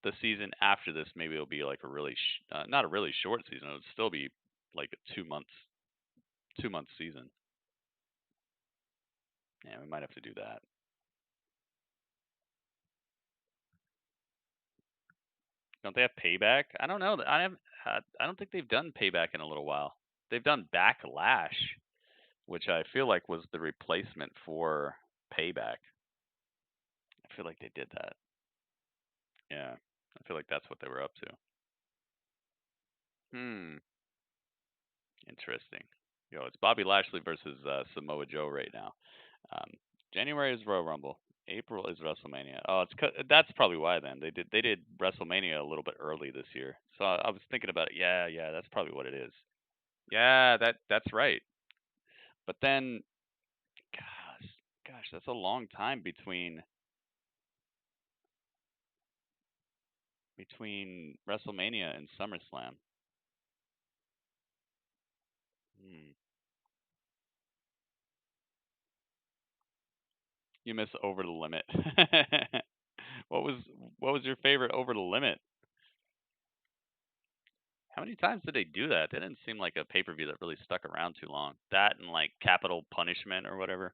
the season after this. Maybe it'll be like a really not a really short season. It'll still be like a 2 month season. Yeah, we might have to do that. Don't they have Payback? I don't know. I don't think they've done Payback in a little while. They've done Backlash, which I feel like was the replacement for Payback. I feel like they did that. Yeah, I feel like that's what they were up to. Interesting. Yo, it's Bobby Lashley versus Samoa Joe right now. January is Royal Rumble. April is WrestleMania. Oh, that's probably why then. They did WrestleMania a little bit early this year. So I was thinking about it. Yeah, that's probably what it is. Yeah, that's right. But then gosh, that's a long time between WrestleMania and SummerSlam. You miss Over the Limit. What was your favorite Over the Limit? How many times did they do that? That didn't seem like a pay-per-view that really stuck around too long. That and like Capital Punishment or whatever.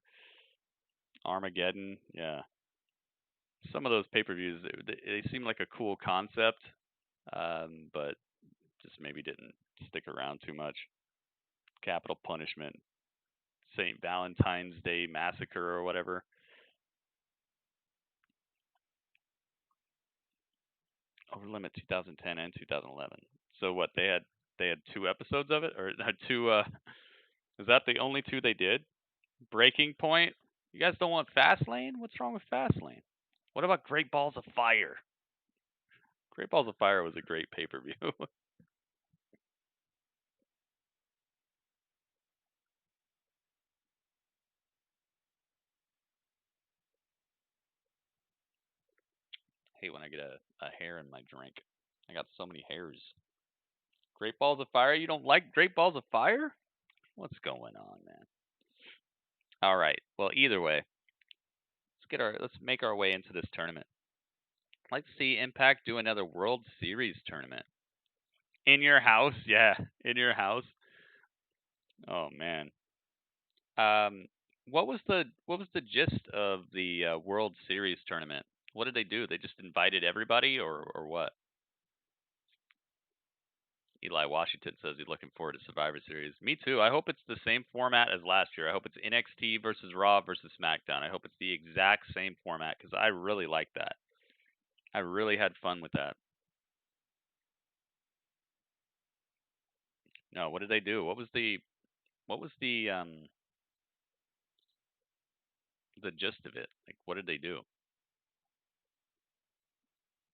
Armageddon, yeah. Some of those pay-per-views, they seem like a cool concept, but just maybe didn't stick around too much. Capital Punishment, St. Valentine's Day Massacre or whatever. Over the Limit 2010 and 2011. So what, they had 2 episodes of it, or 2? Is that the only 2 they did? Breaking Point. You guys don't want Fastlane? What's wrong with Fastlane? What about Great Balls of Fire? Great Balls of Fire was a great pay-per-view. Hate when I get a hair in my drink. I got so many hairs. Great Balls of Fire? You don't like Great Balls of Fire? What's going on, man? All right. Well, either way, let's make our way into this tournament. I'd like to see Impact do another World Series tournament. In your house? Yeah, in your house. Oh man. What was the gist of the World Series tournament? What did they do? They just invited everybody, or what? Eli Washington says he's looking forward to Survivor Series. Me too. I hope it's the same format as last year. I hope it's NXT versus Raw versus SmackDown. I hope it's the exact same format because I really like that. I really had fun with that. No, what did they do? What was the gist of it? Like, what did they do?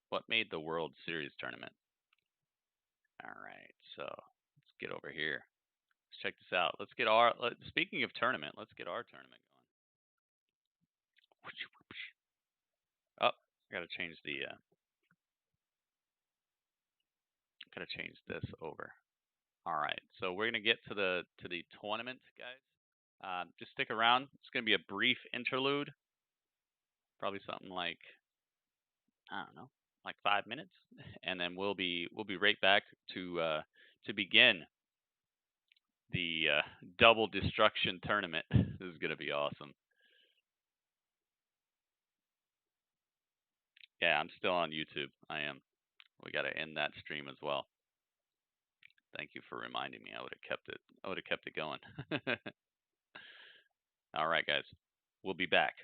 What made the World Series tournament? All right, so let's get over here. Let's check this out. Let's get our. Speaking of tournament, let's get our tournament going. Oh, I gotta change the. Gotta change this over. All right, so we're gonna get to the tournament, guys. Just stick around. It's gonna be a brief interlude. Probably something like, I don't know, like 5 minutes, and then we'll be right back to begin the Double Destruction tournament. This is gonna be awesome. Yeah, I'm still on YouTube. I am. We got to end that stream as well. Thank you for reminding me. I would have kept it. I would have kept it going. All right, guys. We'll be back.